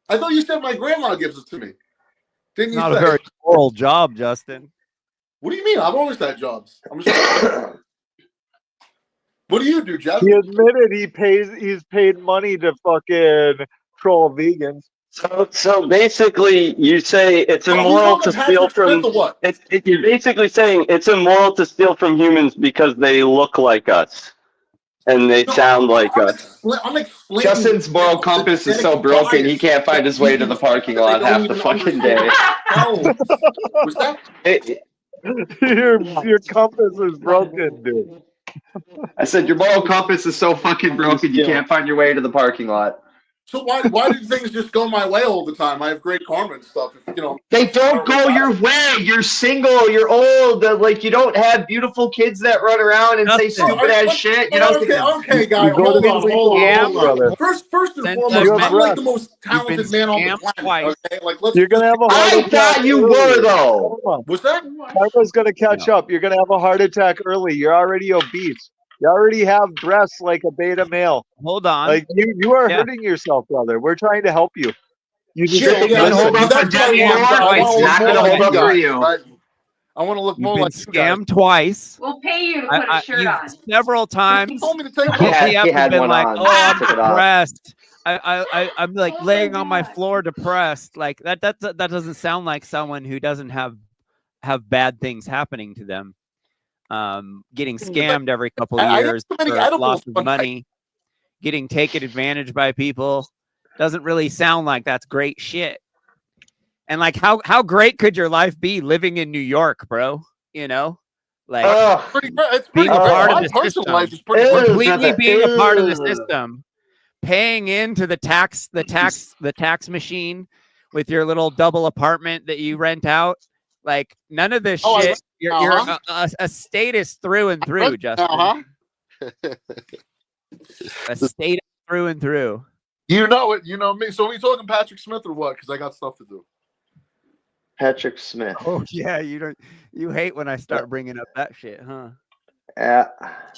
I thought you said my grandma gives it to me. Didn't you Not say? a very moral job, Justin. What do you mean? I've always had jobs. I'm a stripper. What do you do, Jeff? He admitted he's paid money to fucking troll vegans. So basically, you say it's immoral to steal from. You're basically saying it's immoral to steal from humans because they look like us and they sound like us. I'm explaining. Justin's moral compass is so broken he can't find his way to the parking lot half the fucking day. Was that? Your compass is broken, dude. I said your moral compass is so fucking broken you can't find your way to the parking lot. So why do things just go my way all the time? I have great karma and stuff. If, you know, they don't go your way. You're single. You're old. Like you don't have beautiful kids that run around and say stupid ass shit. You don't. Okay, guy. Hold on. First and foremost, I'm like the most talented man on the planet. Okay, like you're gonna have a heart attack. I thought you were though. What's that? Karma's gonna catch up. You're gonna have a heart attack early. You're already obese. You already have dressed like a beta male. Hold on. Like you are hurting yourself, brother. We're trying to help you. You just hold up for not gonna hold up for you. I want to look more like scammed twice. We'll pay you to put a shirt on. Several times. You told me to take he had been one like, on. oh, I'm depressed. I'm like laying on my floor depressed. Like that doesn't sound like someone who doesn't have bad things happening to them. Getting scammed every couple of years for lots of money, getting taken advantage by people doesn't really sound like that's great shit. And like how great could your life be living in New York, bro? You know, like being a part of the system, completely being a part of the system, paying into the tax machine with your little double apartment that you rent out. Like none of this shit. You're a statist through and through, Justin. A statist through and through. You know it. You know me. So we talking Patrick Smith or what? Because I got stuff to do. Patrick Smith. Oh yeah, you hate when I start bringing up that shit, huh? Yeah.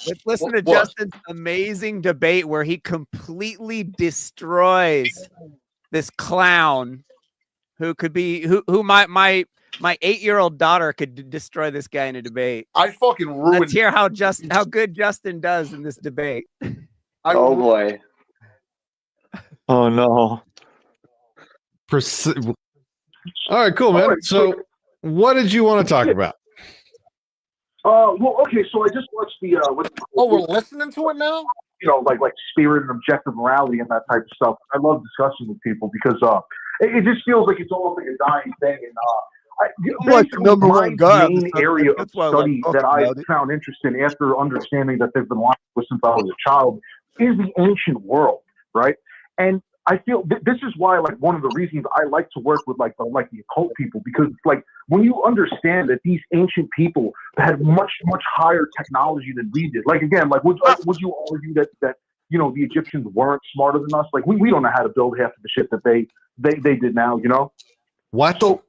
Let's listen to Justin's amazing debate where he completely destroys this clown who could be who my 8-year-old daughter could destroy this guy in a debate. I fucking ruined. Let's hear how good Justin does in this debate. Oh boy. Oh no. All right, cool, man. So, what did you want to talk about? Well, okay. So I just watched the. We're listening to it now. You know, like spirit and objective morality and that type of stuff. I love discussing with people because it just feels like it's almost like a dying thing. And like the number one guy. Main area of study that I found interesting after understanding that they've been lying since I was a child is the ancient world, right? And I feel this is why, like, one of the reasons I like to work with like the occult people, because like when you understand that these ancient people had much higher technology than we did. Like again, like would you argue that you know the Egyptians weren't smarter than us? Like we don't know how to build half of the shit that they did now. You know what? So,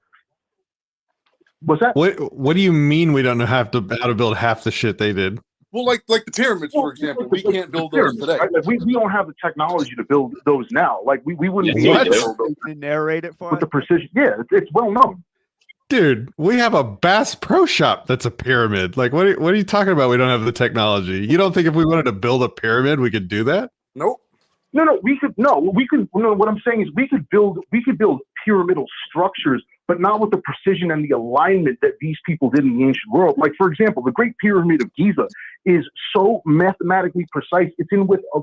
what's that? What do you mean we don't know how to build half the shit they did? Well, like the pyramids, for example, we can't build those today. Right? Like we don't have the technology to build those now. Like we wouldn't be able to build those. To narrate it for with the precision. Yeah, it's well known. Dude, we have a Bass Pro Shop that's a pyramid. Like, what are you talking about? We don't have the technology. You don't think if we wanted to build a pyramid, we could do that? Nope. No, we could. No, what I'm saying is we could build pyramidal structures, but not with the precision and the alignment that these people did in the ancient world. Like, for example, the Great Pyramid of Giza is so mathematically precise. It's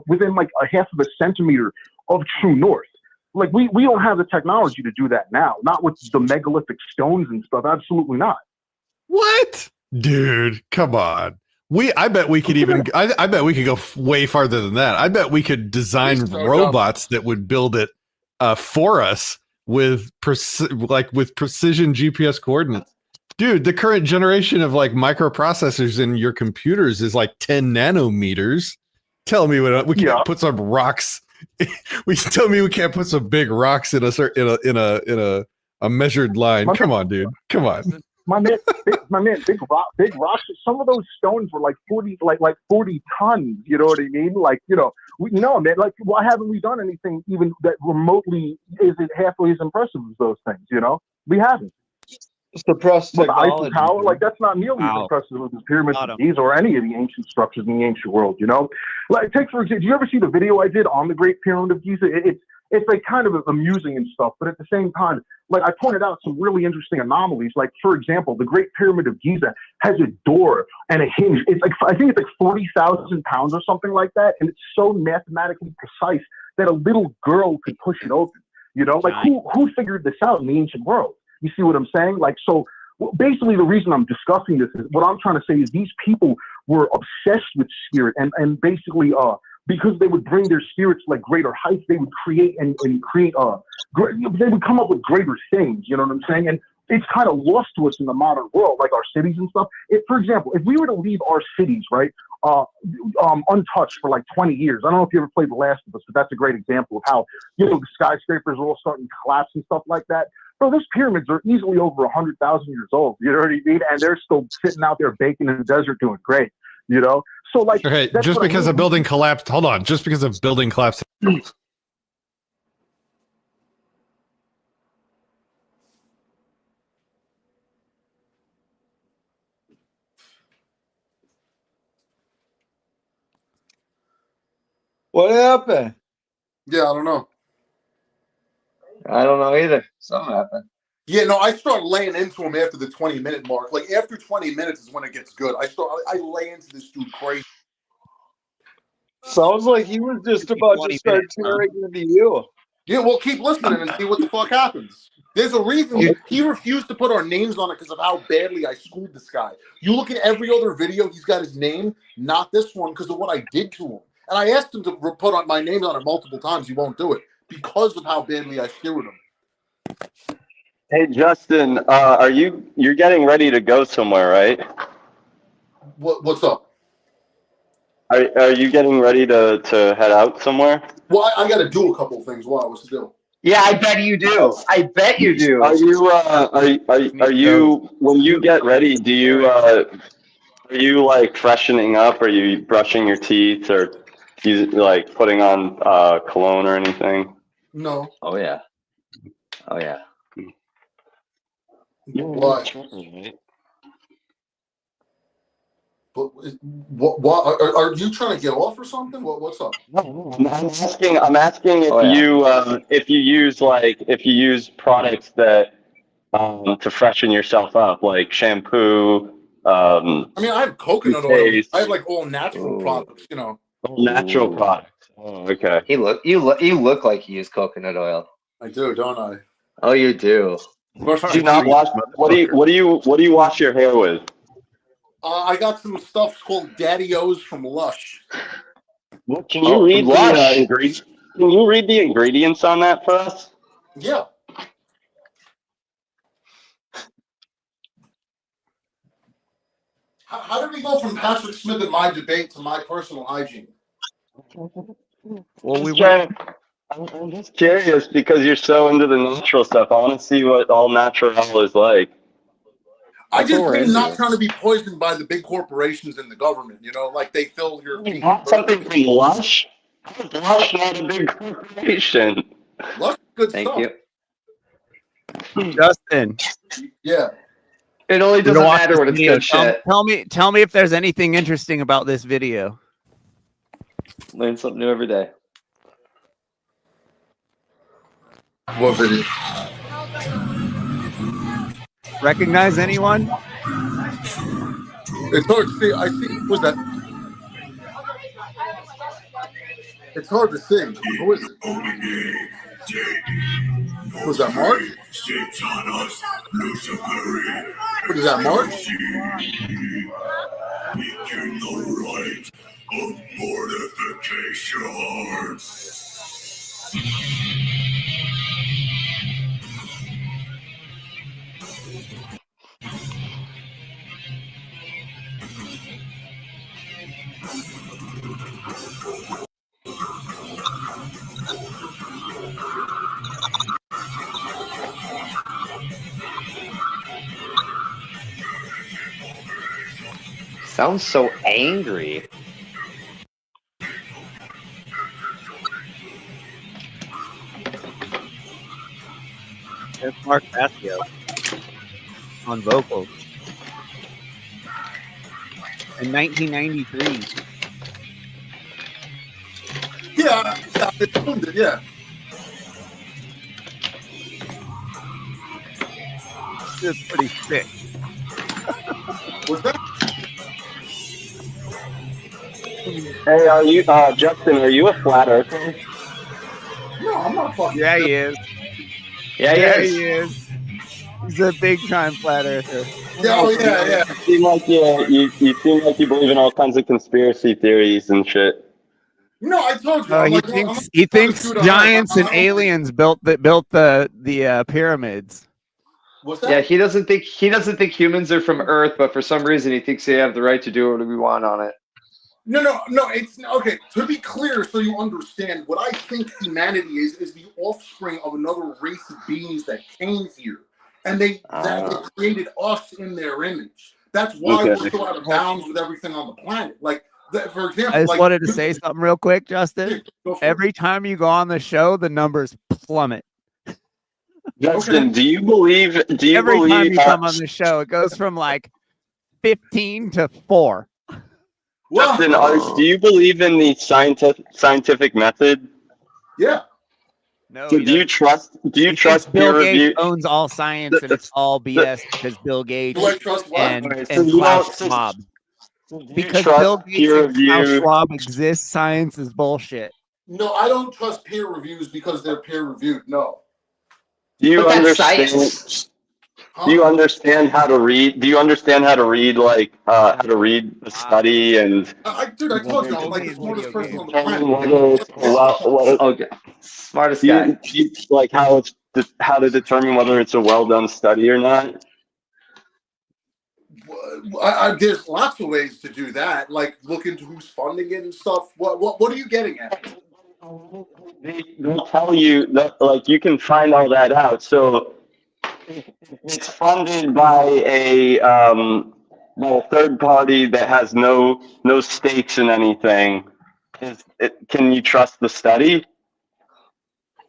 within like a half of a centimeter of true north. Like we don't have the technology to do that now. Not with the megalithic stones and stuff. Absolutely not. What? Dude, come on. I bet we could even. I bet we could go way farther than that. I bet we could design robots that would build it for us with precision GPS coordinates. Dude, the current generation of like microprocessors in your computers is like 10 nanometers. Tell me we can't put some rocks. Tell me we can't put some big rocks in a measured line. Come on, dude. Come on. My man, big rocks. Some of those stones were like 40 tons. You know what I mean? Like, you know, man. Like, why haven't we done anything even that remotely isn't halfway as impressive as those things? You know, we haven't. Suppressed technology. The Eiffel Tower, like that's not nearly as impressive as the pyramids of Giza or any of the ancient structures in the ancient world. You know, like take for example, did you ever see the video I did on the Great Pyramid of Giza? it's like kind of amusing and stuff. But at the same time, like I pointed out some really interesting anomalies. Like for example, the Great Pyramid of Giza has a door and a hinge. It's like I think it's like 40,000 pounds or something like that, and it's so mathematically precise that a little girl could push it open. You know, like who figured this out in the ancient world? You see what I'm saying? Like so. Basically, the reason I'm discussing this is what I'm trying to say is these people were obsessed with spirit and basically because they would bring their spirits like greater heights, they would create and create they would come up with greater things. You know what I'm saying? And it's kind of lost to us in the modern world, like our cities and stuff. For example, if we were to leave our cities, right, untouched for like 20 years, I don't know if you ever played The Last of Us, but that's a great example of how, you know, the skyscrapers are all starting to collapse and stuff like that. Bro, those pyramids are easily over 100,000 years old. You know what I mean? And they're still sitting out there baking in the desert doing great. You know? So like, okay, just because a building collapsed, hold on, just because a building collapsed. What happened? Yeah, I don't know. I don't know either. Something happened. Yeah, no, I start laying into him after the 20-minute mark. Like after 20 minutes is when it gets good. I lay into this dude crazy. Sounds like he was just about to start tearing into you. Yeah, well, keep listening and see what the fuck happens. There's a reason he refused to put our names on it because of how badly I schooled this guy. You look at every other video, he's got his name, not this one, because of what I did to him. And I asked him to put on my name on it multiple times. He won't do it because of how badly I skewered him. Hey Justin, you're getting ready to go somewhere, right? What's up? Are you getting ready to head out somewhere? Well, I got to do a couple of things. What's the deal? Yeah, I bet you do. I bet you do. Are you when you get ready? Do you are you like freshening up? Are you brushing your teeth or you like putting on cologne or anything? No. Oh yeah. Oh yeah. Why? But what are you trying to get off or something? What's up? I'm asking if you use products that to freshen yourself up, like shampoo. I mean, I have coconut oil. I have like all natural products, you know. Natural products. Oh, okay. You look like you use coconut oil. I do, don't I? Oh, you do. Do you not wash? What do you wash your hair with? I got some stuff called Daddy O's from Lush. Well, can you read the ingredients? Can you read the ingredients on that for us? Yeah. How did we go from Patrick Smith and my debate to my personal hygiene? Well, I'm just curious because you're so into the natural stuff. I want to see what all natural is like. I just mean not trying to be poisoned by the big corporations and the government, you know, like they fill your feet. Something from Lush? Lush not a big corporation. Lush good Thank stuff. you. Justin. Yeah. It only doesn't matter when it's good shit. Tell me if there's anything interesting about this video. Learn something new every day. What video? Recognize anyone? It's hard to see. I see. What's that? It's hard to see. Who is it? Was that Mark? What is that, Mark? Sounds so angry. There's Mark Passio on vocals in 1993. Yeah, I tuned it, yeah. It's pretty sick. What's that? Hey, are you, Justin? Are you a flat earther? No, I'm not fucking. Yeah, he is. Yeah, he Yeah, is. he is. He's a big time flat earther. Yeah, oh yeah, yeah. You seem like you seem like you believe in all kinds of conspiracy theories and shit. No, I told you. I'm He like, I'm thinks not he trying to thinks shoot on giants Earth. and aliens built the pyramids. What's that? Yeah, he doesn't think humans are from Earth, but for some reason he thinks they have the right to do whatever we want on it. No. It's okay. To be clear, so you understand, what I think humanity is the offspring of another race of beings that came here, and they created us in their image. That's why we're so out of bounds with everything on the planet. Like, for example, I just wanted to say something real quick, Justin. Every time you go on the show, the numbers plummet. Justin, do you believe? Every time you come on the show, it goes from like 15 to 4. Justin, do you believe in the scientific method? Yeah. No. So do you trust He thinks peer Bill Gates review? owns all science and it's all BS because Bill Gates Do I trust what? and So you Klaus don't- Schwab. Do you Because trust Bill Gates peer and Klaus review? Schwab exist, science is bullshit. No, I don't trust peer reviews because they're peer reviewed. No. Do you But that's understand? science. Do you understand how to read? Do you understand how to read, like how to read the study and? Dude, I told you, I'm like the smartest person on the determine planet. whether it's Okay. Smartest do guy. you like how to determine whether it's a well done study or not? There's lots of ways to do that, like look into who's funding it and stuff. What are you getting at? They'll tell you that, like, you can find all that out. So it's funded by a third party that has no stakes in anything. Can you trust the study?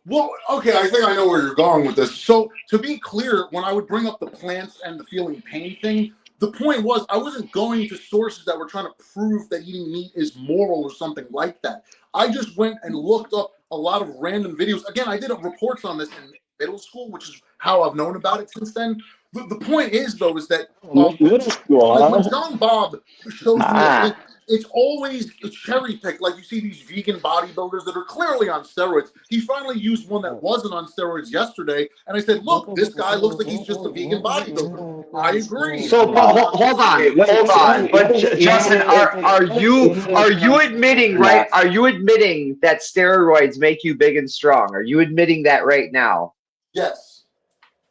Well, okay, I think I know where you're going with this. So to be clear, when I would bring up the plants and the feeling pain thing, the point was I wasn't going to sources that were trying to prove that eating meat is moral or something like that. I just went and looked up a lot of random videos. Again, I did reports on this in middle school, which is how I've known about it since then. The point is, though, is that like when John Bob shows me a link, it's always a cherry pick. Like you see these vegan bodybuilders that are clearly on steroids. He finally used one that wasn't on steroids yesterday, and I said, "Look, this guy looks like he's just a vegan bodybuilder." I agree. So hold on. But Justin, are you admitting, right? Are you admitting that steroids make you big and strong? Are you admitting that right now? Yes.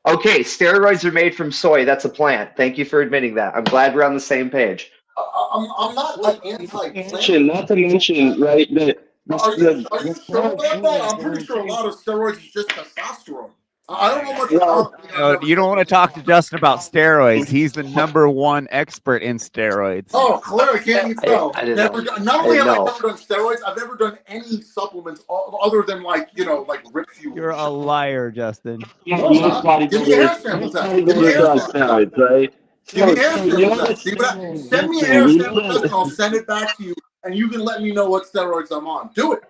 Okay, steroids are made from soy. That's a plant. Thank you for admitting that. I'm glad we're on the same page. I'm not like anti-plant. Not to mention, right? Are you sure about that? I'm pretty sure a lot of steroids is just testosterone. I don't know much about. You don't want to talk to Justin about steroids. He's the #1 expert in steroids. Oh, clearly, can't you tell? I didn't Never know. done, not only have I know. never done steroids, I've never done any supplements other than like Rip Fuel. You're a liar, Justin. No, I'm not. Give me a hair sample test. Give me a hair sample test. Right? Give me a hair sample test. Send me a hair sample test and I'll send it back to you. And you can let me know what steroids I'm on. Do it.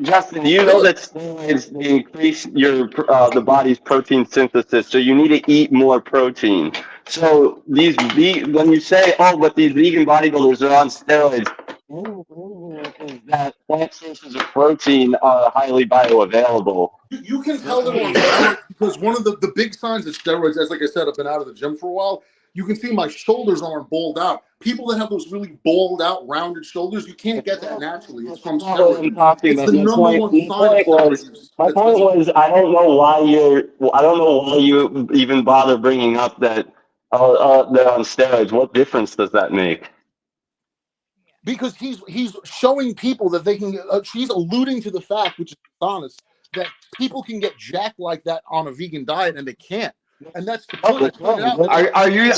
Justin, you know that steroids increase the body's protein synthesis, so you need to eat more protein. So when you say, "Oh, but these vegan bodybuilders are on steroids," that plant sources of protein are highly bioavailable. You can tell they're on steroids because one of the big signs of steroids, as like I said, I've been out of the gym for a while. You can see my shoulders aren't balled out. People that have those really balled out, rounded shoulders, you can't get that naturally. It's from steroids. It's the #1 sign of steroids. My point was, I don't know why you even bother bringing up that they're on steroids. What difference does that make? Because he's showing people that they can. She's alluding to the fact, which is honest, that people can get jacked like that on a vegan diet, and they can't. And that's the point. Are you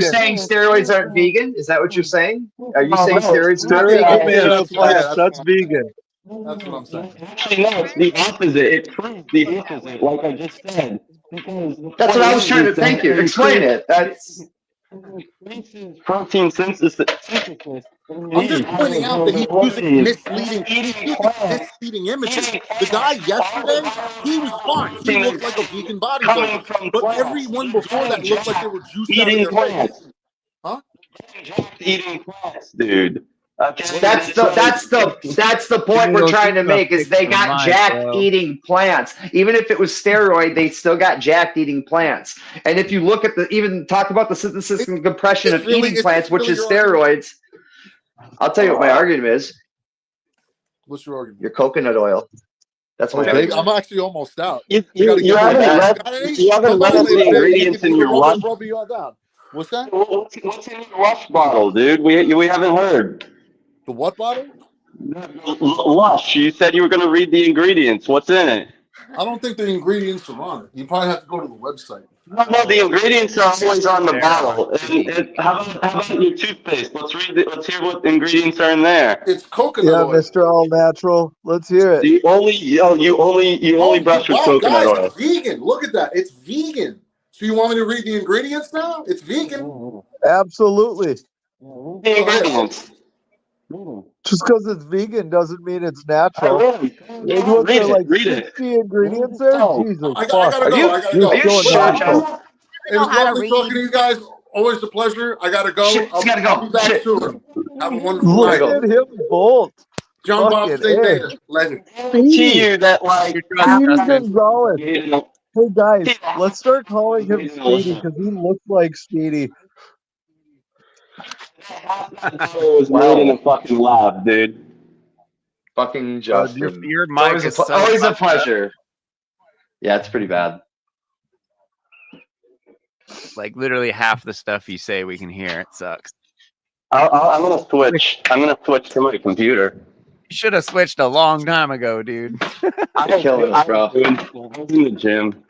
saying steroids aren't vegan? Is that what you're saying? Are you saying steroids are vegan? That's vegan. That's what I'm saying. Actually, no, it's the opposite. It proves the opposite, like I just said. That's what I was trying to. Thank you. Explain it. Protein synthesis. I'm just pointing out that he's using misleading images. The guy yesterday, he was fine. He looked like a vegan bodybuilder. But everyone before that looked like they were juiced out of their face. Huh? Eating plants, dude. Okay, That's the point we're trying to make is they got jacked eating plants. Even if it was steroid, they still got jacked eating plants. And if you look at even talk about the synthesis and compression of eating plants, which is steroids, I'll tell you what my argument is. What's your argument? Your coconut oil. That's my okay. argument. I'm actually almost out. You haven't read up the ingredients in your Rush. What's that? What's in your Rush bottle, dude? We haven't heard. The what bottle? Lush. You said you were going to read the ingredients. What's in it? I don't think the ingredients are on it. You probably have to go to the website. No, the ingredients are always on the bottle. And how about your toothpaste? Let's hear what ingredients are in there. It's coconut oil. Mr. All Natural. Let's hear it. You only brush with coconut oil. It's vegan. Look at that. It's vegan. So you want me to read the ingredients now? It's vegan. Absolutely. The ingredients. Just because it's vegan doesn't mean it's natural. Read it. 60 ingredients there? Jesus I gotta go. Are you sure, Joe? It was lovely talking to you guys. Always a pleasure. I gotta go. I'll be back soon. Have a wonderful night. Look at him bolt. John Bob State Data. Legend. To you that Gonzalez. Hey guys, let's start calling him Speedy because he looks like Speedy. It was made in a fucking lab, dude. Fucking Justin. Your mic is always a pleasure. Yeah, it's pretty bad. Like literally half the stuff you say we can hear. It sucks. I'm gonna switch. I'm gonna switch to my computer. You should have switched a long time ago, dude. I'm killing us, bro. I was in the gym.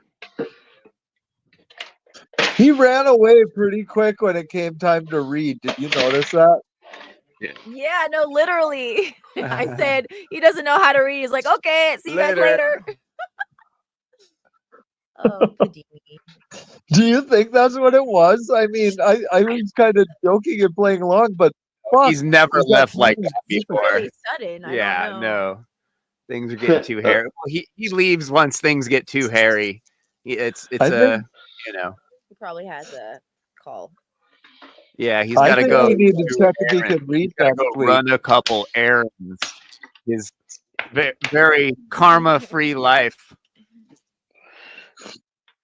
He ran away pretty quick when it came time to read. Did you notice that? Yeah, no, literally. I said he doesn't know how to read. He's like, okay, see you guys later. Oh, Kadimi. Do you think that's what it was? I mean, I was kind of joking and playing along, but fuck, he's never left like that before. Really sudden. I don't know. No. Things are getting too hairy. Well, he leaves once things get too hairy. It's you know. He probably has a call. Yeah, he's got to go. We need to check if he can read that. Go run a couple errands. His very karma-free life,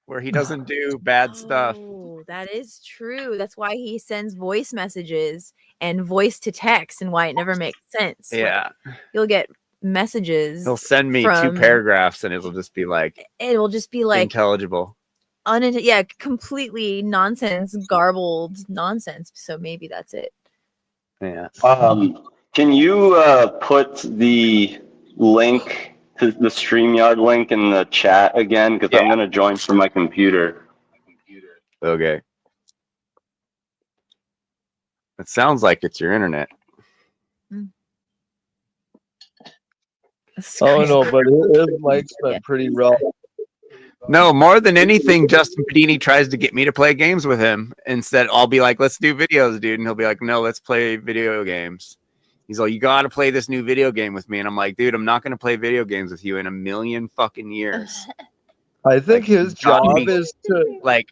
where he doesn't do bad stuff. Oh, that is true. That's why he sends voice messages and voice to text, and why it never makes sense. Yeah, like, you'll get messages. He'll send me 2 paragraphs, and it'll just be like intelligible. Completely nonsense, garbled nonsense. So maybe that's it. Yeah. Can you put the link to the StreamYard link in the chat again? Because I'm gonna join from my computer. Okay. It sounds like it's your internet. Oh no, but his mic's been pretty rough. No, more than anything, Justin Padini tries to get me to play games with him. Instead, I'll be like, let's do videos, dude. And he'll be like, no, let's play video games. He's like, you got to play this new video game with me. And I'm like, dude, I'm not going to play video games with you in a million fucking years. I think his job is to... Like,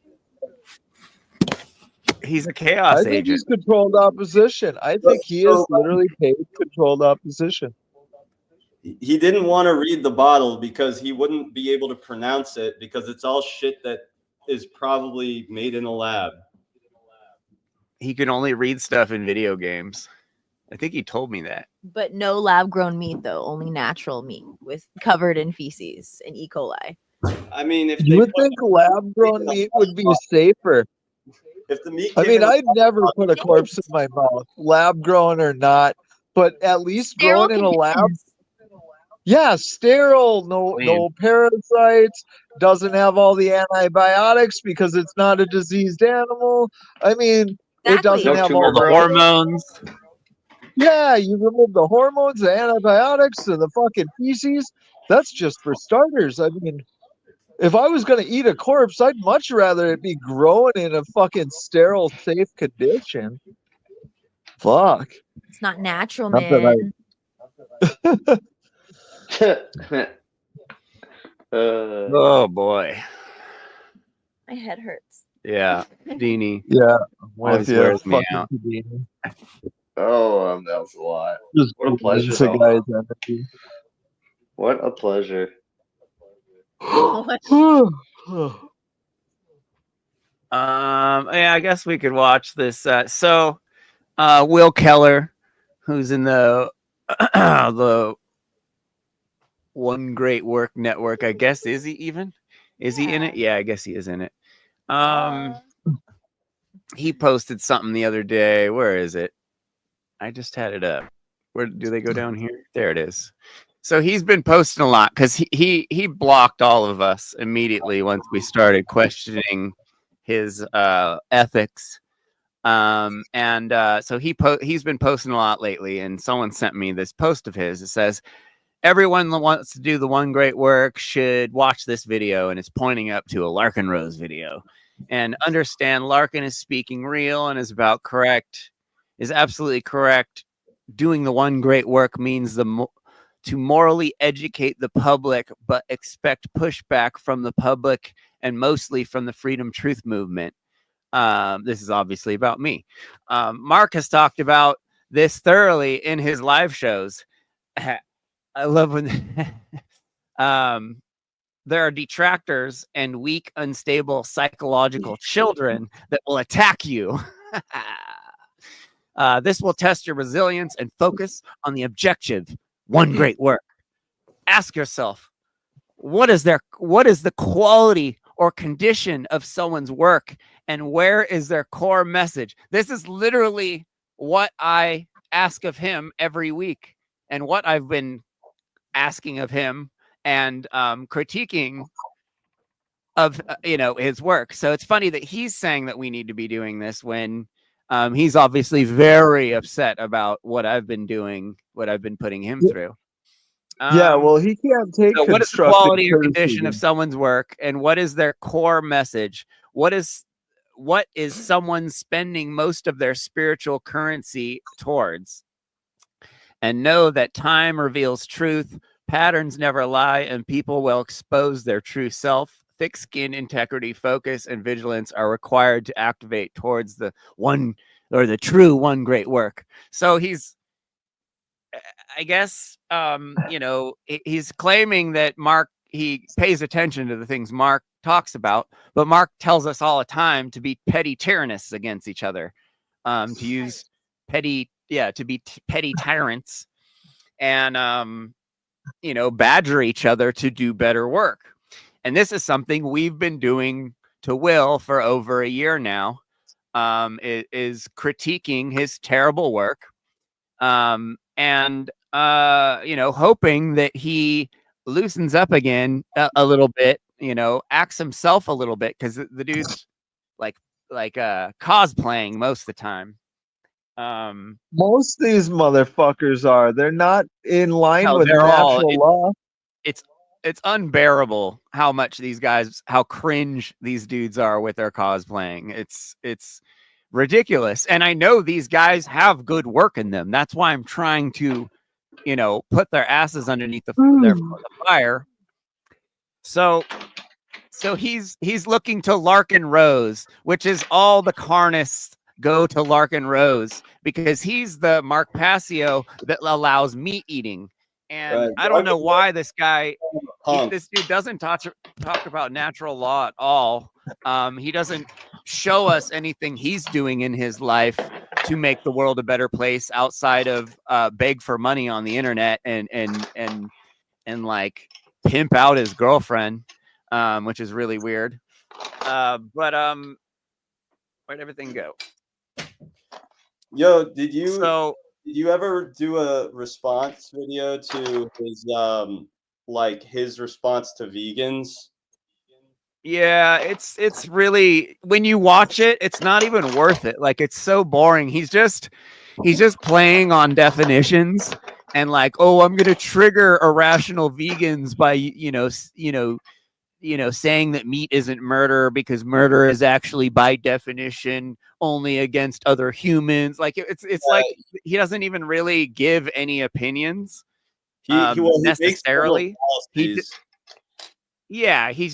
he's a chaos agent. I think he's controlled opposition. I think he is literally paid controlled opposition. He didn't want to read the bottle because he wouldn't be able to pronounce it because it's all shit that is probably made in a lab. He can only read stuff in video games. I think he told me that. But no lab-grown meat, though. Only natural meat with covered in feces and E. coli. I mean, if you would think lab-grown meat would be safer. If the meat, I mean, I'd never put a corpse in my mouth, lab-grown or not, but at least grown in a lab. Yeah, sterile, no parasites, doesn't have all the antibiotics because it's not a diseased animal. I mean, it doesn't have all the hormones. Yeah, you remove the hormones, the antibiotics, and the fucking feces. That's just for starters. I mean, If I was gonna eat a corpse, I'd much rather it be growing in a fucking sterile, safe condition. Fuck. It's not natural, Not that man. Oh boy. My head hurts. Yeah, Deanie. Yeah, always with you, wears me fucking out. Houdini. Oh, that was a lot. Just What a pleasure, into though. guys' energy. What a pleasure. Yeah, I guess we could watch this. Will Keller, who's in the the One Great Work Network, I guess, is he even? Is he in it? Yeah, I guess he is in it. He posted something the other day. Where is it? I just had it up. Where do they go down here? There it is. So he's been posting a lot because he blocked all of us immediately once we started questioning his ethics. So he's been posting a lot lately, and someone sent me this post of his. It says, everyone that wants to do the One Great Work should watch this video, and it's pointing up to a Larken Rose video. And understand Larken is speaking real and is absolutely correct. Doing the One Great Work means to morally educate the public, but expect pushback from the public and mostly from the Freedom Truth movement. This is obviously about me. Mark has talked about this thoroughly in his live shows. I love when there are detractors and weak, unstable psychological children that will attack you. This will test your resilience and focus on the objective. One great work. Ask yourself, what is the quality or condition of someone's work, and where is their core message? This is literally what I ask of him every week, and what I've been asking of him and critiquing of his work. So it's funny that he's saying that we need to be doing this when he's obviously very upset about what I've been doing, what I've been putting him through. Yeah, well, he can't take. So what is the constructive quality or condition criticism. of someone's work, and what is their core message? What is someone spending most of their spiritual currency towards? And know that time reveals truth, patterns never lie, and people will expose their true self. Thick skin, integrity, focus, and vigilance are required to activate towards the one or the true one great work. So he's, I guess, he's claiming that he pays attention to the things Mark talks about, but Mark tells us all the time to be petty tyrannists against each other, to use petty tyrants, and badger each other to do better work. And this is something we've been doing to Will for over a year now, is critiquing his terrible work, and hoping that he loosens up again a little bit, acts himself a little bit, because the dude's like cosplaying most of the time. Most of these motherfuckers are. They're not in line with natural law. It's unbearable how much these guys, how cringe these dudes are with their cosplaying. It's ridiculous. And I know these guys have good work in them. That's why I'm trying to, put their asses underneath the fire. So he's looking to Larken Rose, which is all the carnists go to Larken Rose, because he's the Mark Passio that allows meat eating. And Right. I don't know why this guy, this dude doesn't talk about natural law at all. He doesn't show us anything he's doing in his life to make the world a better place outside of beg for money on the internet and like pimp out his girlfriend, which is really weird. But where'd everything go? Yo, did you ever do a response video to his his response to vegans? Yeah, it's really, when you watch it, it's not even worth it. Like, it's so boring. He's just playing on definitions and like, oh, I'm gonna trigger irrational vegans by saying that meat isn't murder because murder is actually by definition only against other humans. Like it's like he doesn't even really give any opinions necessarily. He's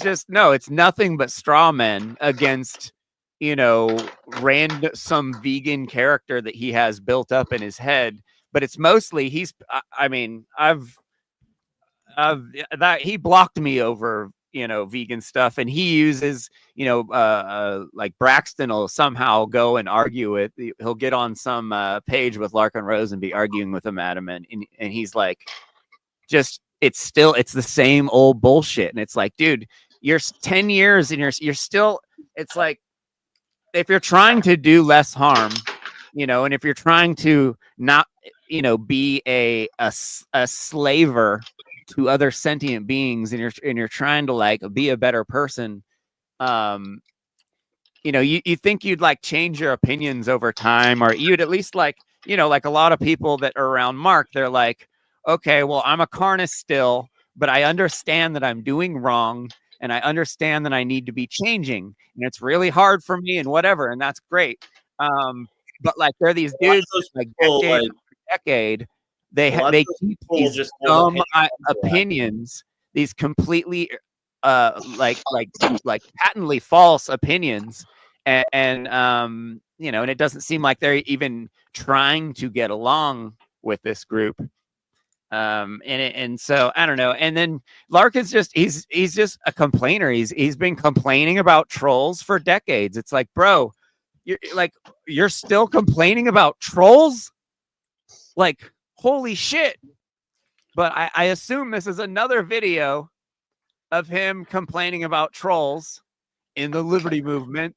just it's nothing but straw men against some vegan character that he has built up in his head. But it's mostly he blocked me over vegan stuff, and he uses like Braxton will somehow go and argue it. He'll get on some page with Larken Rose and be arguing with him, Adam, and he's like, just it's the same old bullshit. And it's like, dude, you're 10 years and you're still, it's like, if you're trying to do less harm, and if you're trying to not be a slaver to other sentient beings, and you're trying to like be a better person, you think you'd like change your opinions over time, or you'd at least like like a lot of people that are around Mark, they're like, okay, well, I'm a carnist still, but I understand that I'm doing wrong, and I understand that I need to be changing, and it's really hard for me, and whatever, and that's great. But like there are these dudes like decade. They keep these dumb opinions, these completely like patently false opinions, and and it doesn't seem like they're even trying to get along with this group. And so I don't know. And then Larken's just he's just a complainer. He's been complaining about trolls for decades. It's like, bro, you're still complaining about trolls? Like, holy shit. But I assume this is another video of him complaining about trolls in the Liberty Movement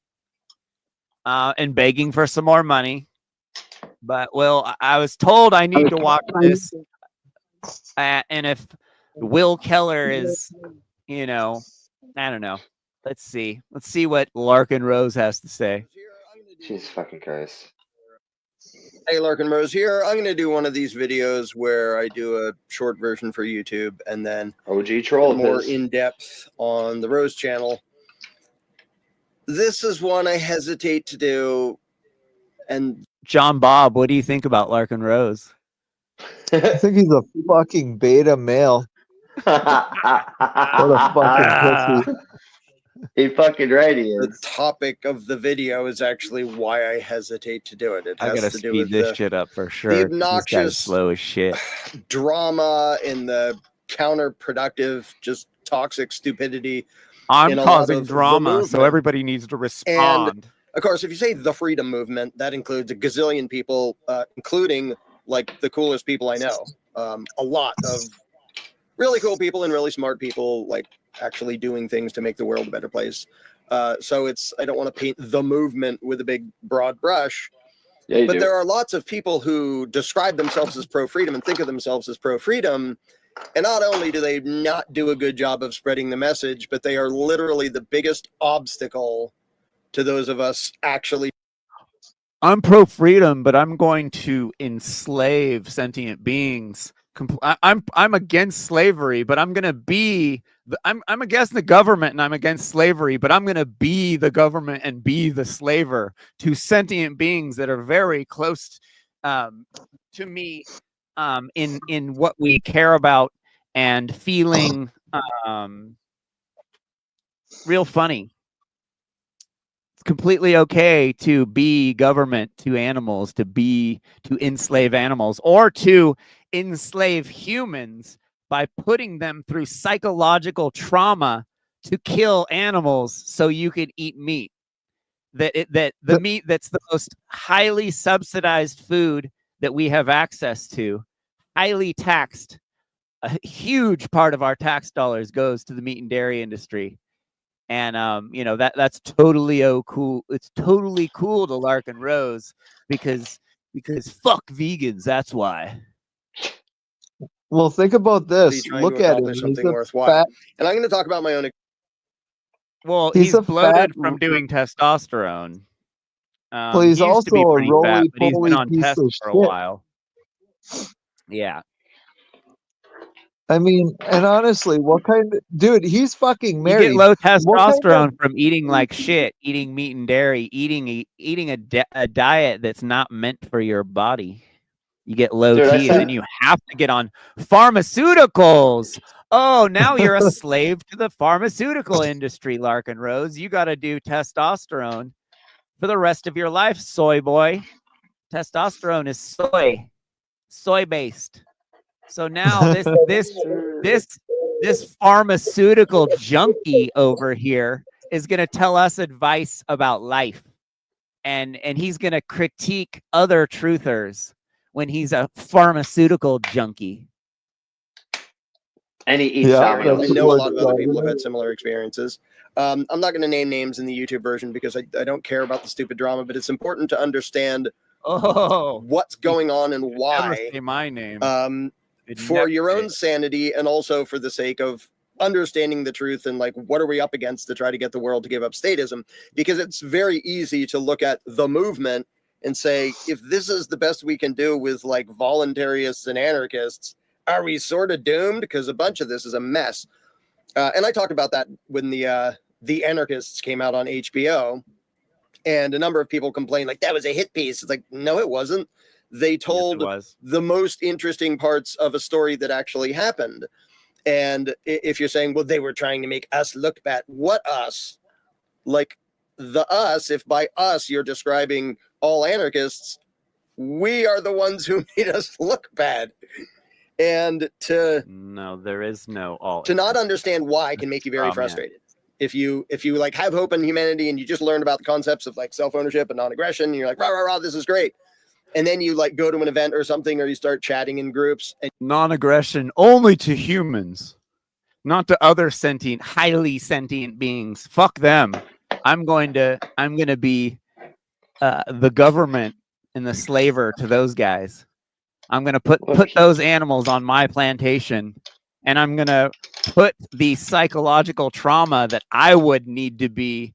and begging for some more money. But I was told I need to watch this. And if Will Keller is, I don't know. Let's see what Larken Rose has to say. Jesus fucking Christ. Hey, Larken Rose here. I'm going to do one of these videos where I do a short version for YouTube and then OG troll more in depth on the Rose channel. This is one I hesitate to do. And John Bob, what do you think about Larken Rose? I think he's a fucking beta male. What a fucking pussy. He fucking right he is. The topic of the video is actually why I hesitate to do it. It I has gotta to do speed with this shit up for sure. the This guy's obnoxious slow as shit. drama and the counterproductive, just toxic stupidity. I'm in a lot causing of the drama, so movement. everybody needs to respond. And of course, if you say the freedom movement, that includes a gazillion people, including like the coolest people I know. A lot of really cool people and really smart people, like actually doing things to make the world a better place. So I don't want to paint the movement with a big broad brush. Yeah, but there are lots of people who describe themselves as pro-freedom and think of themselves as pro-freedom. And not only do they not do a good job of spreading the message, but they are literally the biggest obstacle to those of us actually. I'm pro-freedom, but I'm going to enslave sentient beings. I'm against slavery, but I'm gonna be. I'm against the government, and I'm against slavery, but I'm gonna be the government and be the slaver to sentient beings that are very close to me in what we care about and feeling real funny. It's completely okay to be government to animals, to enslave animals, or to enslave humans by putting them through psychological trauma to kill animals so you can eat meat. The meat that's the most highly subsidized food that we have access to, highly taxed. A huge part of our tax dollars goes to the meat and dairy industry. And that's totally cool. It's totally cool to Larken Rose because fuck vegans. That's why. Well, think about this. Look at him. Something worthwhile. And I'm going to talk about my own. Well, he's bloated from doing testosterone. Well, he's also a roly-poly he's been on piece test of for a shit. while. Yeah. I mean, and honestly, what kind of dude? He's fucking You married. get low What kind testosterone of from eating like shit, eating meat and dairy, eating a diet that's not meant for your body. You get low Dude, I T, and then said you have to get on pharmaceuticals. Oh, now you're a slave to the pharmaceutical industry, Larken Rose. You got to do testosterone for the rest of your life, soy boy. Testosterone is soy based. So now this pharmaceutical junkie over here is going to tell us advice about life, and he's going to critique other truthers when he's a pharmaceutical junkie. and he eats Yeah, I Domino's. know a lot of other people have had similar experiences. I'm not going to name names in the YouTube version because I don't care about the stupid drama, but it's important to understand what's going on and Never why. say my name. For your own sanity and also for the sake of understanding the truth and like what are we up against to try to get the world to give up statism, because it's very easy to look at the movement and say, if this is the best we can do with like voluntarists and anarchists, are we sort of doomed? Because a bunch of this is a mess. And I talked about that when the anarchists came out on HBO, and a number of people complained like that was a hit piece. It's like, no, it wasn't. They told the most interesting parts of a story that actually happened. And if you're saying, well, they were trying to make us look bad, what us? Like the us, if by us you're describing all anarchists, we are the ones who made us look bad. And no, there is no all. To not understand why can make you very frustrated. If you like have hope in humanity and you just learn about the concepts of like self-ownership and non-aggression, and you're like, rah, rah, rah, this is great. And then you like go to an event or something, or you start chatting in groups. And non-aggression only to humans, not to other highly sentient beings. Fuck them. I'm going to be the government and the slaver to those guys. I'm going to put those animals on my plantation, and I'm going to put the psychological trauma that I would need to be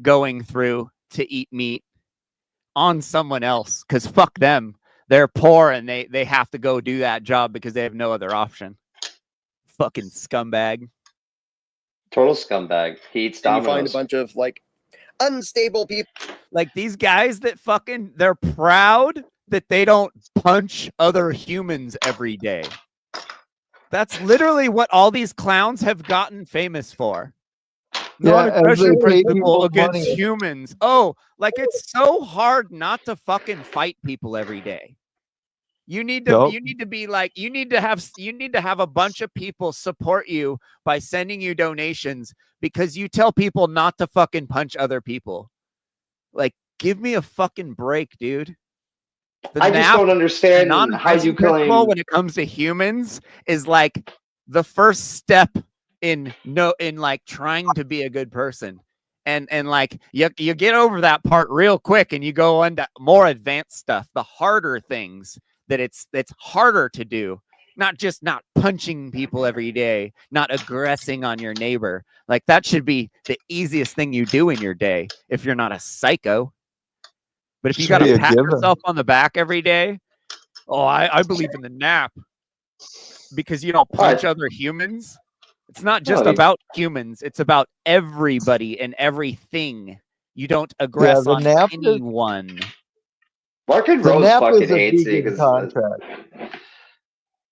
going through to eat meat on someone else, because fuck them. They're poor and they have to go do that job because they have no other option. Fucking scumbag. Total scumbag. He eats Domino's. Domino's. You find a bunch of like unstable people. Like these guys that they're proud that they don't punch other humans every day. That's literally what all these clowns have gotten famous for. Non-aggression principle against humans. Oh, like it's so hard not to fucking fight people every day. You need to have a bunch of people support you by sending you donations because you tell people not to fucking punch other people. Like, give me a fucking break, dude. I just don't understand how you claim when it comes to humans is like the first step in like trying to be a good person, and like you get over that part real quick and you go on to more advanced stuff, the harder things that it's harder to do, not just not punching people every day, not aggressing on your neighbor. Like that should be the easiest thing you do in your day if you're not a psycho. But if you got to pat yourself on the back every day, I believe in the nap because you don't punch other humans. It's not just about humans. It's about everybody and everything. You don't aggress on anyone. Larken Rose fucking hates me because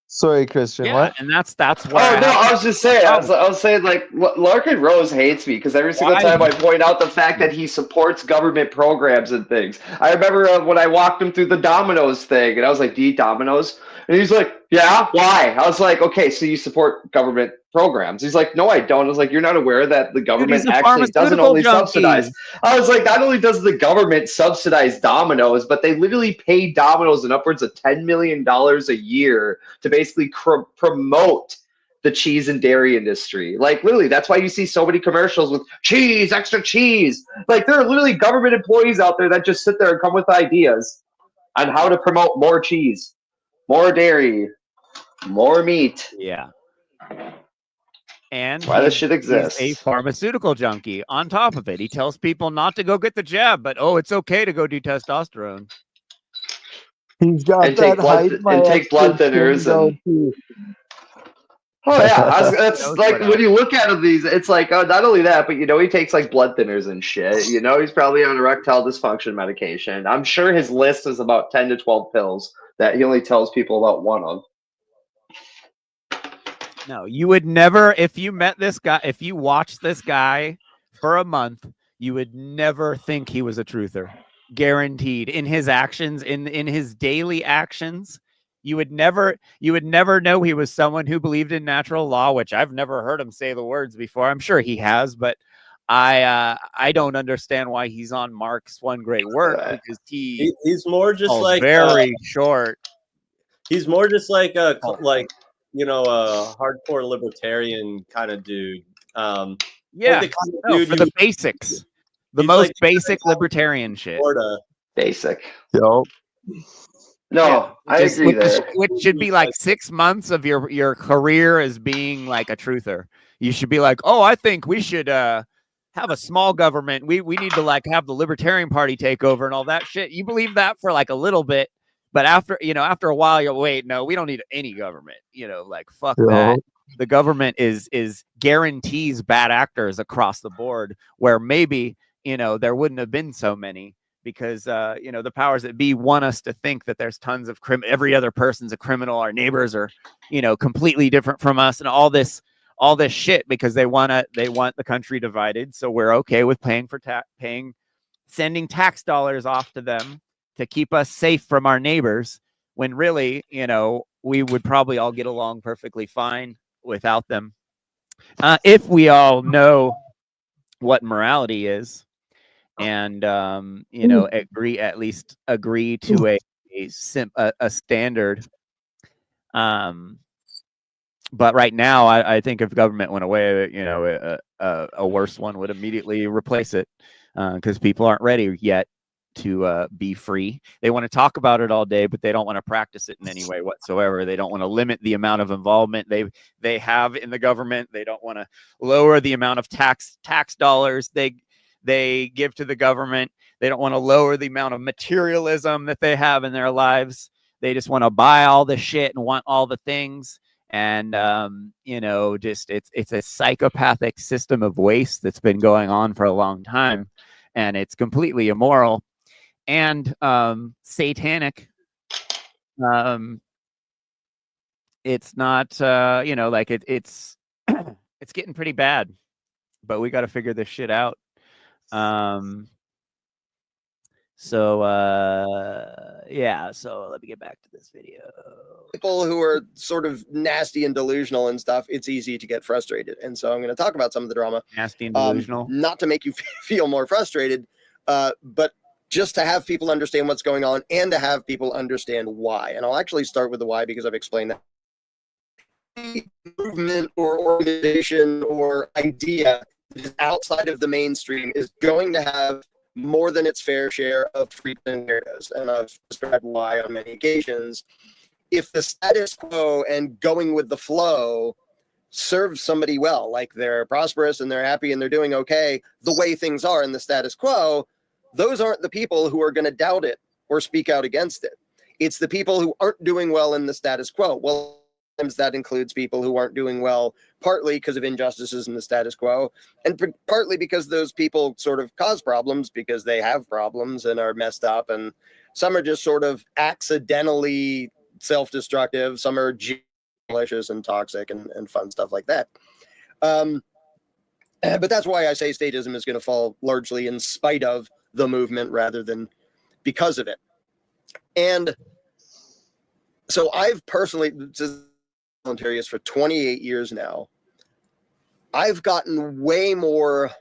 Sorry, Christian. Yeah, what? And that's where. Oh no, I was just saying. I was saying like Larken Rose hates me because every single time I point out the fact that he supports government programs and things. I remember when I walked him through the Domino's thing, and I was like, "Do you eat Domino's?" And he's like, "Yeah, why?" I was like, "Okay, so you support government programs?" He's like, "No, I don't." I was like, "You're not aware that the government actually doesn't only subsidize?" I was like, "Not only does the government subsidize Domino's, but they literally pay Domino's in upwards of $10 million a year to basically promote the cheese and dairy industry." Like literally, that's why you see so many commercials with cheese, extra cheese. Like there are literally government employees out there that just sit there and come with ideas on how to promote more cheese, more dairy, more meat. Yeah. And why this shit exists. He's a pharmaceutical junkie. On top of it, he tells people not to go get the jab, but it's okay to go do testosterone. He's got and take blood thinners and Oh yeah, that's Knows like what when you look at these, it's like not only that, but he takes like blood thinners and shit. He's probably on erectile dysfunction medication. I'm sure his list is about 10 to 12 pills that he only tells people about one of. No, you would never, if you met this guy, if you watched this guy for a month, you would never think he was a truther. Guaranteed. In his actions, in his daily actions, you would never know he was someone who believed in natural law, which I've never heard him say the words before. I'm sure he has, but I don't understand why he's on Mark's One Great Work, because he's more just like very short. He's more just like a hardcore libertarian kind of dude. Yeah, like the kind of no, dude for the basics, the he's most like basic libertarian shit. Florida. Basic. Yo. No, I agree there. Which should be like 6 months of your career as being like a truther. You should be like, oh, I think we should have a small government. We need to like have the Libertarian Party take over and all that shit. You believe that for like a little bit, but after a while, you'll wait. No, we don't need any government. Like fuck that. The government is guarantees bad actors across the board, where maybe there wouldn't have been so many. Because the powers that be want us to think that there's tons of every other person's a criminal. Our neighbors are, completely different from us, and all this shit, because they want the country divided. So we're okay with sending tax dollars off to them to keep us safe from our neighbors, when really, we would probably all get along perfectly fine without them, if we all know what morality is. And agree to a standard. But right now, I think if government went away, a worse one would immediately replace it, because people aren't ready yet to be free. They want to talk about it all day, but they don't want to practice it in any way whatsoever. They don't want to limit the amount of involvement they have in the government. They don't want to lower the amount of tax dollars they give to the government. They don't want to lower the amount of materialism that they have in their lives. They just want to buy all the shit and want all the things. And, just it's a psychopathic system of waste that's been going on for a long time. And it's completely immoral and satanic. It's not, it's it's getting pretty bad, but we got to figure this shit out. So let me get back to this video. People who are sort of nasty and delusional and stuff, it's easy to get frustrated. And so I'm going to talk about some of the drama. Nasty and delusional. Not to make you feel more frustrated, but just to have people understand what's going on and to have people understand why. And I'll actually start with the why, because I've explained that. Movement or organization or idea outside of the mainstream is going to have more than its fair share of frequent narratives, and I've described why on many occasions. If the status quo and going with the flow serves somebody well, like they're prosperous and they're happy and they're doing okay the way things are in the status quo, those aren't the people who are going to doubt it or speak out against it. It's the people who aren't doing well in the status quo. Well, sometimes that includes people who aren't doing well, partly because of injustices in the status quo, and partly because those people sort of cause problems because they have problems and are messed up. And some are just sort of accidentally self-destructive. Some are malicious and toxic and fun stuff like that. But that's why I say statism is going to fall largely in spite of the movement rather than because of it. And so I've personally voluntarist for 28 years now. I've gotten way more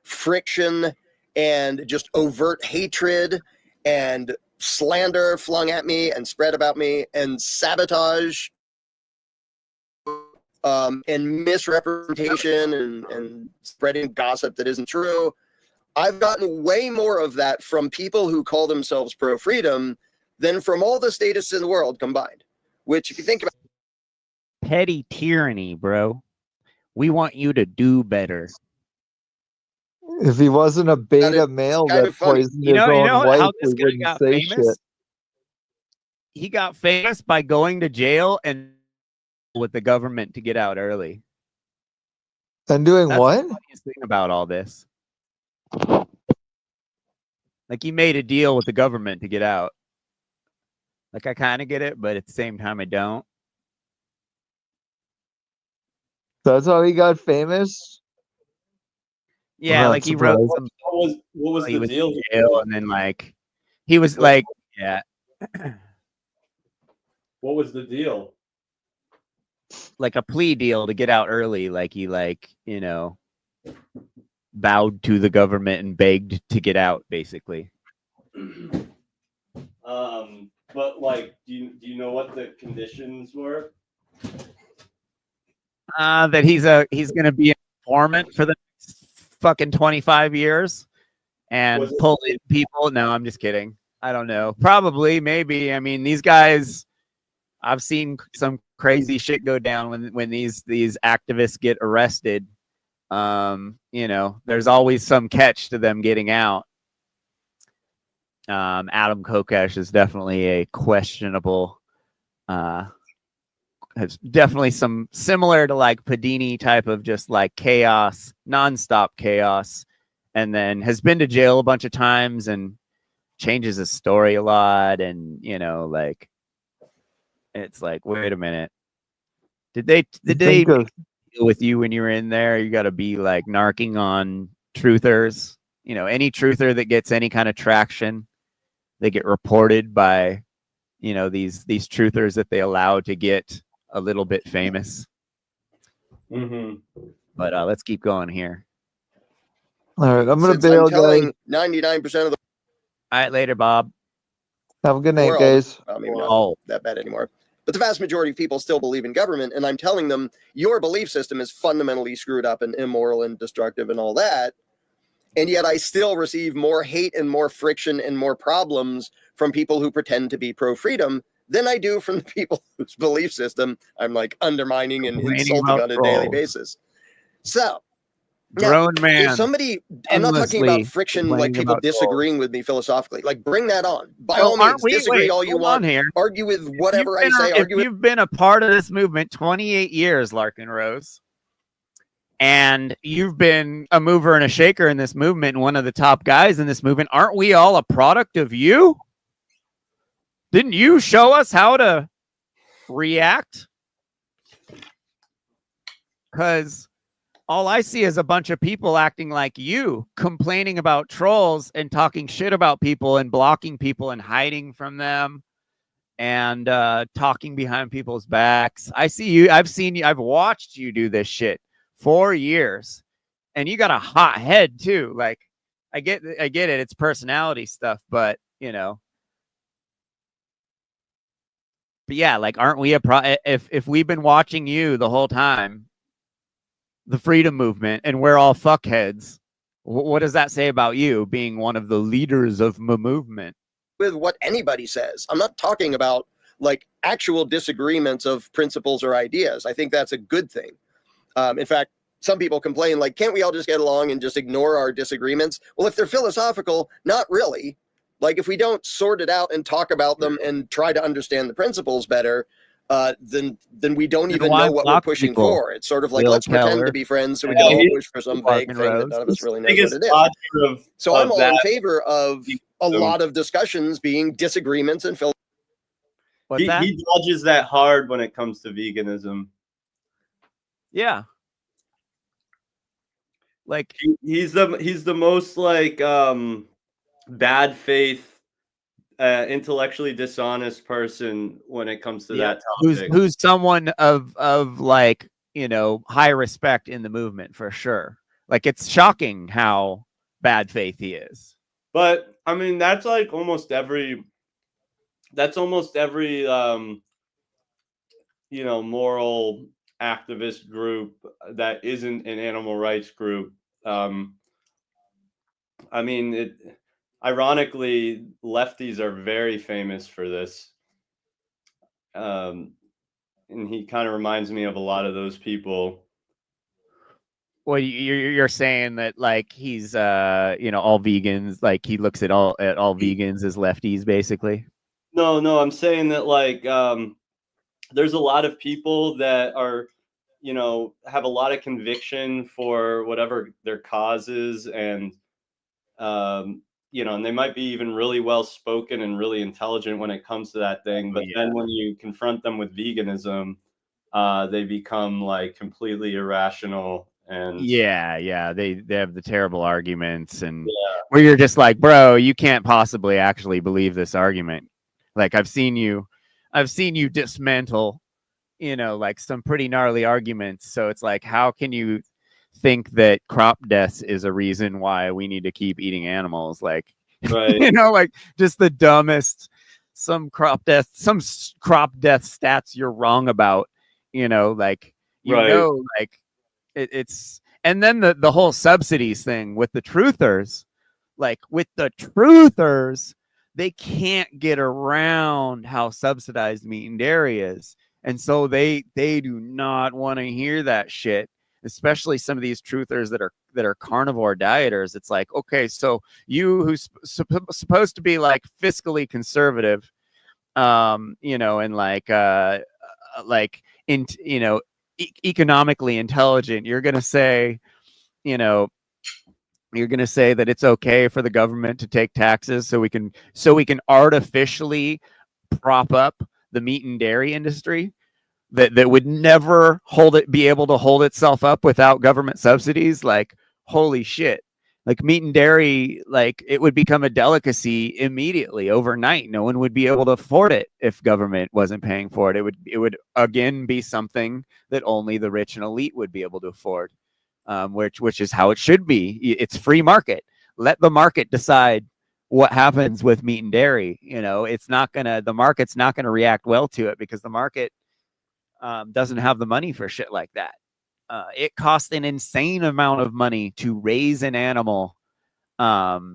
friction and just overt hatred and slander flung at me and spread about me and sabotage and misrepresentation and spreading gossip that isn't true. I've gotten way more of that from people who call themselves pro-freedom than from all the statists in the world combined, which, if you think about petty tyranny, bro. We want you to do better. If he wasn't a beta male that poisoned his own wife, he wouldn't say shit. He got famous by going to jail and with the government to get out early. And doing That's what? the funniest thing about all this. Like, he made a deal with the government to get out. Like, I kind of get it, but at the same time, I don't. That's how he got famous. Yeah, I'm like not he wrote surprised. some. What was He the was deal? in jail, and then like he was like, yeah, What was the deal? like a plea deal to get out early. Like he bowed to the government and begged to get out, basically. But like, do you know what the conditions were? That he's gonna be an informant for the next fucking 25 years and pull in people. No, I'm just kidding. I don't know. Probably, maybe. I mean, these guys, I've seen some crazy shit go down when these activists get arrested. There's always some catch to them getting out. Adam Kokesh is definitely a questionable. Has definitely some similar to like Padini type of just like chaos, nonstop chaos, and then has been to jail a bunch of times and changes his story a lot. And like it's like, wait a minute, did they deal with you when you were in there? You got to be like narking on truthers. Any truther that gets any kind of traction, they get reported by these truthers that they allow to get a little bit famous. But let's keep going here. All right, I'm gonna Since bail, I'm telling guys. 99% of the All right, later, Bob. Have a good night, world, guys. maybe not that bad anymore, but the vast majority of people still believe in government, and I'm telling them your belief system is fundamentally screwed up and immoral and destructive and all that, and yet I still receive more hate and more friction and more problems from people who pretend to be pro-freedom than I do from the people whose belief system I'm like undermining and insulting on a daily basis. So Grown man. if somebody, I'm not talking about endlessly friction, like complaining people about disagreeing with me philosophically, like bring that on. By Well, all aren't means, we- disagree wait, all you hold want. on here. Argue with whatever I say. If Argue with you've been a part of this movement 28 years, Larken Rose, and you've been a mover and a shaker in this movement and one of the top guys in this movement, aren't we all a product of you? Didn't you show us how to react? Because all I see is a bunch of people acting like you, complaining about trolls and talking shit about people and blocking people and hiding from them and talking behind people's backs. I see you. I've seen you. I've watched you do this shit 4 years, and you got a hot head too. Like, I get it. It's personality stuff, but but yeah, like, aren't we if we've been watching you the whole time, the freedom movement, and we're all fuckheads, what does that say about you being one of the leaders of the movement? with what anybody says. I'm not talking about like actual disagreements of principles or ideas. I think that's a good thing. In fact, some people complain, like, can't we all just get along and just ignore our disagreements? Well, if they're philosophical, not really. Like, if we don't sort it out and talk about them and try to understand the principles better, then we don't even know what we're pushing for. It's sort of like, let's pretend to be friends so we can all push for some vague thing that none of us really knows what it is. So I'm all in favor of a lot of discussions being disagreements and He dodges that hard when it comes to veganism. Yeah. Like he's the most like bad faith, intellectually dishonest person when it comes to that topic. Who's someone of like, high respect in the movement for sure. Like, it's shocking how bad faith he is. But I mean, that's almost every moral activist group that isn't an animal rights group. I mean, ironically, lefties are very famous for this. And he kind of reminds me of a lot of those people. Well, you're saying that like he's all vegans, like he looks at all vegans as lefties, basically. No, I'm saying that like there's a lot of people that are, have a lot of conviction for whatever their cause is, and and they might be even really well spoken and really intelligent when it comes to that thing. But then when you confront them with veganism, they become like completely irrational. And Yeah, they have the terrible arguments, and where you're just like, bro, you can't possibly actually believe this argument. Like I've seen you dismantle, like some pretty gnarly arguments. So it's like, how can you think that crop deaths is a reason why we need to keep eating animals? Like, right. like just the dumbest, some crop death stats you're wrong about, like, Right. like it's, and then the whole subsidies thing with the truthers, they can't get around how subsidized meat and dairy is. And so they do not want to hear that shit, especially some of these truthers that are carnivore dieters. It's like, okay, so you who's supposed to be like fiscally conservative, and economically intelligent, you're going to say, that it's okay for the government to take taxes so we can artificially prop up the meat and dairy industry that would never be able to hold itself up without government subsidies. Like, holy shit. Like meat and dairy, like it would become a delicacy immediately overnight. No one would be able to afford it if government wasn't paying for it. It would again be something that only the rich and elite would be able to afford, which is how it should be. It's free market. Let the market decide what happens with meat and dairy. The market's not gonna react well to it because the market doesn't have the money for shit like that. It costs an insane amount of money to raise an animal, all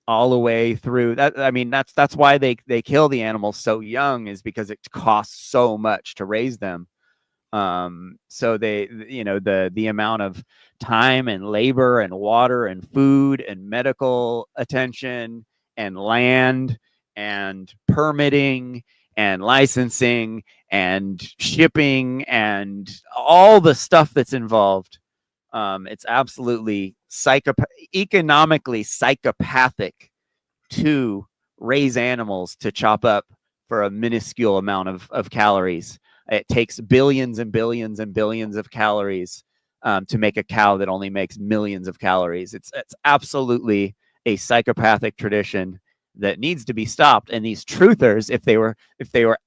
the way through. I mean, that's why they kill the animals so young, is because it costs so much to raise them. So the amount of time and labor and water and food and medical attention and land and permitting and licensing and shipping and all the stuff that's involved. It's absolutely economically psychopathic to raise animals to chop up for a minuscule amount of calories. It takes billions and billions and billions of calories to make a cow that only makes millions of calories. It's absolutely a psychopathic tradition that needs to be stopped. And these truthers, if they were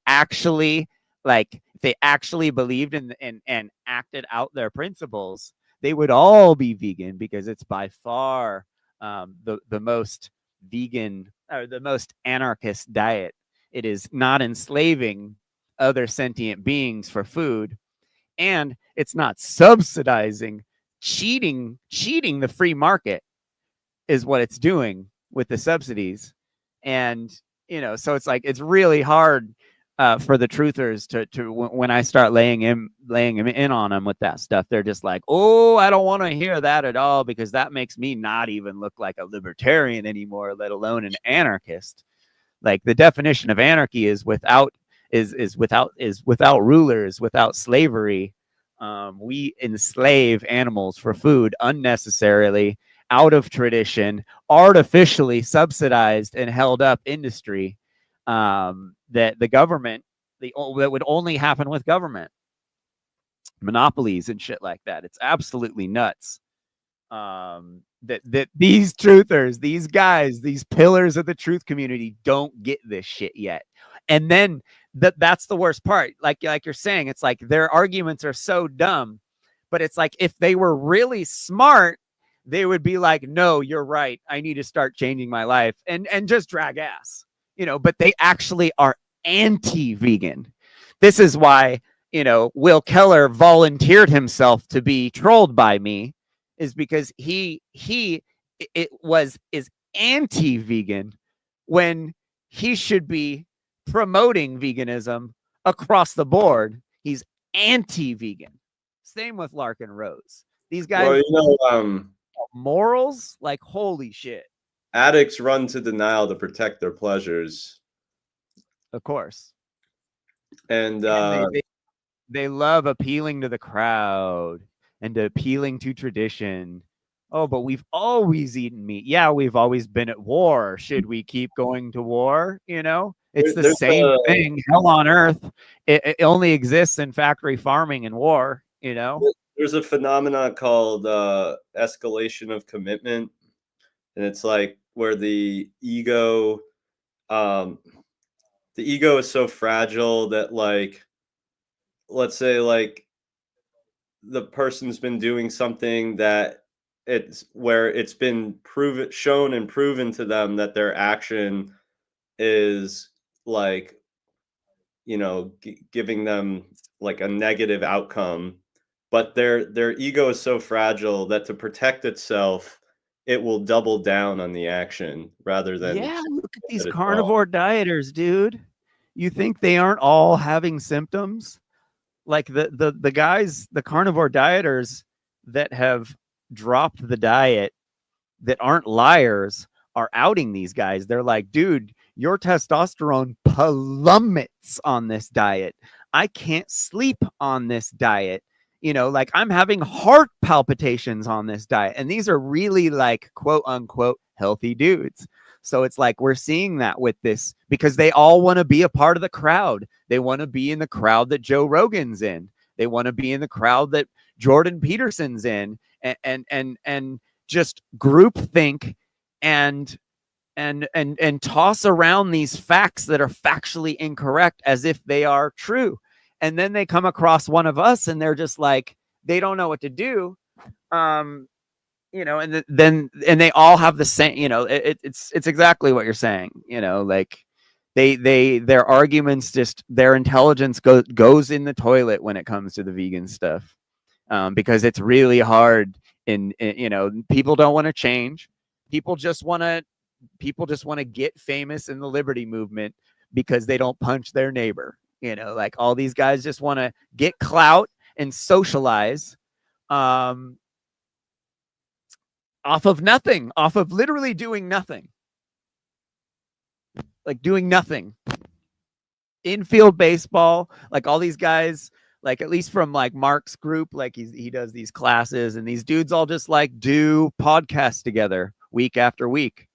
actually if they actually believed in and acted out their principles, they would all be vegan, because it's by far the most vegan, or the most anarchist diet. It is not enslaving other sentient beings for food, and it's not subsidizing. Cheating the free market is what it's doing with the subsidies. And so it's like, it's really hard for the truthers to when I start laying him in on them with that stuff. They're just like, oh, I don't want to hear that at all, because that makes me not even look like a libertarian anymore, let alone an anarchist. Like, the definition of anarchy is without rulers, without slavery. We enslave animals for food unnecessarily, out of tradition, artificially subsidized and held up industry, that the government, that would only happen with government monopolies and shit like that. It's absolutely nuts. That these truthers, these guys, these pillars of the truth community don't get this shit yet. And then that's the worst part. Like you're saying, it's like their arguments are so dumb, but it's like, if they were really smart, they would be like, no, you're right, I need to start changing my life, and just drag ass, but they actually are anti-vegan. This is why, Will Keller volunteered himself to be trolled by me, is because he is anti-vegan when he should be promoting veganism across the board. He's anti-vegan. Same with Larken Rose. These guys, morals, like, holy shit. Addicts run to denial to protect their pleasures. Of course. And they love appealing to the crowd and appealing to tradition. Oh, but we've always eaten meat. Yeah, we've always been at war. Should we keep going to war? You know, it's the there's same thing. Hell on earth. It only exists in factory farming and war. You know, there's a phenomenon called escalation of commitment, and it's like where the ego is so fragile that, like, let's say like the person's been doing something that it's been shown and proven to them that their action is like, giving them like a negative outcome, but their ego is so fragile that to protect itself, it will double down on the action rather than look at these it's carnivore dieters, dude. You think they aren't all having symptoms? Like the guys, the carnivore dieters that have dropped the diet, that aren't liars, are outing these guys. They're like, dude, your testosterone plummets on this diet. I can't sleep on this diet. Like, I'm having heart palpitations on this diet. And these are really, like, quote unquote healthy dudes. So it's like we're seeing that with this, because they all want to be a part of the crowd. They want to be in the crowd that Joe Rogan's in. They want to be in the crowd that Jordan Peterson's in, and just groupthink and toss around these facts that are factually incorrect as if they are true. And then they come across one of us and they're just like, they don't know what to do. And then they all have the same, it's exactly what you're saying, like their arguments, just their intelligence goes in the toilet when it comes to the vegan stuff. Because it's really hard people don't want to change. People just want to get famous in the liberty movement because they don't punch their neighbor. Like, all these guys just want to get clout and socialize off of nothing, off of literally doing nothing. Like, doing nothing. Infield baseball, like all these guys, like, at least from like Mark's group, like he does these classes, and these dudes all just like do podcasts together week after week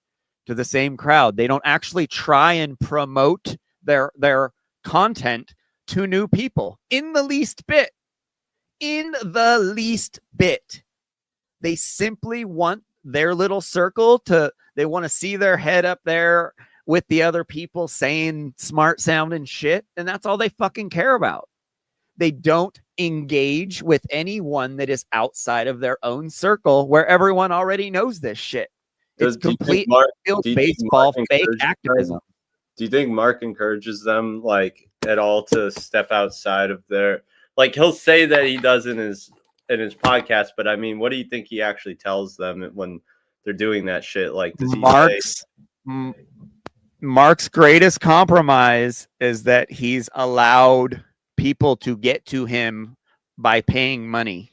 to the same crowd. They don't actually try and promote their content to new people in the least bit. They simply want their little circle they want to see their head up there with the other people saying smart sounding shit, and that's all they fucking care about. They don't engage with anyone that is outside of their own circle, where everyone already knows this shit. It's complete baseball fake activism. Do you think Mark encourages them, like, at all to step outside of their, like, he'll say that he does in his podcast, but I mean, what do you think he actually tells them when they're doing that shit? Like, does he Mark's greatest compromise is that he's allowed people to get to him by paying money,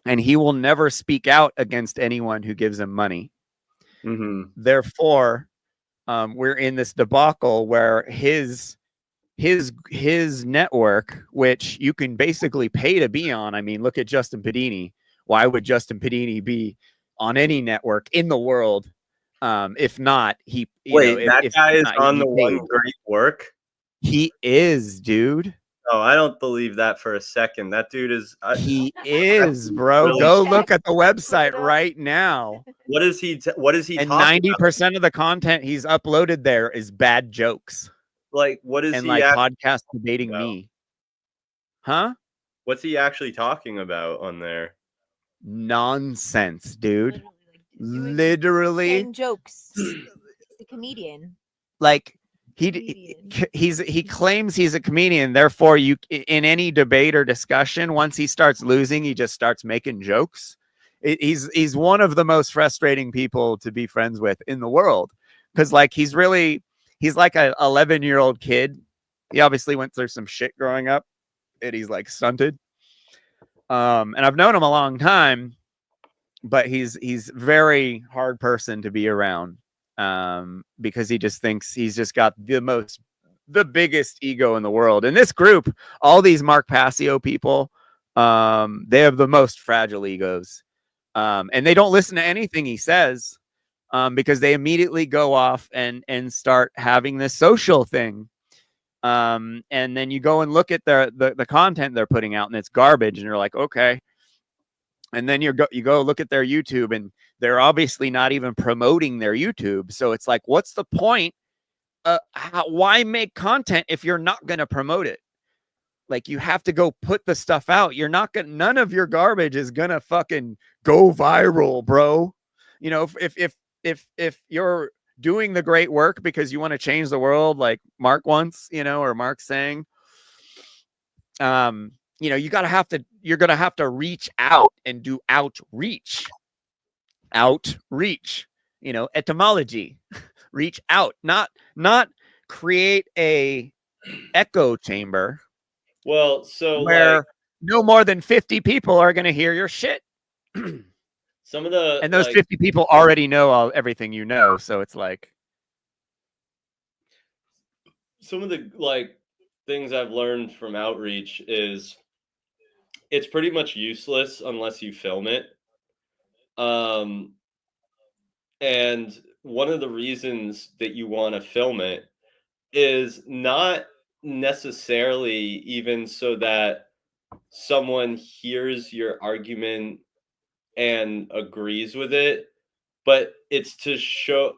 and he will never speak out against anyone who gives him money. Mm-hmm. Therefore, we're in this debacle where his network, which you can basically pay to be on. I mean, look at Justin Pedini. Why would Justin Pedini be on any network in the world? If not, that guy is on the One Great Work. He is, dude. Oh, I don't believe that for a second. That dude is. He is, bro. Really, go look at the website right now. What is he? What is he? And 90% of the content he's uploaded there is bad jokes. Like, what is and he? Like podcast debating me. Huh? What's he actually talking about on there? Nonsense, dude. Literally jokes. He's a comedian. Like, he claims he's a comedian. Therefore, in any debate or discussion, once he starts losing, he just starts making jokes. He's one of the most frustrating people to be friends with in the world, because like he's like a 11-year-old kid. He obviously went through some shit growing up, and he's like stunted. And I've known him a long time, but he's very hard person to be around. Because he just thinks he's just got the most the biggest ego in the world. In this group, all these Mark Passio people, they have the most fragile egos. And they don't listen to anything he says, because they immediately go off and start having this social thing. And then you go and look at the content they're putting out, and it's garbage, and you're like, okay. And then you go look at their YouTube, and they're obviously not even promoting their YouTube. So it's like, what's the point? Why make content if you're not going to promote it? Like, you have to go put the stuff out. You're not gonna, none of your garbage is gonna fucking go viral, bro. You know, if you're doing the great work because you want to change the world, like Mark wants, you know, or Mark's saying, you know, you're gonna have to reach out and do outreach, you know, etymology, reach out, not create a echo chamber. Well, so where like no more than 50 people are going to hear your shit. some of the, and those like, 50 people already know everything you know. So it's like, some of the like things I've learned from outreach is it's pretty much useless unless you film it. And one of the reasons that you want to film it is not necessarily even so that someone hears your argument and agrees with it, but it's to show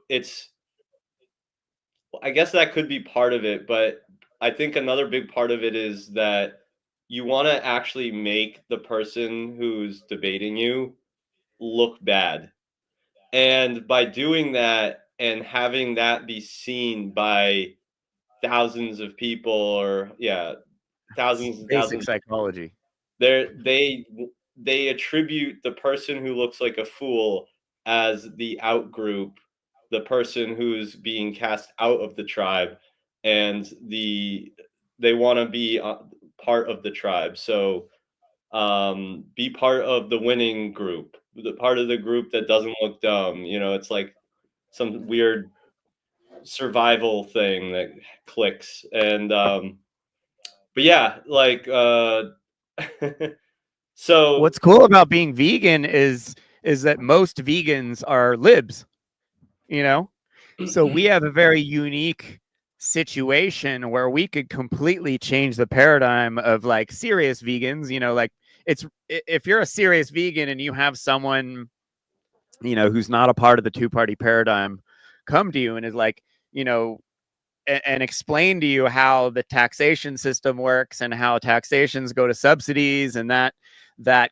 I guess that could be part of it, but I think another big part of it is that you want to actually make the person who's debating you look bad. And by doing that and having that be seen by thousands of people, or thousands and basic thousands, psychology. they attribute the person who looks like a fool as the out group, the person who's being cast out of the tribe, and they want to be part of the tribe. So be part of the winning group, the part of the group that doesn't look dumb. You know, it's like some weird survival thing that clicks. And but yeah, like so What's cool about being vegan is that most vegans are libs, you know? So we have a very unique situation where we could completely change the paradigm of like serious vegans, you know, like if you're a serious vegan and you have someone, you know, who's not a part of the two-party paradigm come to you and is like, you know, and explain to you how the taxation system works and how taxations go to subsidies, and that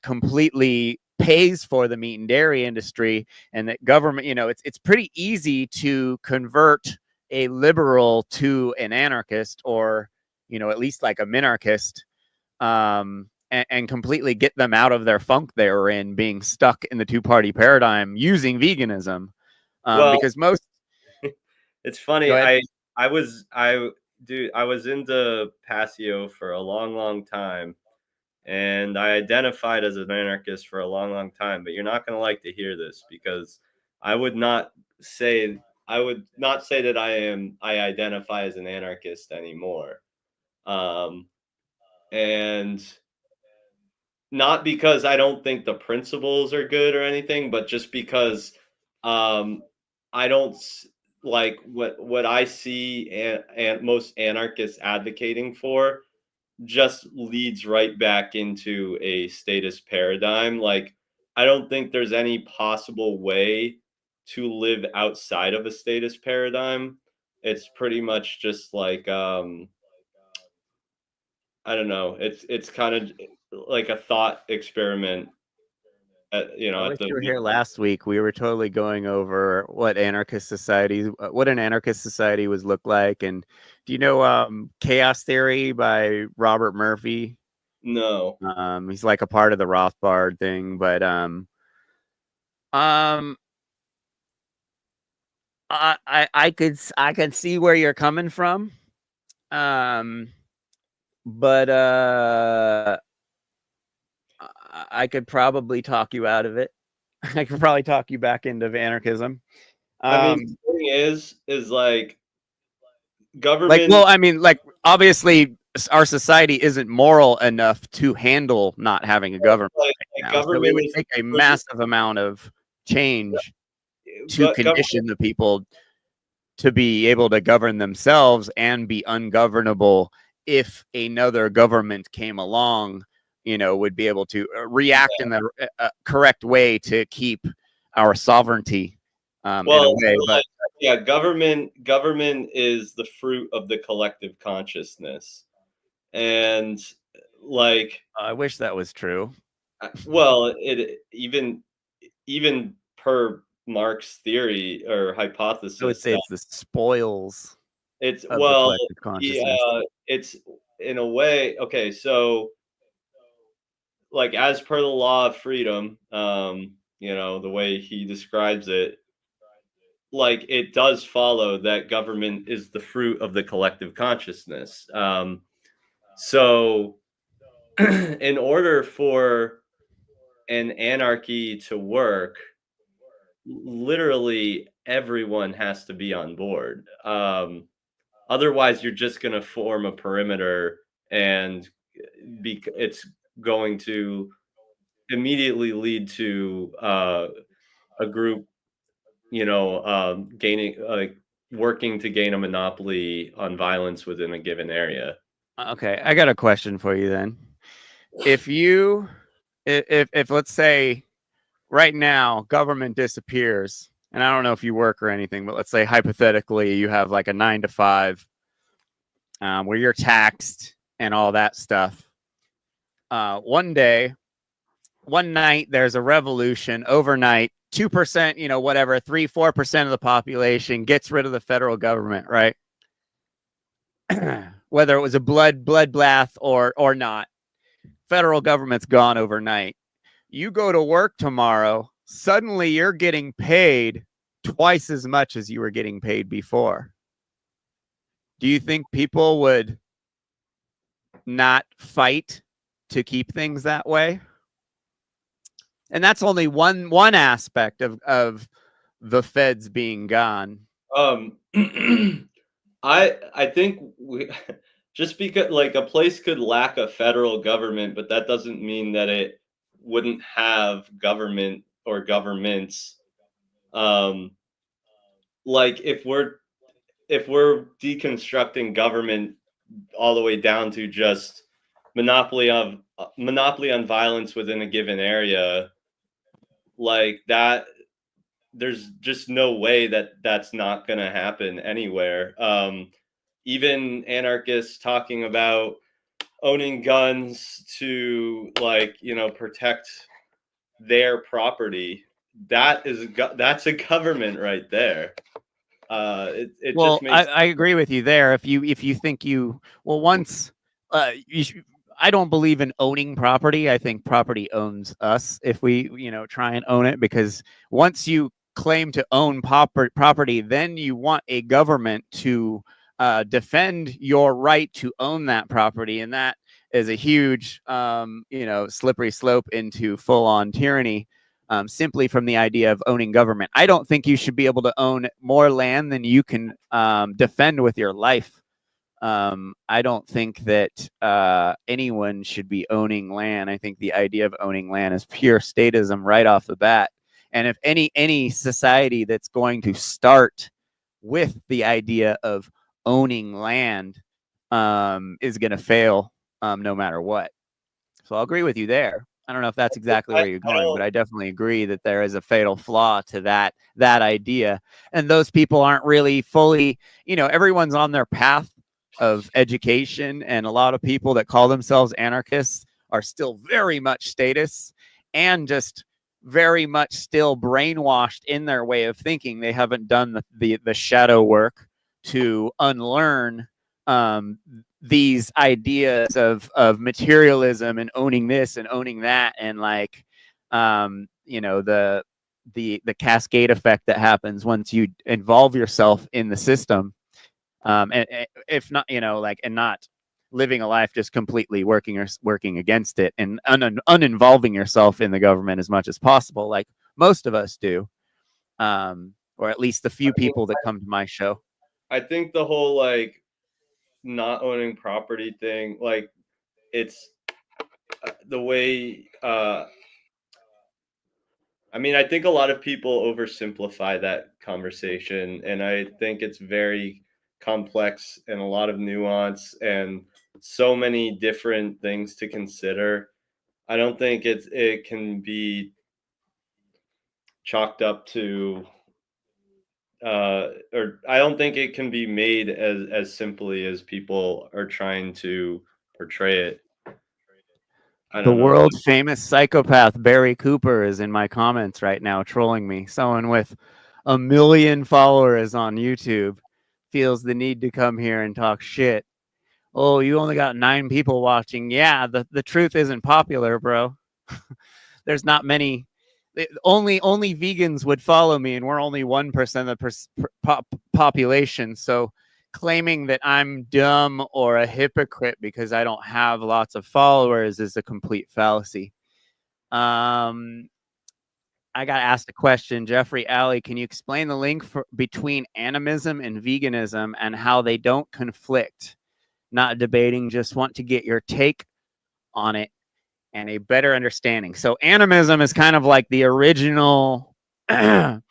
completely pays for the meat and dairy industry, and that government, you know, it's pretty easy to convert a liberal to an anarchist, or, you know, at least like a minarchist, and completely get them out of their funk they were in, being stuck in the two-party paradigm using veganism. Because most it's funny. I was into Passio for a long time, and I identified as an anarchist for a long time. But you're not going to like to hear this, because I would not say that I identify as an anarchist anymore. And not because I don't think the principles are good or anything, but just because I don't like what I see and most anarchists advocating for just leads right back into a statist paradigm. Like, I don't think there's any possible way to live outside of a statist paradigm. It's pretty much just like I don't know. It's kind of like a thought experiment. You know, I at wish the you were here last week. We were totally going over what an anarchist society was look like. And do you know Chaos Theory by Robert Murphy? No. He's like a part of the Rothbard thing, but I could see where you're coming from. But I could probably talk you out of it. I could probably talk you back into anarchism. I mean, the thing is like government. well, I mean, like obviously our society isn't moral enough to handle not having a government right now. So it Government would is take a free- massive amount of change to Government, condition the people to be able to govern themselves and be ungovernable if another government came along, would be able to react in the correct way to keep our sovereignty in a well, way. But yeah, government is the fruit of the collective consciousness, and like I wish that was true. well, it even per Marx's theory or hypothesis, I would say it's the spoils it's of the well, collective consciousness. it's in a way okay. So, like as per the law of freedom, the way he describes it, like it does follow that government is the fruit of the collective consciousness. So, in order for an anarchy to work, literally everyone has to be on board. Otherwise, you're just going to form a perimeter, and it's going to immediately lead to a group, gaining, working to gain a monopoly on violence within a given area. Okay, I got a question for you then. If let's say right now government disappears, and I don't know if you work or anything, but let's say hypothetically you have like a 9 to 5 where you're taxed and all that stuff. One night there's a revolution overnight, 2%, whatever, 3-4% of the population gets rid of the federal government, right? Whether it was a bloodbath or not, federal government's gone overnight. You go to work tomorrow, suddenly you're getting paid twice as much as you were getting paid before. Do you think people would not fight to keep things that way? And that's only one aspect of the feds being gone. I think just because like a place could lack a federal government, but that doesn't mean that it wouldn't have government or governments. Like if we're deconstructing government all the way down to just monopoly on violence within a given area, like that, there's just no way that that's not going to happen anywhere. Even anarchists talking about owning guns to protect their property, that's a government right there. Well, I agree with you there. If you think once I don't believe in owning property. I think property owns us if we try and own it, because once you claim to own property, then you want a government to defend your right to own that property, and that is a huge slippery slope into full-on tyranny. Simply from the idea of owning government. I don't think you should be able to own more land than you can defend with your life. I don't think that anyone should be owning land. I think the idea of owning land is pure statism right off the bat. And if any society that's going to start with the idea of owning land is going to fail no matter what. So I'll agree with you there. I don't know if that's exactly where you're going, but I definitely agree that there is a fatal flaw to that idea. And those people aren't really fully, everyone's on their path of education, and a lot of people that call themselves anarchists are still very much status and just very much still brainwashed in their way of thinking. They haven't done the shadow work to unlearn these ideas of materialism and owning this and owning that, and the cascade effect that happens once you involve yourself in the system, and if not and not living a life just completely working against it and uninvolving yourself in the government as much as possible, like most of us do, or at least the few people that come to my show. I think the whole not owning property thing, like it's the way I mean, I think a lot of people oversimplify that conversation, and I think it's very complex and a lot of nuance and so many different things to consider. I don't think it can be chalked up to or I don't think it can be made as simply as people are trying to portray it. I The don't know. world famous psychopath Barry Cooper is in my comments right now trolling me. Someone with 1 million followers on YouTube feels the need to come here and talk shit. Oh, you only got 9 people watching. Yeah, the truth isn't popular, bro. There's not many. Only vegans would follow me, and we're only 1% of the population. So claiming that I'm dumb or a hypocrite because I don't have lots of followers is a complete fallacy. I got asked a question. Jeffrey Alley, can you explain the link between animism and veganism and how they don't conflict? Not debating, just want to get your take on it and a better understanding. So animism is kind of like the original kind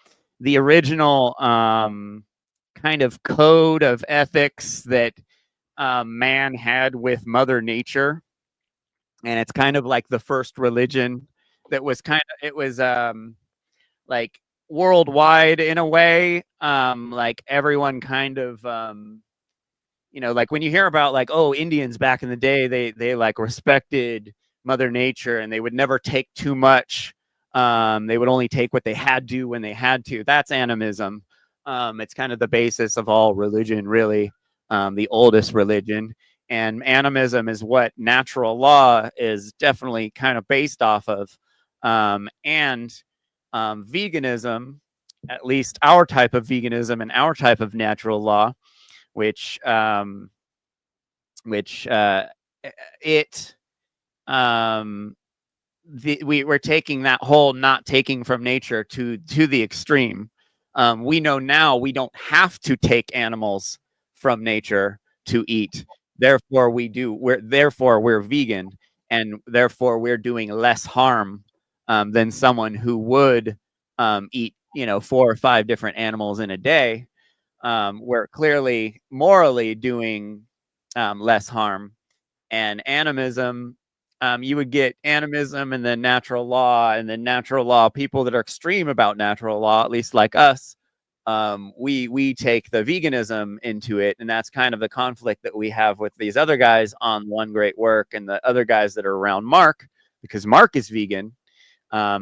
of code of ethics that man had with Mother Nature. And it's kind of like the first religion that was like worldwide in a way. Like everyone kind of like when you hear about like, oh, Indians back in the day, they like respected Mother Nature and they would never take too much. They would only take what they had to when they had to. That's animism. It's kind of the basis of all religion, really, the oldest religion. And animism is what natural law is definitely kind of based off of. And veganism, at least our type of veganism and our type of natural law, which we're taking that whole not taking from nature to the extreme. We know now we don't have to take animals from nature to eat. Therefore, we're vegan, and therefore we're doing less harm than someone who would eat 4 or 5 different animals in a day. We're clearly morally doing less harm. And animism, you would get animism and then natural law, and then natural law people that are extreme about natural law, at least like us. We take the veganism into it, and that's kind of the conflict that we have with these other guys on One Great Work and the other guys that are around Mark, because Mark is vegan, but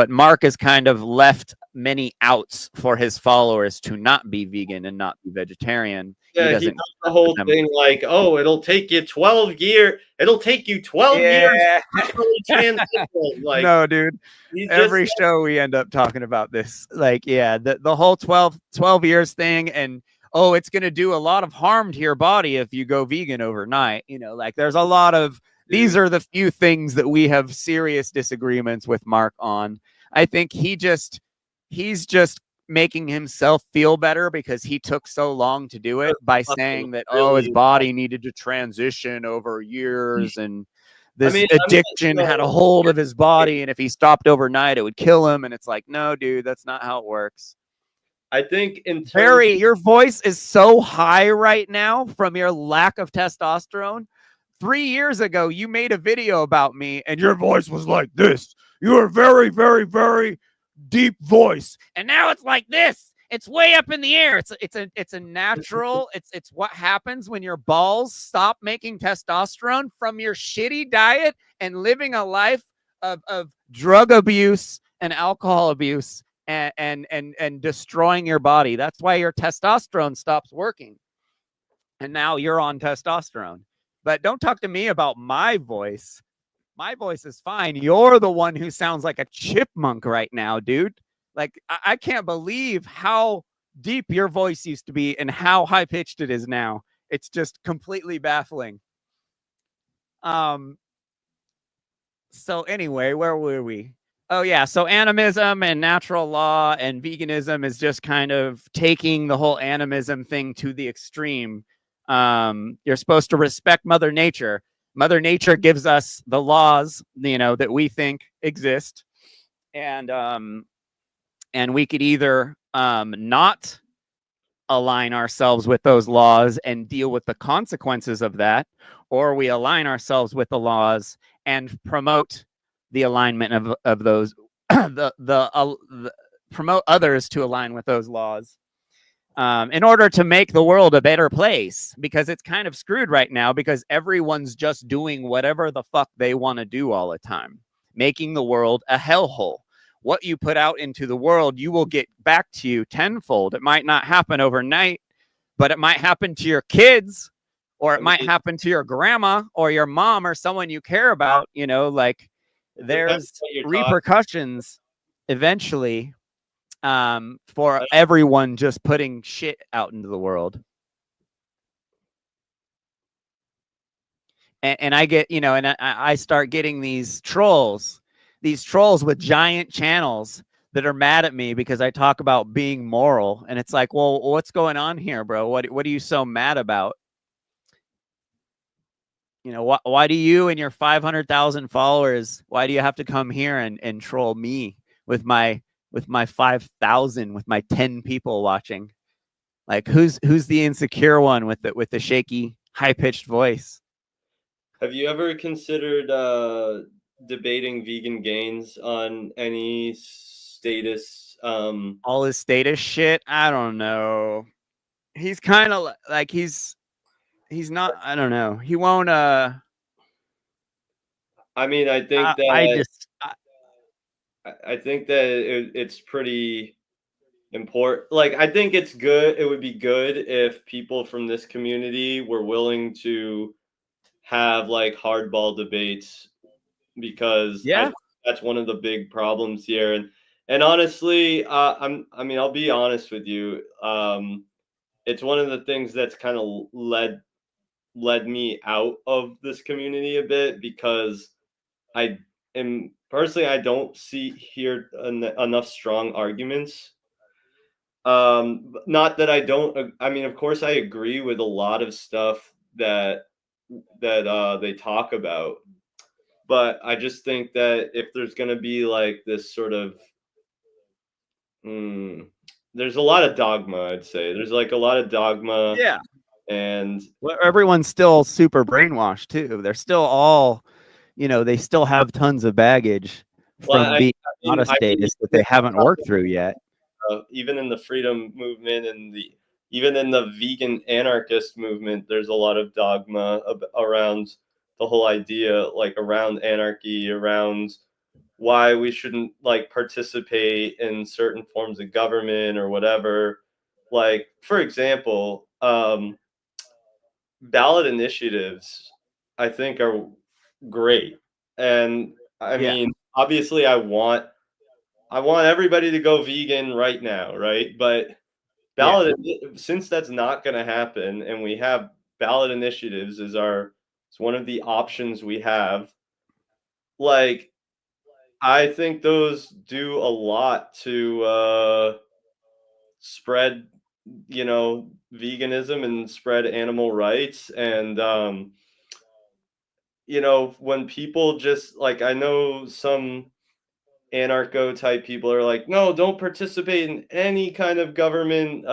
Mark has kind of left many outs for his followers to not be vegan and not be vegetarian. Yeah, he does the whole thing like, oh, it'll take you 12 years. It'll take you 12 years to really transition. Like, no, dude. Every show we end up talking about this. Like, yeah, the whole 12 years thing, and oh, it's gonna do a lot of harm to your body if you go vegan overnight. Like there's a lot of these are the few things that we have serious disagreements with Mark on. I think he's just making himself feel better because he took so long to do it by saying that, oh, his body needed to transition over years and this addiction had a hold of his body. And if he stopped overnight, it would kill him. And it's like, no, dude, that's not how it works. I think Barry, your voice is so high right now from your lack of testosterone. 3 years ago, you made a video about me and your voice was like this. You were very, very, very deep voice. And now it's like this. It's way up in the air. It's a natural, it's what happens when your balls stop making testosterone from your shitty diet and living a life of drug abuse and alcohol abuse and destroying your body. That's why your testosterone stops working. And now you're on testosterone. But don't talk to me about my voice. My voice is fine. You're the one who sounds like a chipmunk right now, dude. Like, I can't believe how deep your voice used to be and how high-pitched it is now. It's just completely baffling. So anyway, where were we? Oh yeah, so animism and natural law and veganism is just kind of taking the whole animism thing to the extreme. You're supposed to respect Mother Nature. Mother Nature gives us the laws, that we think exist, and we could either not align ourselves with those laws and deal with the consequences of that, or we align ourselves with the laws and promote the alignment of those the promote others to align with those laws, in order to make the world a better place, because it's kind of screwed right now because everyone's just doing whatever the fuck they want to do all the time, making the world a hellhole. What you put out into the world, you will get back to you tenfold. It might not happen overnight, but it might happen to your kids, or it might happen to your grandma or your mom or someone you care about. Like, there's repercussions eventually, for everyone just putting shit out into the world. And I get, and I start getting these trolls with giant channels that are mad at me because I talk about being moral. And it's like, well, what's going on here, bro? What are you so mad about? Why do you and your 500,000 followers, why do you have to come here and troll me with my 5,000, with my 10 people watching? Like, who's the insecure one with the shaky, high-pitched voice? Have you ever considered debating vegan gains on any status? All his status shit? I don't know. He's kind of like he's not. I don't know. He won't. I mean, I think I think that it's pretty important. Like, I think it's good. It would be good if people from this community were willing to have like hardball debates, because that's one of the big problems here. And honestly, I mean, I'll be honest with you. It's one of the things that's kind of led me out of this community a bit, because I don't hear enough strong arguments. Not that I don't. I mean, of course, I agree with a lot of stuff that they talk about, but I just think that if there's going to be like this sort of there's a lot of dogma. I'd say there's like a lot of dogma. Yeah. And everyone's still super brainwashed too. They're still all, they still have tons of baggage from being not a status that they haven't worked through yet. Even in the freedom movement and even in the vegan anarchist movement, there's a lot of dogma around the whole idea, like around anarchy, around why we shouldn't like participate in certain forms of government or whatever. Like, for example, ballot initiatives, I think, are great. And I mean, obviously I want everybody to go vegan right now, right? But since that's not going to happen, and we have ballot initiatives it's one of the options we have, like, I think those do a lot to spread, veganism and spread animal rights. And when people just like, I know some anarcho type people are like, no, don't participate in any kind of government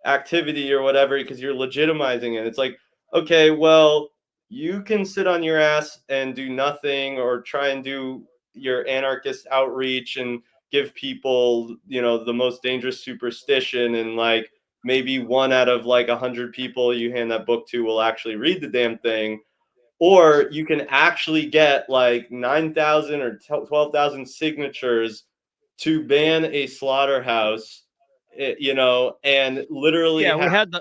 activity or whatever, because you're legitimizing it. It's like, okay, well, you can sit on your ass and do nothing, or try and do your anarchist outreach and give people, the most dangerous superstition, and like maybe 1 out of like 100 people you hand that book to will actually read the damn thing. Or you can actually get like 9,000 or 12,000 signatures to ban a slaughterhouse, and literally we had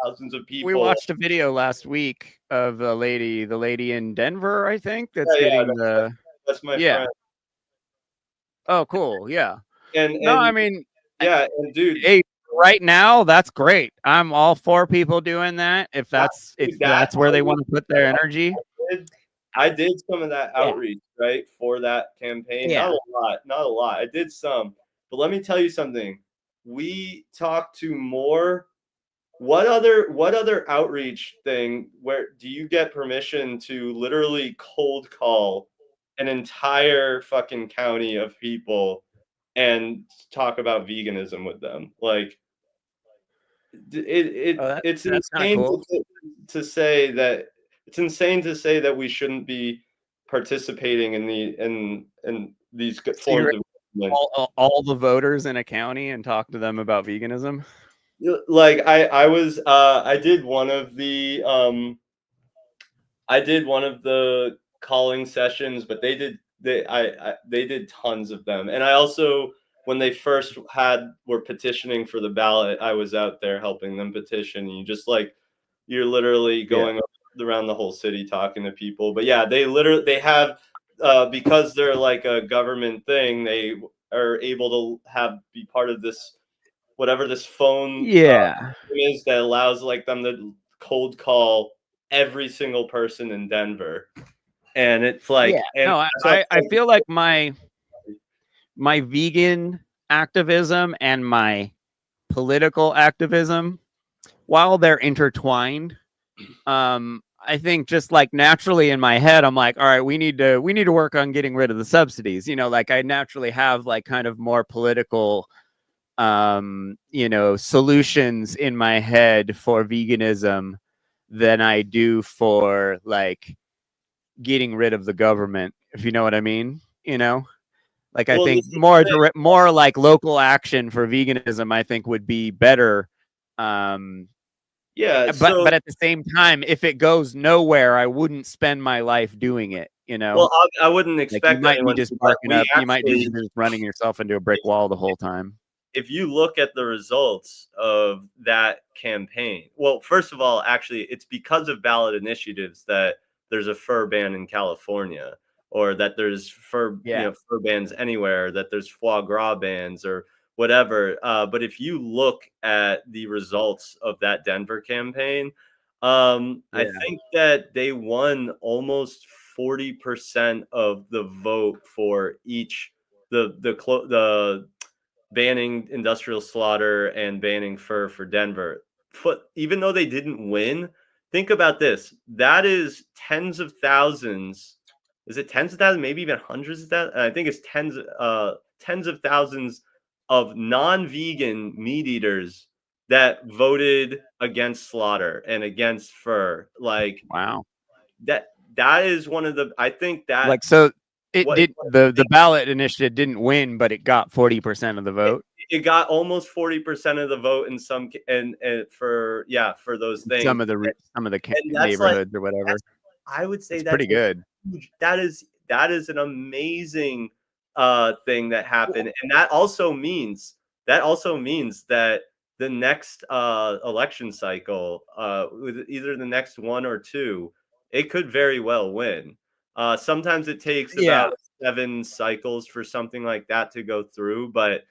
thousands of people. We watched a video last week of the lady in Denver, I think, that's that's my friend. Oh, cool. Yeah. And I mean, and dude, hey, right now, that's great. I'm all for people doing that if that's where they want to put their energy. I did some of that outreach right, for that campaign. Yeah. Not a lot. I did some, but let me tell you something. We talked to more. What other outreach thing where do you get permission to literally cold call an entire fucking county of people and talk about veganism with them? Like it's that's kind of insane cool. to say that it's insane to say that we shouldn't be participating in these So forms you're of government. all the voters in a county and talk to them about veganism. Like I did one of the calling sessions, but they did tons of them. And I also, when they first were petitioning for the ballot, I was out there helping them petition. You're literally going around the whole city talking to people. But yeah, they have because they're like a government thing, they are able to be part of this whatever this phone is that allows like them to cold call every single person in Denver. And it's like, I feel like my vegan activism and my political activism, while they're intertwined, I think just like naturally in my head, I'm like, all right, we need to work on getting rid of the subsidies. Like I naturally have like kind of more political solutions in my head for veganism than I do for like getting rid of the government, if you know what I mean. Like I think more like local action for veganism, I think would be better. But at the same time, if it goes nowhere, I wouldn't spend my life doing it. Well, I wouldn't expect like you might anyone be just to, but barking up. You might be actually- just running yourself into a brick wall the whole time. If you look at the results of that campaign, well, first of all, actually, it's because of ballot initiatives that there's a fur ban in California, or that there's fur bans anywhere, that there's foie gras bans or whatever. But if you look at the results of that Denver campaign, I think that they won almost 40% of the vote for each the banning industrial slaughter and banning fur for Denver. Even though they didn't win, think about this. That is tens of thousands. Is it tens of thousands? Maybe even hundreds of thousands? I think it's tens of thousands of non-vegan meat eaters that voted against slaughter and against fur. Like, wow. That is one of the, I think that like, so it did the ballot initiative didn't win, but it got 40% of the vote. It got almost 40% of the vote in some, and for those things. Some of the neighborhoods or whatever. I would say that's pretty good. That is an amazing thing that happened, and that also means that the next election cycle, with either the next one or two, it could very well win. Sometimes it takes about 7 cycles for something like that to go through, but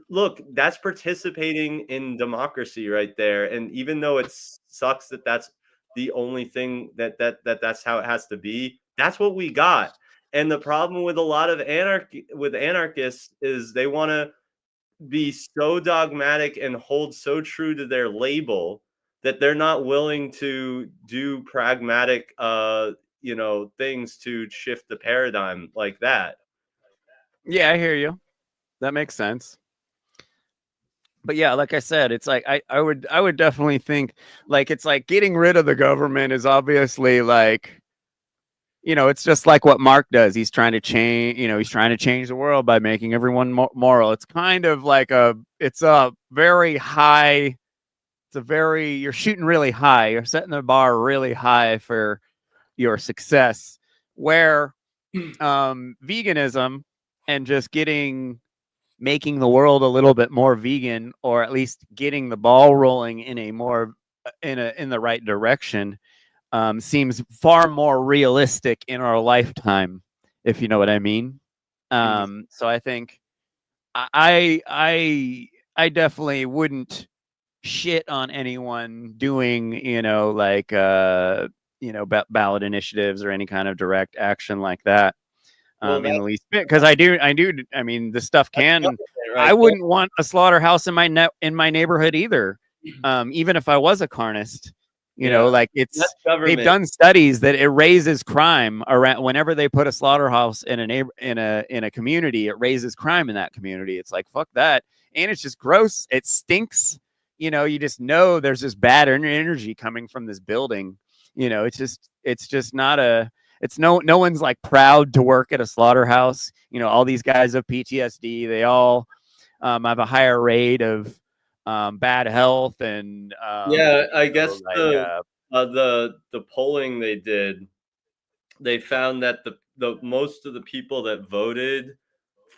look, that's participating in democracy right there. And even though it sucks that that's the only thing that's how it has to be, that's what we got. And the problem with a lot of anarchists is they want to be so dogmatic and hold so true to their label that they're not willing to do pragmatic things to shift the paradigm like that. Yeah, I hear you. That makes sense. But yeah, like I said, it's like I would definitely think like it's like getting rid of the government is obviously like, it's just like what Mark does. He's trying to change, he's trying to change the world by making everyone moral. It's kind of like it's a very high, you're shooting really high. You're setting the bar really high for your success, where veganism and just making the world a little bit more vegan, or at least getting the ball rolling in the right direction, seems far more realistic in our lifetime, if you know what I mean. So I think I definitely wouldn't shit on anyone doing, like ballot initiatives or any kind of direct action like that. Well, In the least bit, because I do. I mean, the stuff can. right I there. wouldn't want a slaughterhouse in my neighborhood either. Even if I was a carnist, like That's they've government. done studies that it raises crime around whenever they put a slaughterhouse in a community. It raises crime in that community. It's like fuck that, and it's just gross. It stinks. You just know there's this bad energy coming from this building. It's just not a. It's no one's like proud to work at a slaughterhouse. All these guys have PTSD. They all have a higher rate of bad health and Yeah, I guess the polling they did, they found that the most of the people that voted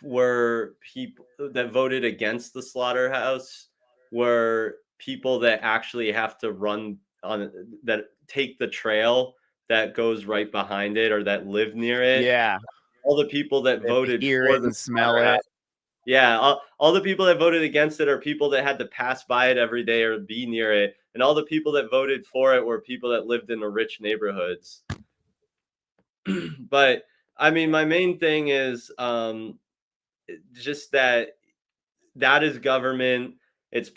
were people that voted against the slaughterhouse were people that actually have to run on that take the trail that goes right behind it or that live near it. Yeah. All the people that They have to voted hear for it the and smell slaughterhouse. it. Yeah, all the people that voted against it are people that had to pass by it every day or be near it. And all the people that voted for it were people that lived in the rich neighborhoods. But I mean, my main thing is just that is government. It's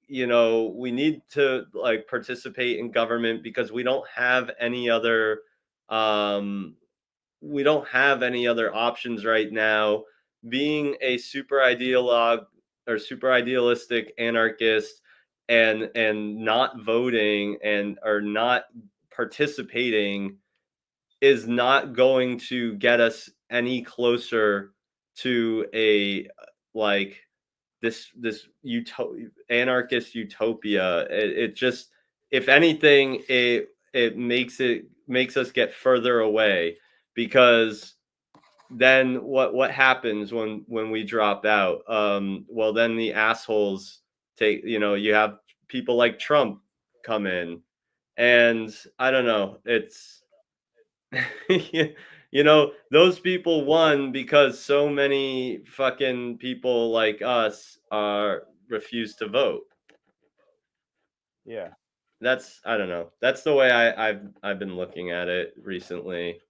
we need to like participate in government because we don't have any other options right now. Being a super idealistic anarchist and not voting or not participating is not going to get us any closer to a like this anarchist utopia. It just, if anything, it makes us get further away, because then what happens when we drop out? Well, then the assholes you have people like Trump come in, and I don't know, it's those people won because so many fucking people like us refuse to vote. Yeah. That's, I don't know. That's the way I've been looking at it recently.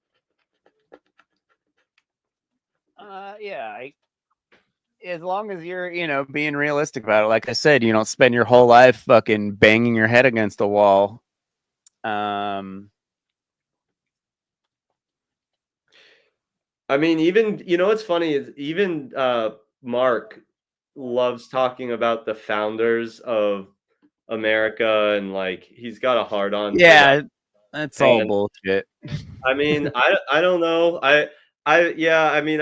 Yeah. As long as you're, being realistic about it, like I said, you don't spend your whole life fucking banging your head against a wall. I mean, even what's funny is even Mark loves talking about the founders of America, and like he's got a hard on. Yeah, that's all bullshit. I mean, I don't know. I mean,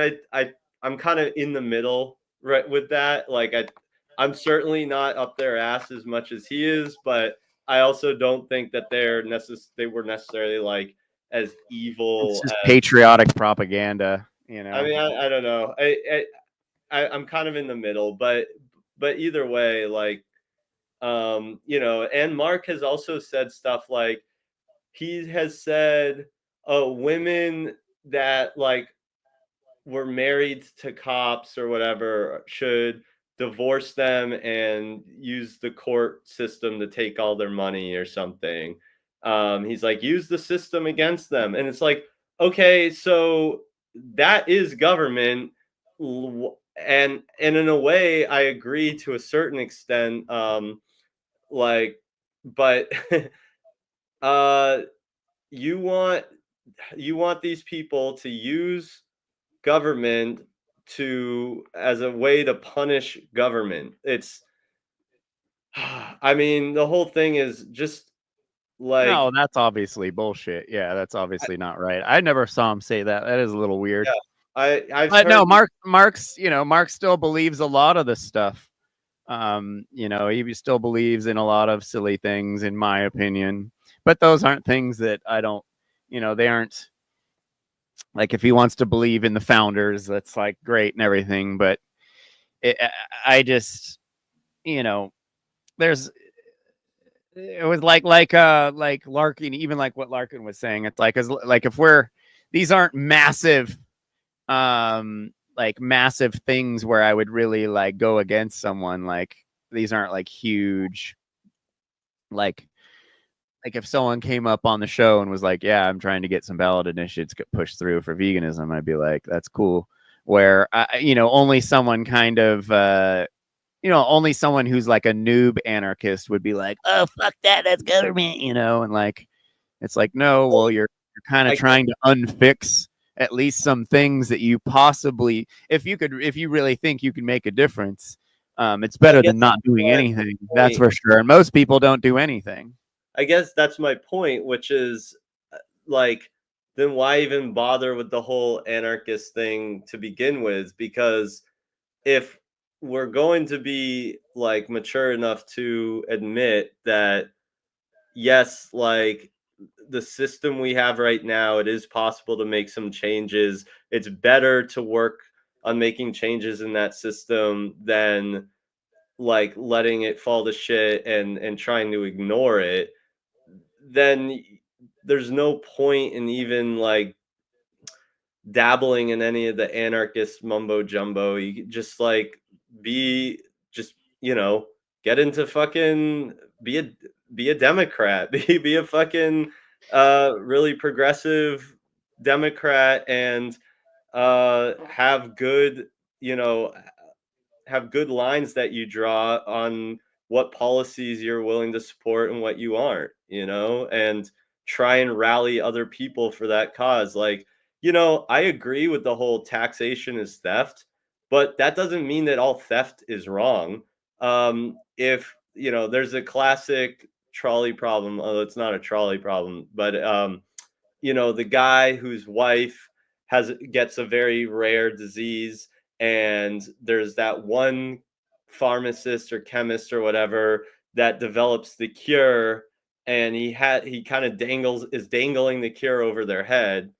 I'm kind of in the middle right with that. Like I'm certainly not up their ass as much as he is, but I also don't think that they were necessarily like as evil. It's just patriotic propaganda, I mean, I don't know. I'm kind of in the middle, but either way, like, and Mark has also said stuff like, he has said, women that like were married to cops or whatever should divorce them and use the court system to take all their money or something. He's like, use the system against them. And it's like, okay, so that is government. And in a way, I agree to a certain extent. But you want these people to use government as a way to punish government. It's I mean, the whole thing is just like, no, that's obviously bullshit. Yeah, that's obviously not right. I never saw him say that. That is a little weird. Yeah, I've but heard, no, Mark still believes a lot of this stuff. He still believes in a lot of silly things, in my opinion. But those aren't things that I don't, they aren't like, if he wants to believe in the founders, that's like great and everything. But I just, it was like Larken, even like what Larken was saying. It's like, if these aren't massive, like massive things where I would really like go against someone. Like, these aren't like huge, like like if someone came up on the show and was like, yeah, I'm trying to get some ballot initiatives get pushed through for veganism, I'd be like, that's cool. Where only someone kind of only someone who's like a noob anarchist would be like, oh, fuck that, that's government, and like, it's like, no, well, you're kind of trying to unfix at least some things that you possibly, if you really think you can make a difference, it's better than not doing anything. That's for sure. And most people don't do anything. I guess that's my point, which is like, then why even bother with the whole anarchist thing to begin with? Because if we're going to be like mature enough to admit that, yes, like the system we have right now, it is possible to make some changes. It's better to work on making changes in that system than like letting it fall to shit and trying to ignore it. Then there's no point in even like dabbling in any of the anarchist mumbo jumbo. You just like get into fucking be a Democrat, be a fucking really progressive Democrat, and have good lines that you draw on what policies you're willing to support and what you aren't, and try and rally other people for that cause. Like, I agree with the whole taxation is theft, but that doesn't mean that all theft is wrong. If, there's a classic trolley problem, although it's not a trolley problem, but, the guy whose wife gets a very rare disease, and there's that one pharmacist or chemist or whatever that develops the cure, and he kind of dangling the cure over their head,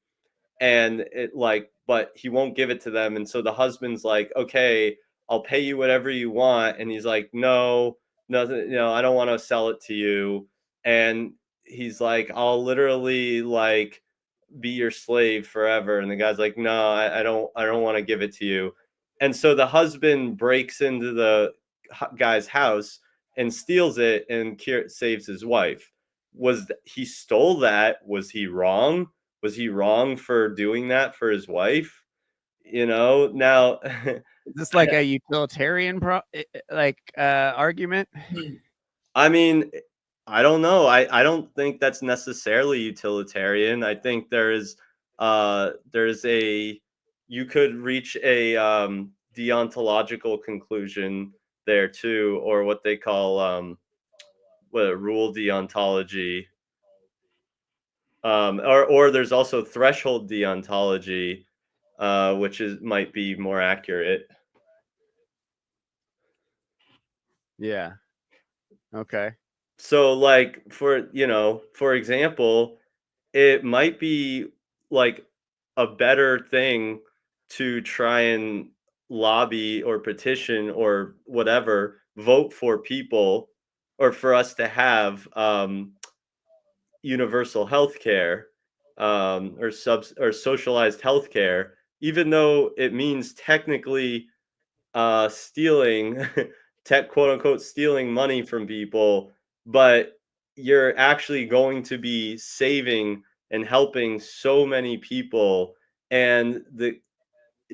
and it like, but he won't give it to them. And so the husband's like, okay, I'll pay you whatever you want. And he's like, no, nothing, I don't want to sell it to you. And he's like, I'll literally like be your slave forever. And the guy's like, no, I don't want to give it to you. And so the husband breaks into the guy's house and steals it and saves his wife. He stole that? Was he wrong? Was he wrong for doing that for his wife? Now is this like a utilitarian argument? I mean, I don't know. I don't think that's necessarily utilitarian. I think there's you could reach a deontological conclusion there too, or what they call rule deontology. Or there's also threshold deontology, which might be more accurate. Yeah. Okay. So like for example, it might be like a better thing to try and lobby or petition or whatever, vote for people, or for us to have universal health care, or socialized health care, even though it means technically stealing quote unquote stealing money from people, but you're actually going to be saving and helping so many people, and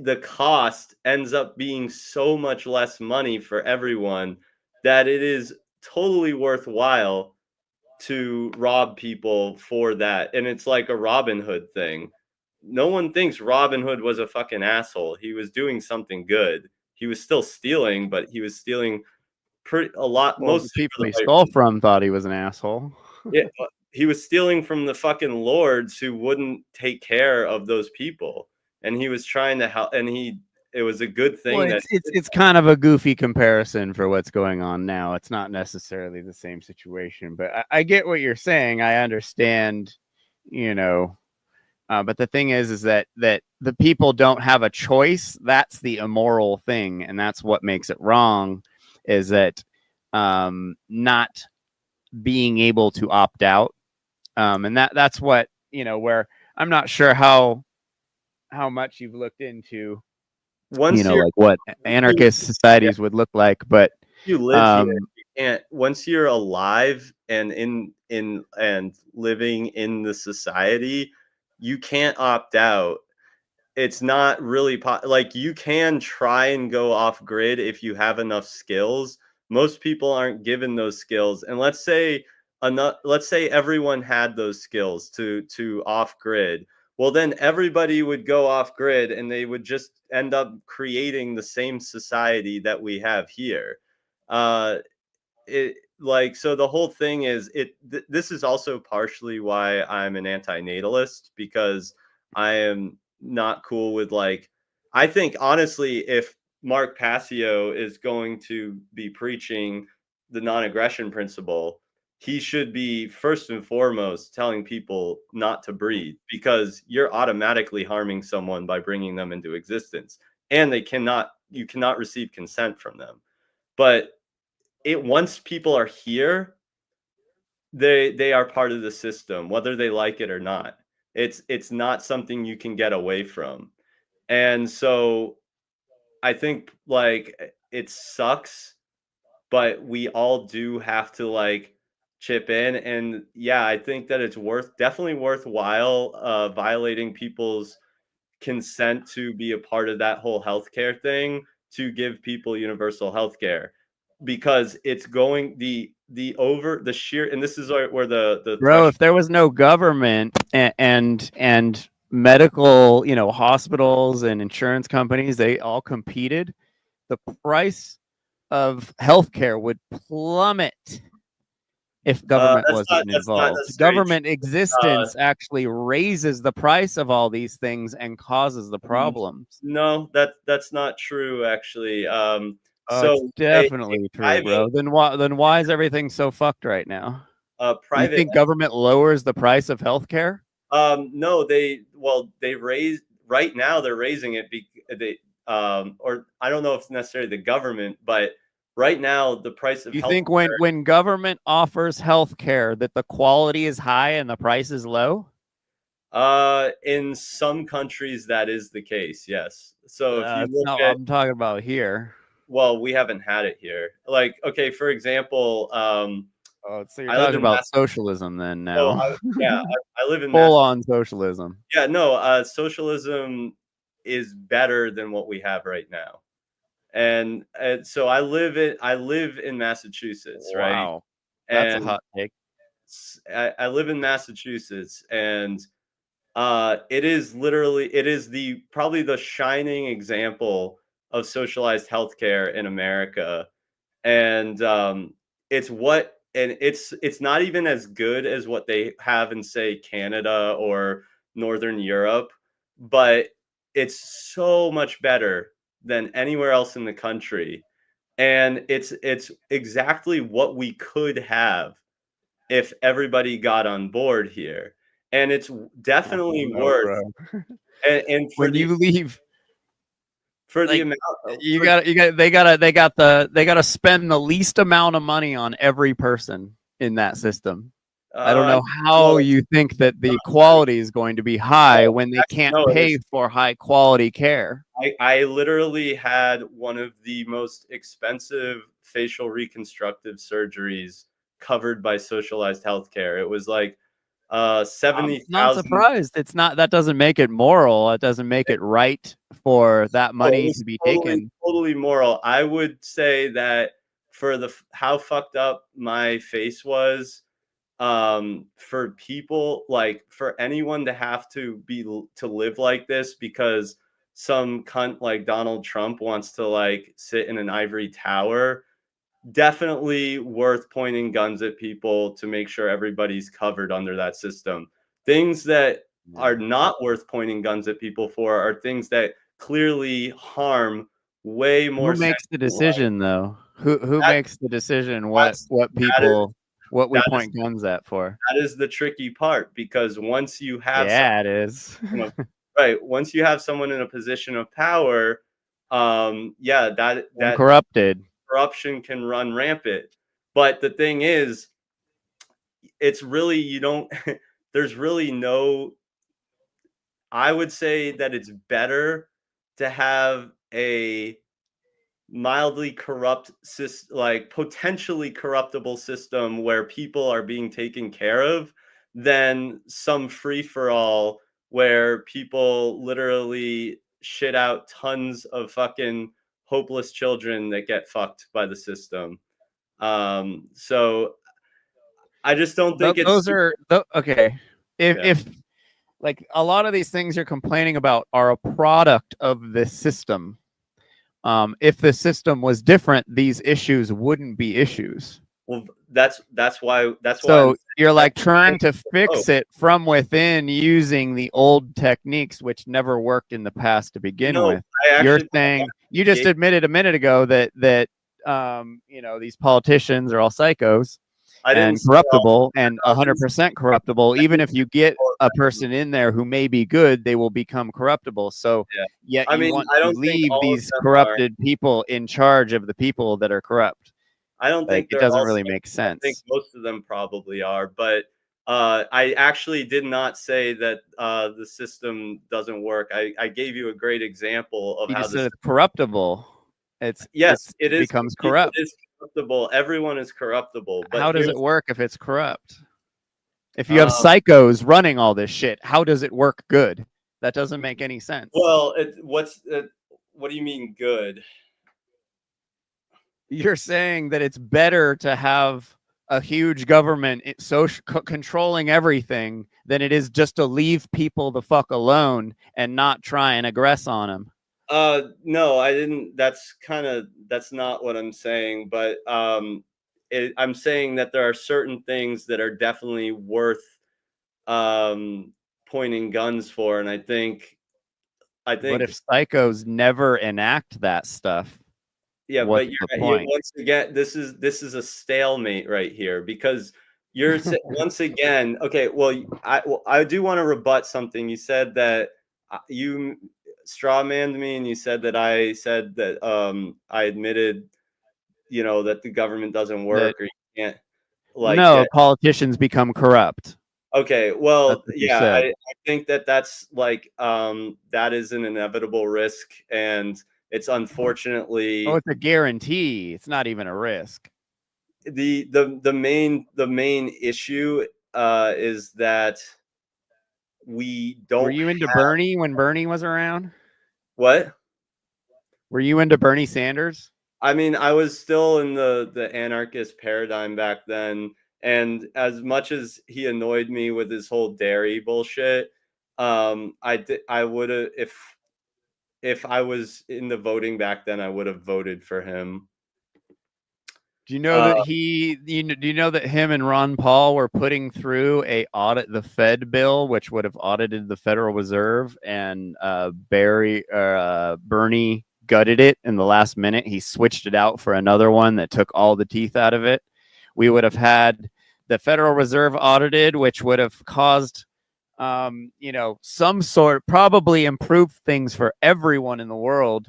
the cost ends up being so much less money for everyone that it is totally worthwhile to rob people for that. And it's like a Robin Hood thing. No one thinks Robin Hood was a fucking asshole. He was doing something good. He was still stealing, but he was stealing a lot. Well, most people he stole from thought he was an asshole. Yeah, he was stealing from the fucking lords who wouldn't take care of those people, and he was trying to help. And it was a good thing. Well, it's kind of a goofy comparison for what's going on now. It's not necessarily the same situation, but I get what you're saying. I understand, but the thing is that the people don't have a choice. That's the immoral thing, and that's what makes it wrong. Is that not being able to opt out, and that's what where I'm not sure how much you've looked into. Like what anarchist societies would look like, but you live here, you can't, once you're alive and in and living in the society, you can't opt out. It's not really like you can try and go off grid if you have enough skills. Most people aren't given those skills, and let's say everyone had those skills to off grid. Well, then everybody would go off grid, and they would just end up creating the same society that we have here. It like, so the whole thing is this is also partially why I'm an anti-natalist, because I am not cool with, like, I think honestly, if Mark Passio is going to be preaching the non-aggression principle, he should be first and foremost telling people not to breed, because you're automatically harming someone by bringing them into existence, and you cannot receive consent from them. But once people are here, they are part of the system, whether they like it or not. It's not something you can get away from. And so I think, like, it sucks, but we all do have to, like, chip in. And yeah, I think that it's definitely worthwhile violating people's consent to be a part of that whole healthcare thing, to give people universal healthcare, because it's going the sheer, and this is where the Bro, if there was no government and medical, hospitals and insurance companies, they all competed, the price of healthcare would plummet if government wasn't involved. Government existence actually raises the price of all these things and causes the problems. No, that's not true, actually. It's definitely true, bro. Then why is everything so fucked right now? You think government lowers the price of healthcare? No, right now they're raising it or I don't know if it's necessarily the government, but right now the price of You think when government offers healthcare that the quality is high and the price is low? In some countries that is the case, yes. So if you look I'm talking about here. Well, we haven't had it here. Like, okay, for example, so you're talking about socialism then now. I live in full on socialism. Yeah, no, socialism is better than what we have right now. And so I live in Massachusetts, right? Wow. That's a hot take. I live in Massachusetts, and it is probably the shining example of socialized healthcare in America. And it's not even as good as what they have in, say, Canada or Northern Europe, but it's so much better than anywhere else in the country. And it's exactly what we could have if everybody got on board here. And it's definitely worth. And when you leave, for like, the amount they gotta spend the least amount of money on every person in that system. I don't know how you think that the quality is going to be high when they can't pay for high quality care. I literally had one of the most expensive facial reconstructive surgeries covered by socialized healthcare. It was like 70,000. Not surprised. It's not. That doesn't make it moral. It doesn't make it right for that money to be taken. Totally moral. I would say that for how fucked up my face was, for people, like, for anyone to have to live like this because some cunt like Donald Trump wants to, like, sit in an ivory tower, definitely worth pointing guns at people to make sure everybody's covered under that system. Things that are not worth pointing guns at people for are things that clearly harm way more. Who makes the decision, though? Who makes the decision what we point guns at for? That is the tricky part, because once you have it is. Right, once you have someone in a position of power, that corrupted. Corruption can run rampant. But the thing is, it's really, there's really no, I would say that it's better to have a mildly corrupt like potentially corruptible system where people are being taken care of than some free-for-all where people literally shit out tons of fucking hopeless children that get fucked by the system. So I just don't think it's those are okay. Yeah. If like a lot of these things you're complaining about are a product of this system. If the system was different, these issues wouldn't be issues. Well, that's why So I'm you're like that's trying to why- fix it from within using the old techniques, which never worked in the past to begin No, with. I You're actually- saying you just admitted a minute ago that you know, these politicians are all psychos I didn't and say corruptible and 100% corruptible. Even if you get a person in there who may be good, they will become corruptible. So Yeah. yet I you mean, want I to don't think leave all of these them corrupted people in charge of the people that are corrupt. I don't Like, think it they're doesn't all really psychos. make I think sense. most of them probably are, but I actually did not say that the system doesn't work. I gave you a great example of You how just this. said it's corruptible. Yes, it is. becomes corrupt. It is corruptible. Everyone is corruptible. But How does here's- it work if it's corrupt? If you have psychos running all this shit, how does it work good? That doesn't make any sense. Well, what do you mean good? You're saying that it's better to have a huge government controlling everything than it is just to leave people the fuck alone and not try and aggress on them. No, I didn't. That's not what I'm saying. But I'm saying that there are certain things that are definitely worth pointing guns for, and I think. But if psychos never enact that stuff, yeah, what's but the you're point? once again, this is a stalemate right here because you're once again okay. Well, I do want to rebut something you said that you strawmanned me, and you said that I said that I admitted, you know, that the government doesn't work or you can't no, politicians become corrupt. Okay, well, That's what you yeah, said. I think that's like that is an inevitable risk, and it's unfortunately Oh, it's a guarantee. It's not even a risk. the main issue is that we don't. Were you into Bernie when Bernie was around? What? Were you into Bernie Sanders? I mean, I was still in the anarchist paradigm back then, and as much as he annoyed me with his whole dairy bullshit, I would have if I was in the voting back then, I would have voted for him. Do you know that do you know that him and Ron Paul were putting through the Fed bill, which would have audited the Federal Reserve, and Bernie gutted it in the last minute. He switched it out for another one that took all the teeth out of it. We would have had the Federal Reserve audited, which would have caused, you know, some sort, probably improved things for everyone in the world.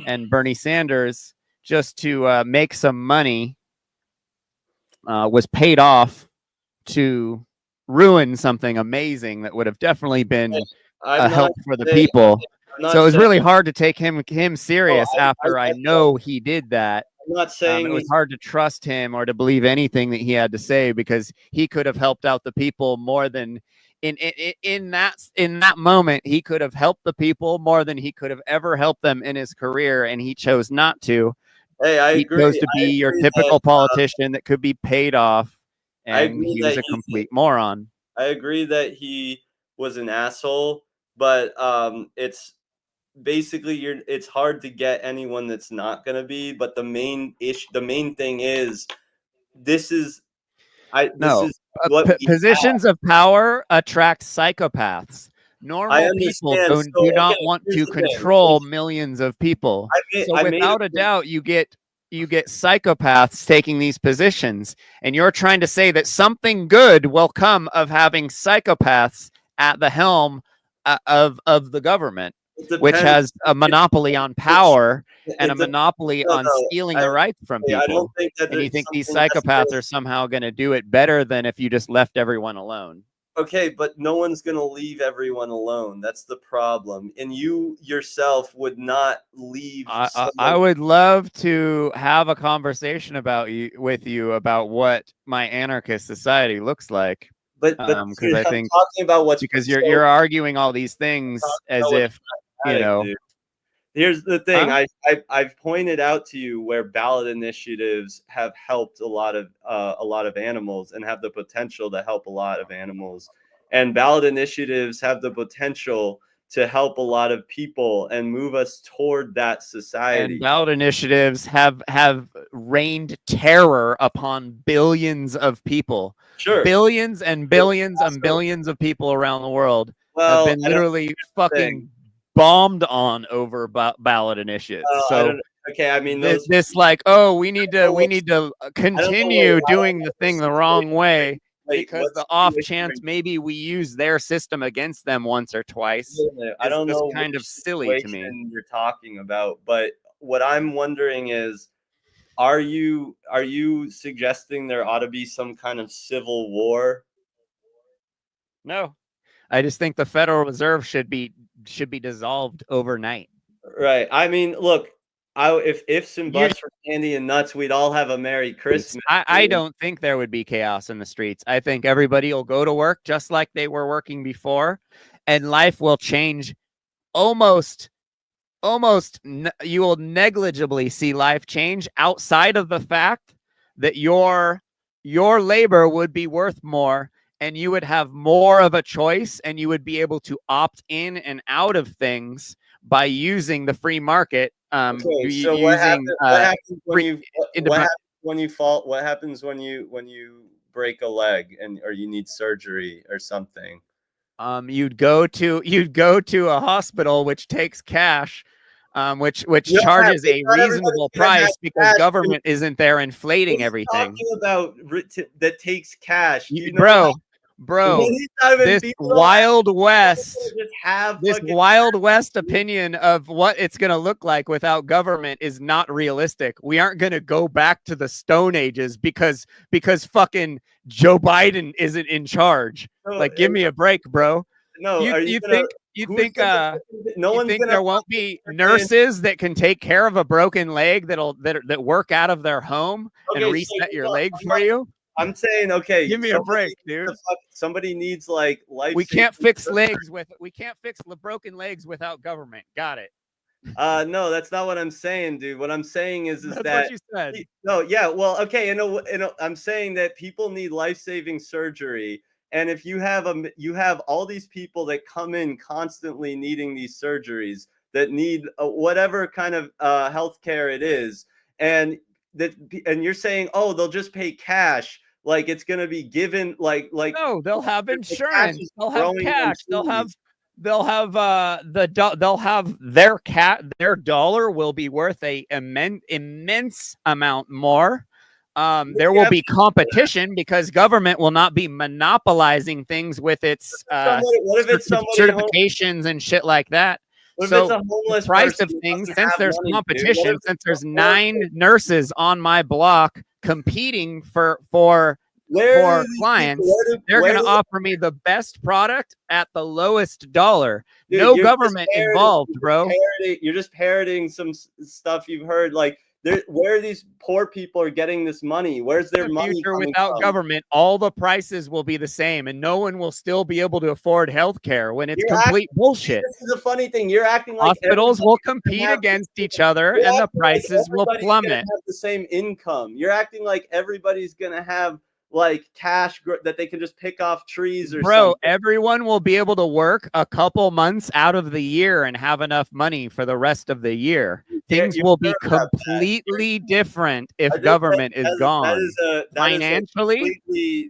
And Bernie Sanders, just to make some money, was paid off to ruin something amazing that would have definitely been a help for the people. So it was really hard to take him serious after I know he did that. I'm not saying it was hard to trust him or to believe anything that he had to say, because he could have helped out the people more than in that moment. He could have helped the people more than he could have ever helped them in his career, and he chose not to. Hey, I he agree. chose to be your typical politician that could be paid off, and he was a complete moron. I agree that he was an asshole, but it's basically it's hard to get anyone that's not going to be. But the main thing is positions of power attract psychopaths. Normal people do not want to control millions of people. So without a doubt, you get psychopaths taking these positions, and you're trying to say that something good will come of having psychopaths at the helm of the government, which has a monopoly on power and a monopoly on stealing the rights from people. I don't think that and you think these psychopaths are somehow going to do it better than if you just left everyone alone? Okay, but no one's going to leave everyone alone. That's the problem. And you yourself would not leave. I would love to have a conversation with you about what my anarchist society looks like. But because I I'm think talking about what's because you're arguing all these things as if you know. Dude. Here's the thing. Huh? I've pointed out to you where ballot initiatives have helped a lot of animals and have the potential to help a lot of animals. And ballot initiatives have the potential to help a lot of people and move us toward that society. And ballot initiatives have rained terror upon billions of people. Sure. Billions and billions and billions of people around the world have been literally fucking bombed on over ballot initiatives. So okay, I mean this like, oh, we need to continue doing the thing the wrong way because the off chance maybe we use their system against them once or twice. I don't know kind of silly to me. You're talking about, but what I'm wondering is, are you suggesting there ought to be some kind of civil war? No, I just think the Federal Reserve should be dissolved overnight. Right. I mean, look, if some butts for candy and nuts, we'd all have a Merry Christmas. I don't think there would be chaos in the streets. I think everybody will go to work just like they were working before, and life will change. Almost, you will negligibly see life change outside of the fact that your labor would be worth more, and you would have more of a choice, and you would be able to opt in and out of things by using the free market. Okay, so what happens when you fall? What happens when you break a leg or you need surgery or something? You'd go to a hospital which takes cash, which charges a reasonable price because government isn't there inflating everything. Talking about that takes cash, bro. This Wild West opinion of what it's going to look like without government is not realistic. We aren't going to go back to the Stone Ages because fucking Joe Biden isn't in charge. Like, give me a break, bro. No, you think there won't be nurses that can take care of a broken leg that work out of their home and reset your leg for you? I'm saying, okay, give me a break, dude. Somebody needs like life. We can't fix broken legs without government. Got it. No, that's not what I'm saying, dude. What I'm saying is that's that what you said. No, yeah, well, okay, I'm saying that people need life-saving surgery, and if you have all these people that come in constantly needing these surgeries that need whatever kind of healthcare it is, and you're saying, oh, they'll just pay cash. Like it's gonna be given, like no, they'll have insurance, they'll have cash, they'll have their dollar will be worth a immense amount more. There will be competition because government will not be monopolizing things with its certifications and shit like that. So the price of things, since there's competition, since there's 9 nurses on my block competing for clients, they're going to offer me the best product at the lowest dollar. Dude, no government involved, bro. You're just parroting some stuff you've heard. Like, where these poor people are getting this money? Where's their money coming without from? government, all the prices will be the same, and no one will still be able to afford health care when it's complete bullshit. This is a funny thing. You're acting like hospitals will compete against each other, and the prices will plummet. Have the same income. You're acting like everybody's gonna have like cash that they can just pick off trees or something. Everyone will be able to work a couple months out of the year and have enough money for the rest of the year. Things will be completely different if government is gone. Financially,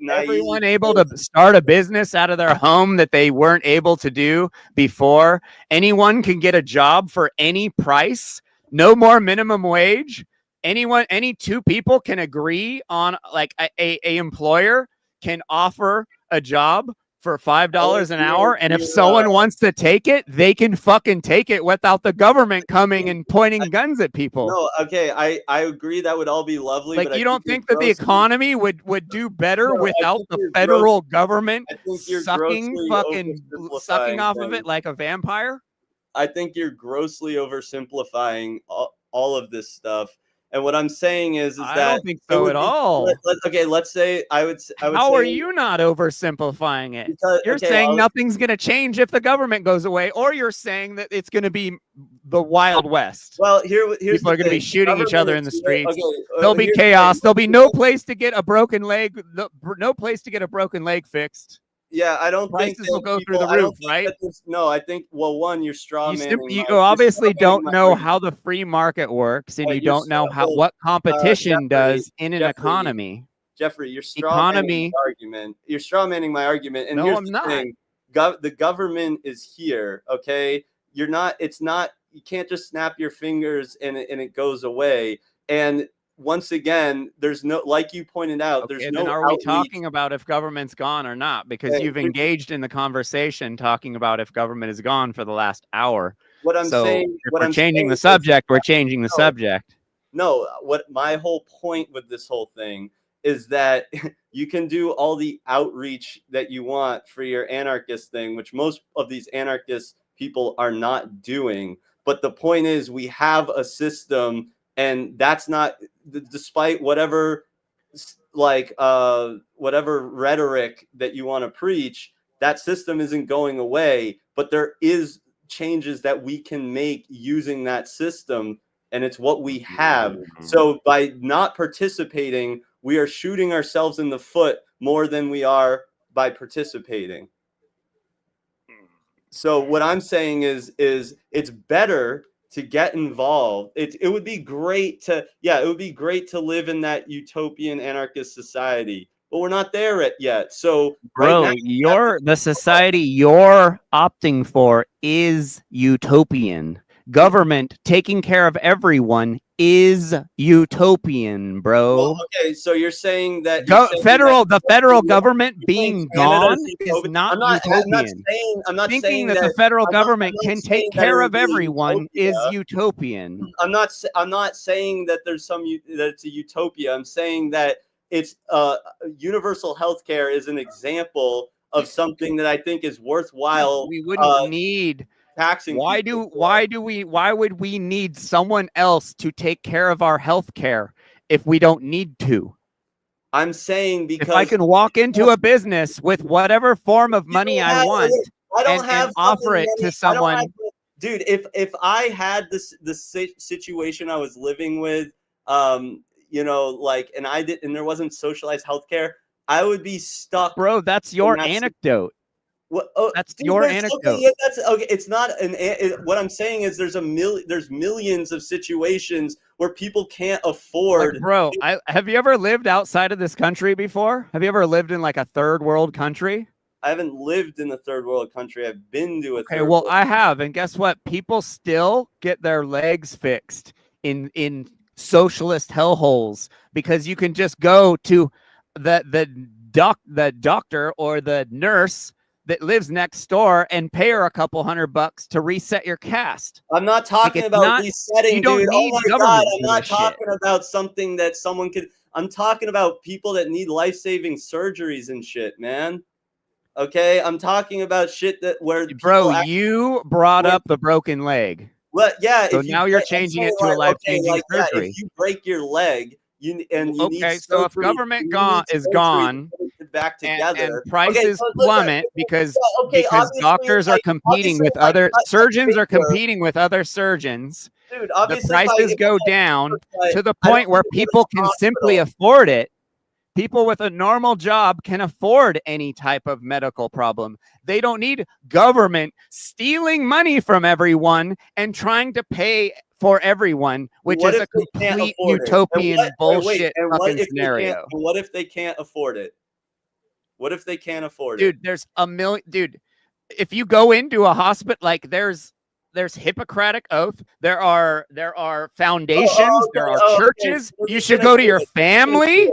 everyone able to start a business out of their home that they weren't able to do before. Anyone can get a job for any price. No more minimum wage. Any 2 people can agree on, like a employer can offer a job for $5 an hour, and if you, someone wants to take it, they can fucking take it without the government coming and pointing guns at people. No, okay, I agree that would all be lovely. Like, but you don't think that the economy would do better No, I without think the you're federal government I think you're sucking grossly sucking oversimplifying off of things. it like a vampire? I think you're grossly oversimplifying all of this stuff. And what I'm saying is I that don't think so at all. Okay, let's say I would How say, are you not oversimplifying it? You're okay, saying nothing's going to change if the government goes away, or you're saying that it's going to be the Wild West. Well, here's people are going to be shooting each other in the streets. There'll be here's the chaos. thing. There'll be no place to get a broken leg. No place to get a broken leg fixed. Yeah, I don't think prices will go through people- the I don't roof, think right? that no, I think one, you're straw You, manning. you obviously don't know how the free market works, and you you're don't know straw- what competition Jeffrey, does in an Jeffrey, economy. Jeffrey, you're straw manning my argument. You're straw manning my argument. And No, here's I'm the not. thing. The government is here, okay? You're not, it's not, you can't just snap your fingers and it goes away. And once again, there's no, like you pointed out, there's no Then are we outreach. talking about if government's gone or not? Because Hey, you've engaged in the conversation talking about if government is gone for the last hour. What I'm So saying, if what we're I'm changing saying the is- subject, we're changing the subject. No, what my whole point with this whole thing is that you can do all the outreach that you want for your anarchist thing, which most of these anarchist people are not doing. But the point is, we have a system, and that's not, despite whatever whatever rhetoric that you want to preach, that system isn't going away. But there is changes that we can make using that system, and it's what we have. So by not participating, we are shooting ourselves in the foot more than we are by participating. So what I'm saying is it's better to get involved. It would be great to live in that utopian anarchist society, but we're not there yet. So Bro, right now, the society you're opting for is utopian. Government taking care of everyone is utopian, bro. well, okay, so you're saying that the federal government being gone is not I'm not utopian. saying Thinking that the federal government can take care of everyone is utopia. utopian. I'm not saying that that it's a utopia. I'm saying that it's universal health care is an example of something that I think is worthwhile. We wouldn't need taxing. Why would we need someone else to take care of our health care if we don't need to? I'm saying because if I can walk into a business with whatever form of money I want and offer it to someone. Dude, if I had the situation I was living with, and there wasn't socialized healthcare, I would be stuck. Bro, that's your anecdote. That's your anecdote. Okay, yeah, that's okay. It's not what I'm saying is there's millions of situations where people can't afford. Like, bro, have you ever lived outside of this country before? Have you ever lived in like a third world country? I haven't lived in a third world country. I've been to a okay, third well, world I have, and guess what? People still get their legs fixed in socialist hellholes because you can just go to the doctor or the nurse that lives next door and pay her a couple $100 to reset your cast. I'm not talking about resetting, you don't dude. need Oh my government God, I'm for not this shit. talking about something that someone could. I'm talking about people that need life-saving surgeries and shit, man. Okay, I'm talking about shit where bro, you brought up the broken leg. Well, yeah. So now you're changing it to a life-changing surgery. if you break your leg, you need so if surgery, government is gone back together, and prices plummet because obviously, doctors are competing with other surgeons are competing with other surgeons. Dude, the obviously, prices go down to the point where people can simply afford it. People with a normal job can afford any type of medical problem. They don't need government stealing money from everyone and trying to pay for everyone, which is a complete utopian bullshit fucking scenario. What if they can't afford it? What if they can't afford it? Dude, there's a million. Dude, if you go into a hospital, like there's Hippocratic oath. There are foundations. There are churches. You should go to your family.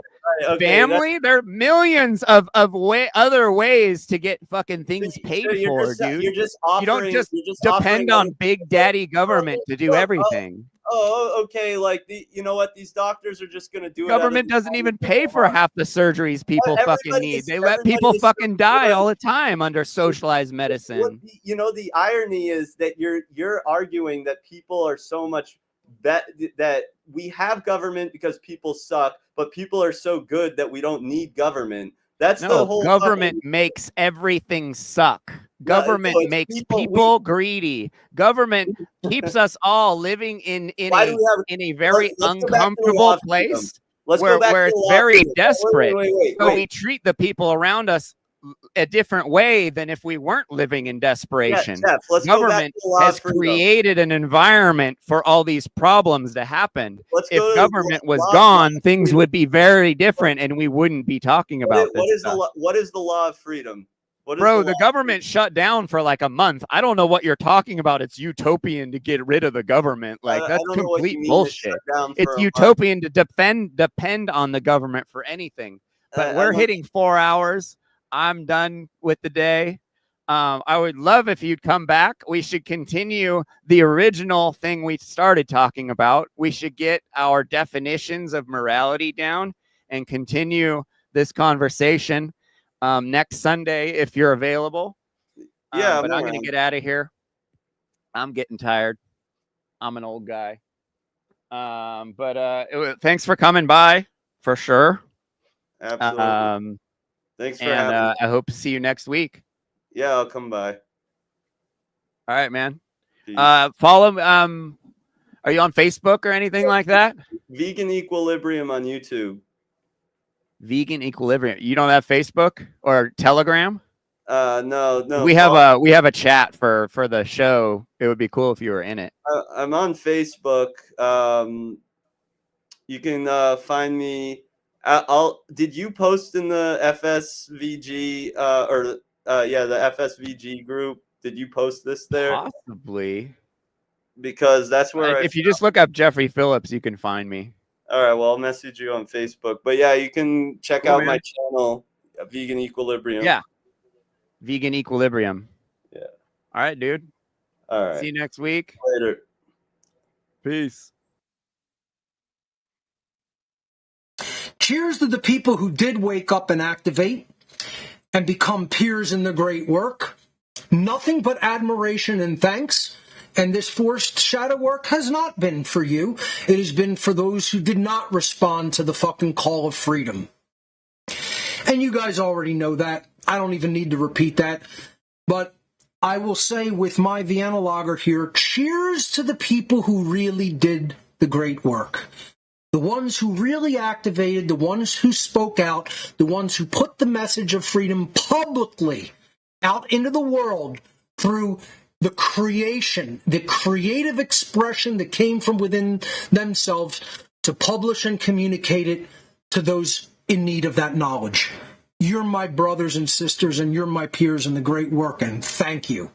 family. There are millions of other ways to get fucking things paid for, dude. You're just You don't offering. just You're just depend offering on big daddy government to do everything. Oh, okay. Like you know what? These doctors are just gonna do it. Government doesn't even pay for half the surgeries people fucking need. They let people fucking die all the time under socialized medicine. You know, the irony is that you're arguing that people are so much that we have government because people suck, but people are so good that we don't need government. That's the whole government makes everything suck. Government makes people greedy. Government keeps us all living in a very uncomfortable place where it's very desperate. So we treat the people around us a different way than if we weren't living in desperation. Jeff, Government has created an environment for all these problems to happen. If government was gone, things would be very different and we wouldn't be talking about this stuff. What is the law of freedom? Bro, the government shut down for like a month. I don't know what you're talking about. It's utopian to get rid of the government. Like, that's complete bullshit. It's utopian to depend on the government for anything. But we're hitting 4 hours. I'm done with the day. I would love if you'd come back. We should continue the original thing we started talking about. We should get our definitions of morality down and continue this conversation next Sunday if you're available. Yeah, but I'm going to get out of here. I'm getting tired. I'm an old guy. Thanks for coming by, for sure. Absolutely. Thanks for having me. I hope to see you next week. Yeah, I'll come by. All right, man. Follow. Are you on Facebook or anything like that? Vegan Equilibrium on YouTube. Vegan Equilibrium. You don't have Facebook or Telegram? No. We have a chat for the show. It would be cool if you were in it. I'm on Facebook. You can find me. Did you post in the FSVG the FSVG group? Did you post this there? Possibly. Because that's where if you just look up Jeffrey Phillips, you can find me. All right, well, I'll message you on Facebook. But yeah, you can check out my channel, Vegan Equilibrium. Yeah. Vegan Equilibrium. Yeah. All right, dude. All right. See you next week. Later. Peace. Cheers to the people who did wake up and activate and become peers in the great work. Nothing but admiration and thanks. And this forced shadow work has not been for you. It has been for those who did not respond to the fucking call of freedom. And you guys already know that. I don't even need to repeat that. But I will say with my Vienna lager here, cheers to the people who really did the great work. The ones who really activated, the ones who spoke out, the ones who put the message of freedom publicly out into the world through the creation, the creative expression that came from within themselves to publish and communicate it to those in need of that knowledge. You're my brothers and sisters, and you're my peers in the great work, and thank you.